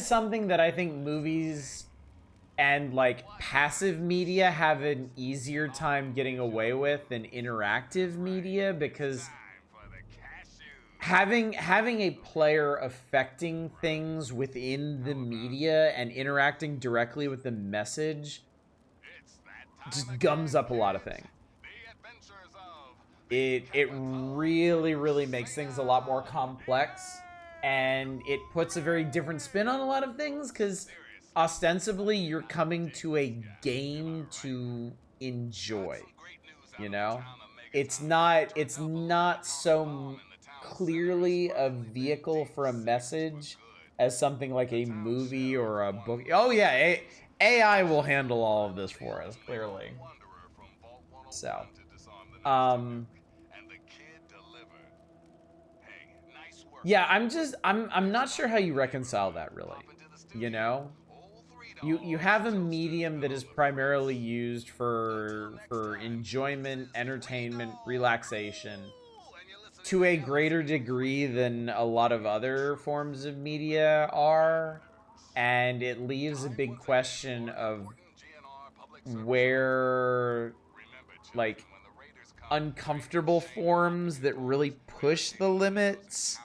Speaker 1: something that I think movies and like passive media have an easier time getting away with than interactive media, because having a player affecting things within the media and interacting directly with the message just gums up a lot of things. It really makes things a lot more complex, and it puts a very different spin on a lot of things, because ostensibly you're coming to a game to enjoy, you know? It's not so clearly a vehicle for a message as something like a movie or a book. Oh yeah, AI will handle all of this for us, clearly. So, yeah, I'm not sure how you reconcile that, really. You know? You have a medium that is primarily used for enjoyment, entertainment, relaxation to a greater degree than a lot of other forms of media are, and it leaves a big question of where, like, uncomfortable forms that really push the limits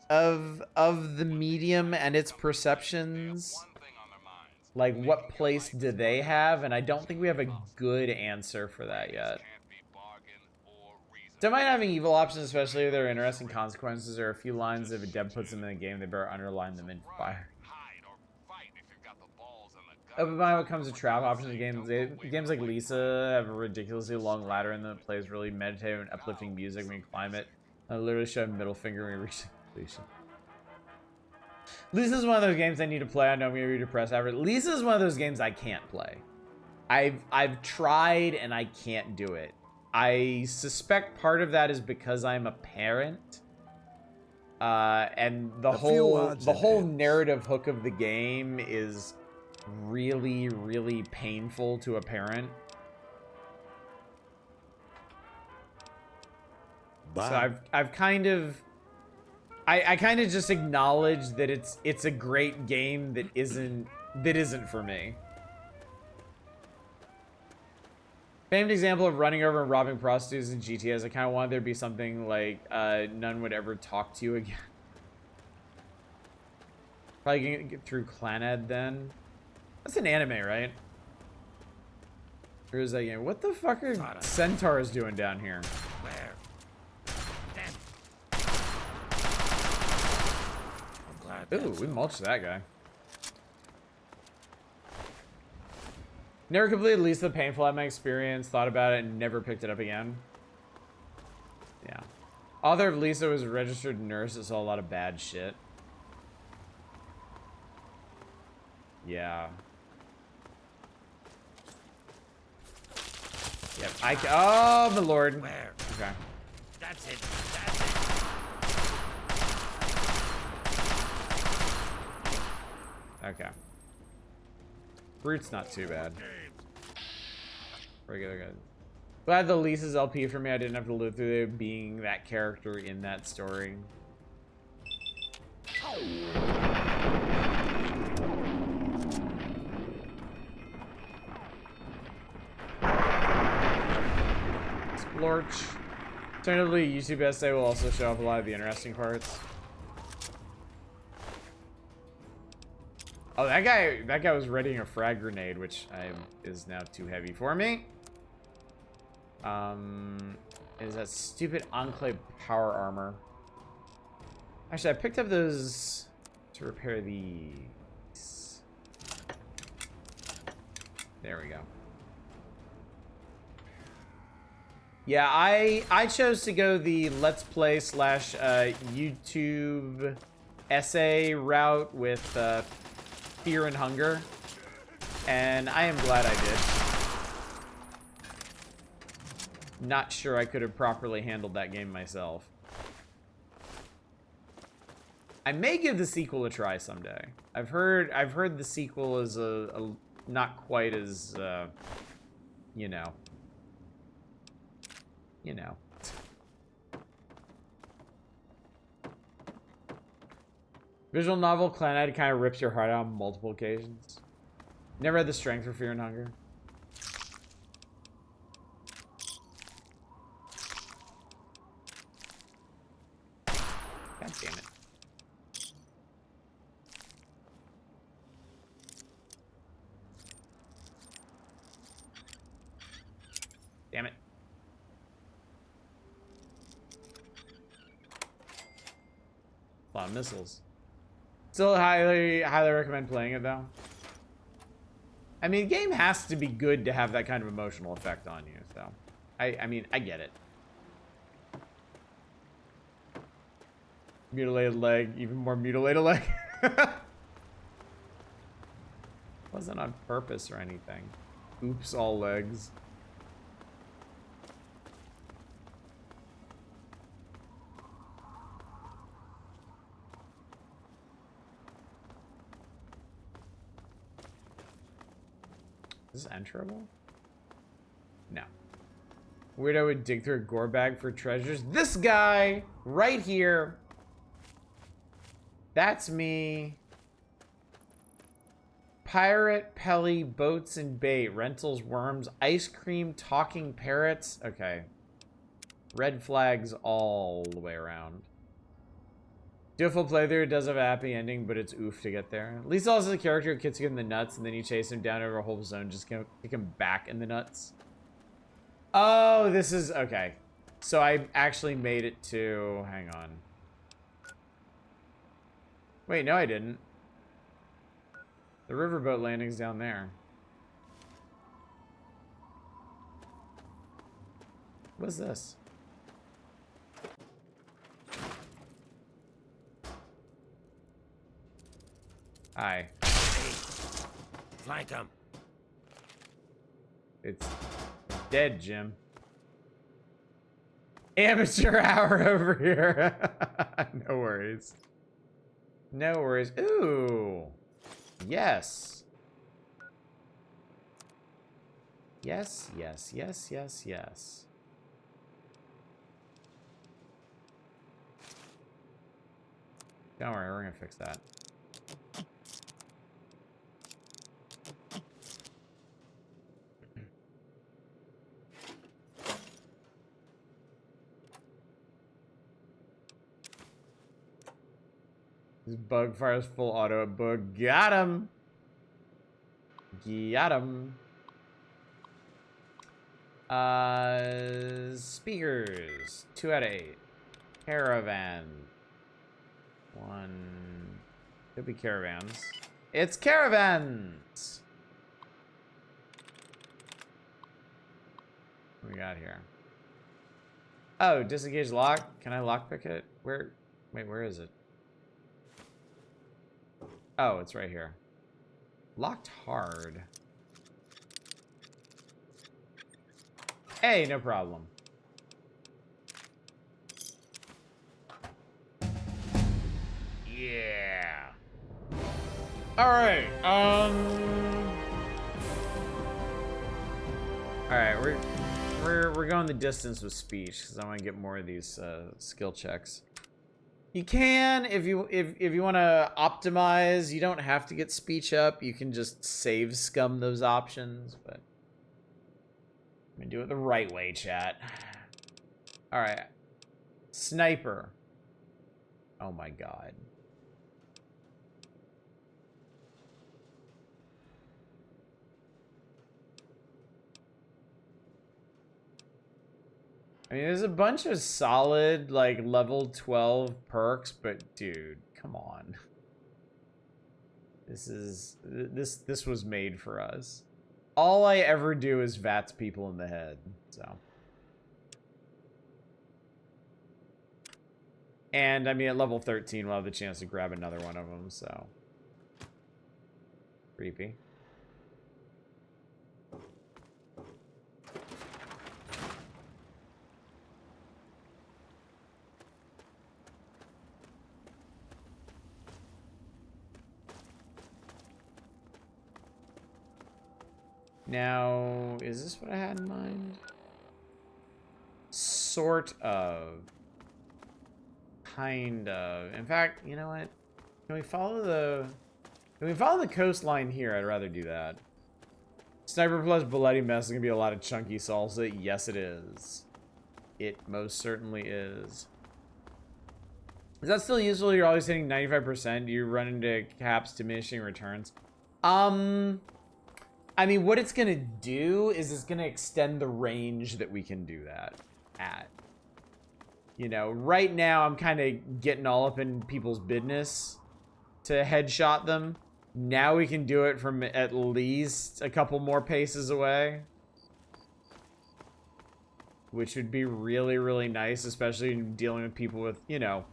Speaker 1: of the medium and its perceptions, like, what place do they have? And I don't think we have a good answer for that yet. Don't mind having evil options, especially if there are interesting consequences. There are a few lines if a dev puts them in the game, they better underline them in fire. Open mind when it comes to trap options in games. Games like Lisa have a ridiculously long ladder in them that plays really meditative and uplifting music when you climb it. I literally show a middle finger when you reach completion. Lisa's one of those games I need to play. I know I'm gonna be depressed after it. Lisa's one of those games I can't play. I've tried and I can't do it. I suspect part of that is because I'm a parent. And the whole narrative hook of the game is really, really painful to a parent. So I've kind of I kind of just acknowledge that it's a great game that isn't for me. Famed example of running over and robbing prostitutes in GTS. I kind of wanted there to be something like none would ever talk to you again. Probably gonna get through Clanad then. That's an anime, right? Or is that game? What the fuck are centaurs doing down here?
Speaker 3: Where? Damn. I'm glad.
Speaker 1: Ooh, we mulched that guy. Never completed Lisa Painful at my experience, thought about it, and never picked it up again. Yeah. Author of Lisa was a registered nurse that saw a lot of bad shit. Yeah. Yep, oh, my lord.
Speaker 3: Where?
Speaker 1: Okay.
Speaker 3: That's it. That's it.
Speaker 1: Okay. Fruit's not too bad. Regular good. Glad the Lisa's LP for me. I didn't have to live through it being that character in that story. Splorch. Alternatively, YouTube essay will also show up a lot of the interesting parts. Oh, that guy was readying a frag grenade, which is now too heavy for me. Is that stupid Enclave power armor? Actually, I picked up those to repair these. There we go. Yeah, I chose to go the Let's Play / YouTube essay route with Fear and Hunger, and I am glad I did. Not sure I could have properly handled that game myself. I may give the sequel a try someday. I've heard the sequel is a not quite as you know. Visual novel Clanad kind of rips your heart out on multiple occasions. Never had the strength for Fear and Hunger. God damn it. Damn it. A lot of missiles. Still highly recommend playing it though. I mean, the game has to be good to have that kind of emotional effect on you, so I mean, I get it. Mutilated leg, even more mutilated leg. Wasn't on purpose or anything. Oops, all legs. Is this enterable? No. Weirdo would dig through a gore bag for treasures. This guy right here. That's me. Pirate, Pelly, boats and bait, rentals, worms, ice cream, talking parrots. Okay. Red flags all the way around. Do a full playthrough. It does have a happy ending, but it's oof to get there. Lisa also has a character who kicks you in the nuts, and then you chase him down over a whole zone, just kick him back in the nuts. Oh, this is... Okay. So I actually made it to... Hang on. Wait, no I didn't. The riverboat landing's down there. What's this? Hi.
Speaker 3: Hey, flank him.
Speaker 1: It's dead, Jim. Amateur hour over here. No worries. No worries. Ooh. Yes. Yes, yes, yes, yes, yes. Don't worry, we're gonna fix that. This bug fires full auto at bug. Got him! Got him. Speakers. 2 out of 8. Caravan. 1. Could be caravans. It's caravans! What we got here? Oh, disengage lock. Can I lockpick it? Where? Wait, where is it? Oh, it's right here. Locked hard. Hey, no problem. Yeah. All right. All right, we're going the distance with speech because I want to get more of these skill checks. You can, if you want to optimize, you don't have to get speech up. You can just save scum those options, but I'm gonna do it the right way, chat. All right, sniper. Oh my god. I mean, there's a bunch of solid, like, level 12 perks, but dude, come on. This was made for us. All I ever do is VATS people in the head, so. And, I mean, at level 13, we'll have the chance to grab another one of them, so. Creepy. Now, is this what I had in mind? Sort of. Kind of. In fact, you know what? Can we follow the coastline here? I'd rather do that. Sniper plus bloody mess is gonna be a lot of chunky salsa. Yes, it is. It most certainly is. Is that still useful? You're always hitting 95%. Do you run into caps diminishing returns? I mean, what it's gonna do is it's gonna extend the range that we can do that at. You know, right now I'm kind of getting all up in people's business to headshot them. Now we can do it from at least a couple more paces away. Which would be really, really nice, especially in dealing with people with, you know,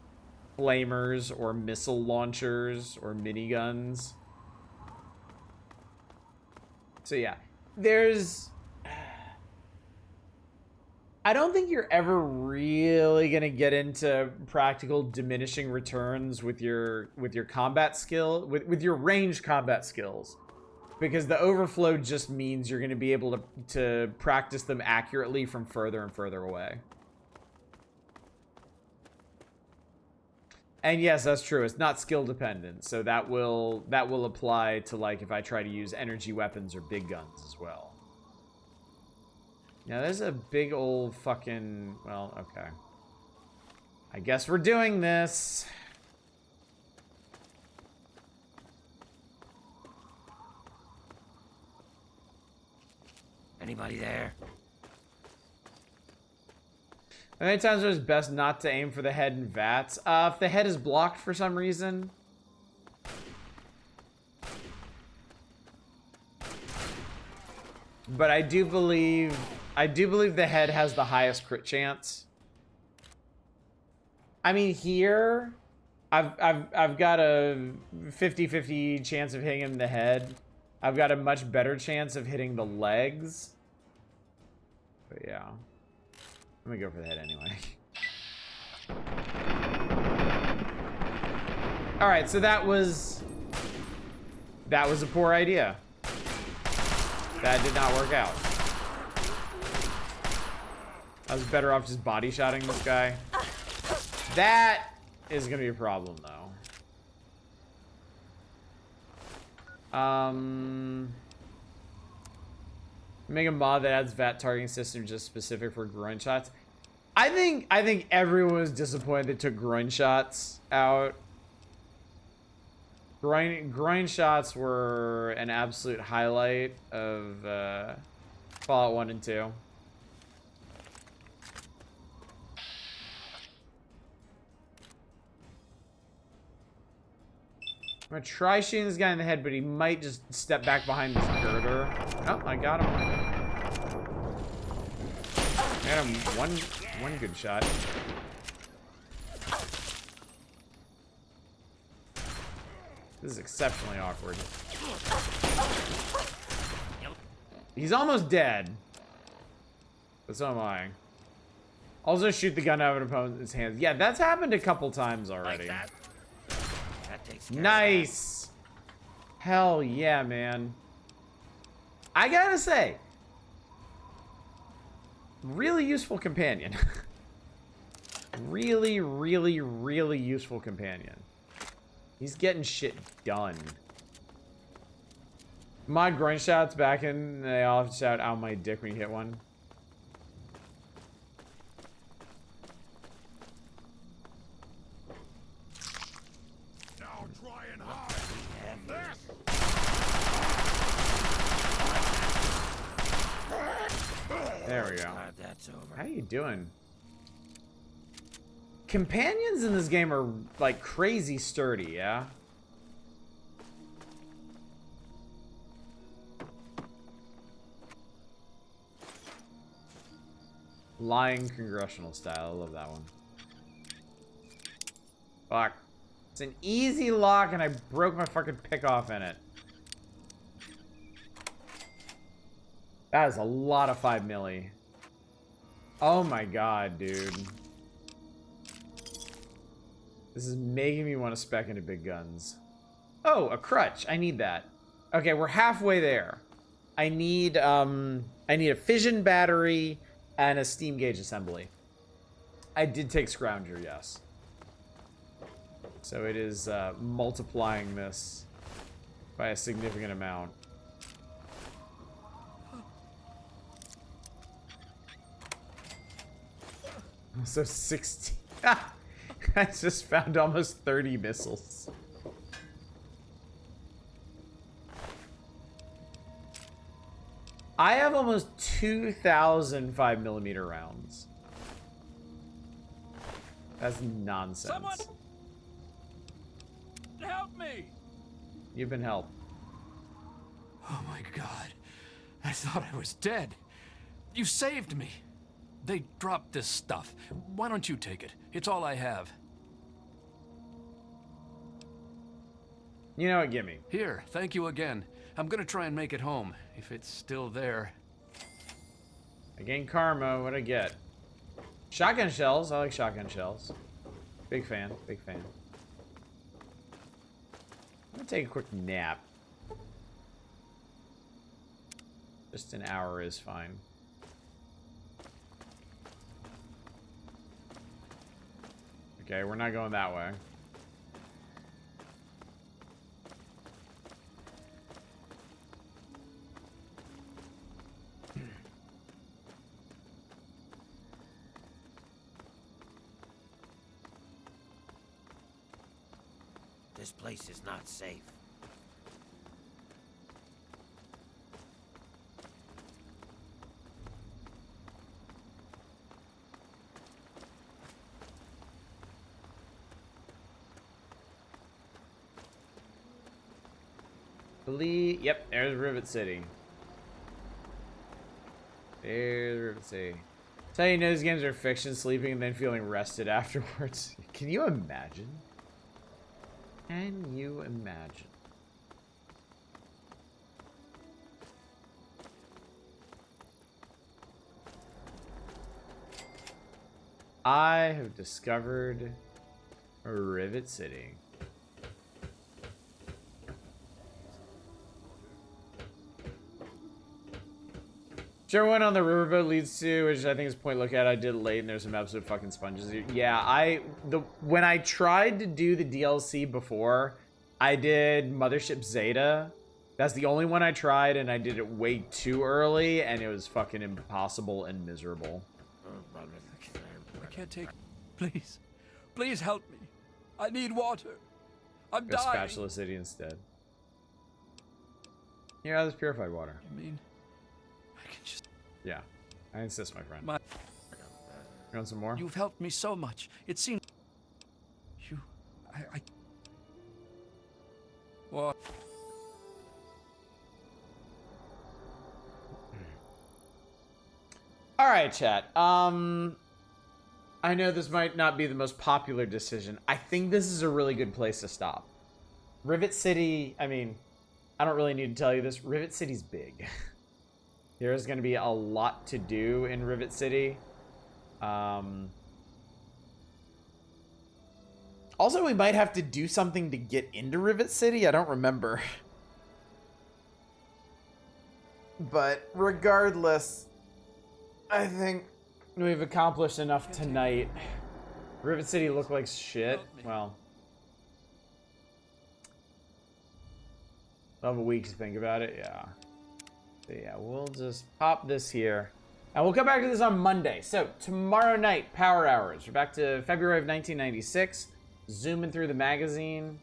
Speaker 1: flamers or missile launchers or miniguns. So yeah, there's... I don't think you're ever really gonna get into practical diminishing returns with your combat skill, with your ranged combat skills, because the overflow just means you're gonna be able to practice them accurately from further and further away. And yes, that's true. It's not skill dependent, so that will apply to, like, if I try to use energy weapons or big guns as well. Now there's a big old fucking, well, okay. I guess we're doing this.
Speaker 3: Anybody there?
Speaker 1: How many times it's best not to aim for the head in VATS? If the head is blocked for some reason. But I do believe the head has the highest crit chance. I mean, here I've got a 50-50 chance of hitting him in the head. I've got a much better chance of hitting the legs. But yeah. I'm gonna go for the head anyway. Alright, so that was a poor idea. That did not work out. I was better off just body shotting this guy. That is gonna be a problem though. Make a mod that adds VAT targeting system just specific for groin shots. I think everyone was disappointed they took groin shots out. Groin shots were an absolute highlight of Fallout 1 and 2. I'm gonna try shooting this guy in the head, but he might just step back behind this girder. Oh, I got him. I got him one good shot. This is exceptionally awkward. He's almost dead. But so am I. Also shoot the gun out of an opponent's hands. Yeah, that's happened a couple times already.
Speaker 3: Like that? That takes care
Speaker 1: Nice. Hell yeah, man. I gotta say, really useful companion. Really, really, really useful companion. He's getting shit done. My groin shots back in, they all have to shout out my dick when you hit one.
Speaker 7: Now try and hide.
Speaker 1: There we go.
Speaker 3: That's over.
Speaker 1: How you doing? Companions in this game are like crazy sturdy, yeah? Lying congressional style. I love that one. Fuck. It's an easy lock and I broke my fucking pick off in it. That is a lot of 5 milli. Oh my god, dude. This is making me want to spec into big guns. Oh, a crutch. I need that. Okay, we're halfway there. I need a fission battery and a steam gauge assembly. I did take Scrounger, yes. So it is multiplying this by a significant amount. So 16. I just found almost 30 missiles. I have almost 2,000 5mm rounds. That's nonsense.
Speaker 16: Someone help me!
Speaker 1: You've been helped.
Speaker 16: Oh my god. I thought I was dead. You saved me. They dropped this stuff. Why don't you take it? It's all I have.
Speaker 1: You know what? Gimme.
Speaker 16: Here, thank you again. I'm gonna try and make it home, if it's still there.
Speaker 1: I gain karma. What'd I get? Shotgun shells. I like shotgun shells. Big fan. Big fan. I'm gonna take a quick nap. Just an hour is fine. Okay, we're not going that way.
Speaker 3: This place is not safe.
Speaker 1: Yep, there's Rivet City. There's Rivet City. That's how you know these games are fiction, sleeping and then feeling rested afterwards. Can you imagine? Can you imagine? I have discovered Rivet City. Sure one on the riverboat leads to, which I think is Point Lookout. I did it late and there's some absolute fucking sponges here. Yeah, when I tried to do the DLC before, I did Mothership Zeta That's the only one I tried, and I did it way too early, and it was fucking impossible and miserable.
Speaker 16: I can't take... Please. Please help me. I need water. I'm
Speaker 1: Go
Speaker 16: dying.
Speaker 1: Spatula City instead. Yeah, this purified water.
Speaker 16: I mean, I can just...
Speaker 1: Yeah, I insist, my friend.
Speaker 16: My...
Speaker 1: You want some more?
Speaker 16: You've helped me so much. It seems... You... I... What?
Speaker 1: All right, chat. I know this might not be the most popular decision. I think this is a really good place to stop. Rivet City, I mean, I don't really need to tell you this. Rivet City's big. There's going to be a lot to do in Rivet City. Also, we might have to do something to get into Rivet City. I don't remember. But regardless, I think we've accomplished enough tonight. Rivet City looked like shit. Well, I'll have a week to think about it. Yeah. So yeah, we'll just pop this here. And we'll come back to this on Monday. So tomorrow night, Power Hours. We're back to February of 1996. Zooming through the magazine.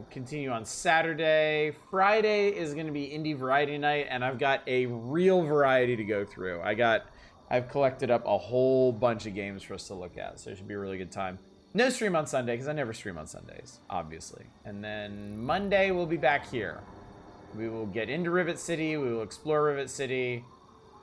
Speaker 1: Continue on Saturday. Friday is going to be Indie Variety Night, and I've got a real variety to go through. I've collected up a whole bunch of games for us to look at, so it should be a really good time. No stream on Sunday, because I never stream on Sundays, obviously. And then Monday, we'll be back here. We will get into Rivet City. We will explore Rivet City.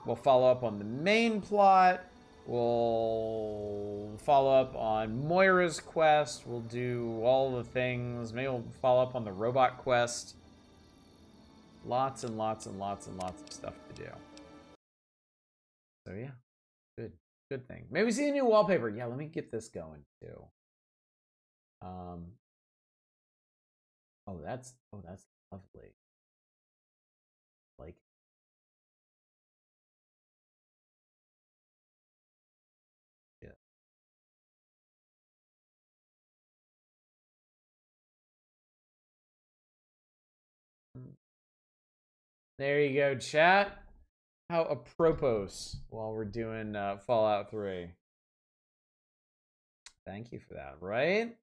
Speaker 1: We'll follow up on the main plot. We'll follow up on Moira's quest. We'll do all the things. Maybe we'll follow up on the robot quest. Lots and lots and lots and lots of stuff to do. So yeah, good thing. Maybe see a new wallpaper. Yeah, let me get this going too. Oh, that's lovely. Like. There you go, chat. How apropos while we're doing Fallout 3. Thank you for that, right?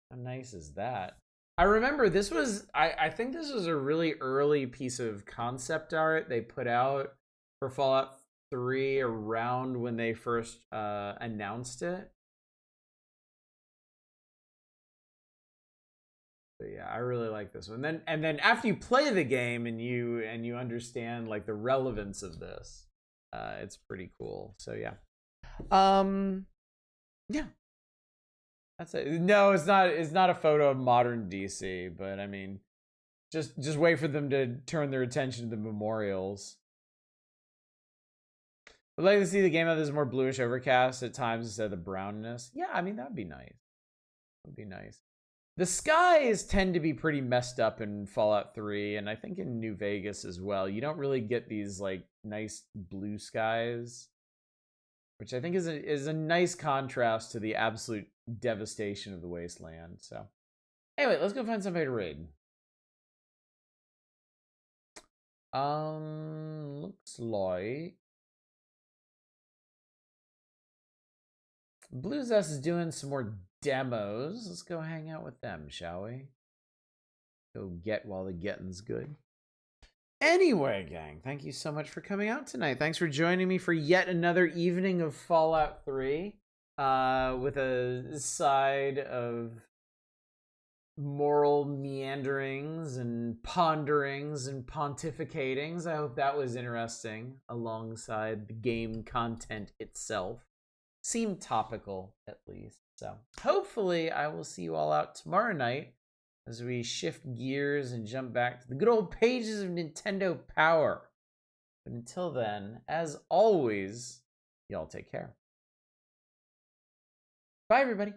Speaker 1: How nice is that? I remember this was, I think this was a really early piece of concept art they put out for Fallout 3 around when they first announced it. But yeah, I really like this one. And then after you play the game and you understand like the relevance of this, it's pretty cool. So yeah, yeah, that's it. No, it's not a photo of modern DC, but I mean, just wait for them to turn their attention to the memorials. I'd like to see the game have this more bluish overcast at times instead of the brownness. Yeah, I mean that'd be nice. Would be nice. The skies tend to be pretty messed up in Fallout 3, and I think in New Vegas as well. You don't really get these like nice blue skies, which I think is a nice contrast to the absolute devastation of the wasteland. So, anyway, let's go find somebody to raid. Looks like Blue Zest is doing some more demos. Let's go hang out with them, shall we? Go get while the getting's good. Anyway, gang, thank you so much for coming out tonight. Thanks for joining me for yet another evening of Fallout 3 with a side of moral meanderings and ponderings and pontificatings. I hope that was interesting alongside the game content itself. Seemed topical, at least. So hopefully I will see you all out tomorrow night as we shift gears and jump back to the good old pages of Nintendo Power. But until then, as always, y'all take care. Bye, everybody.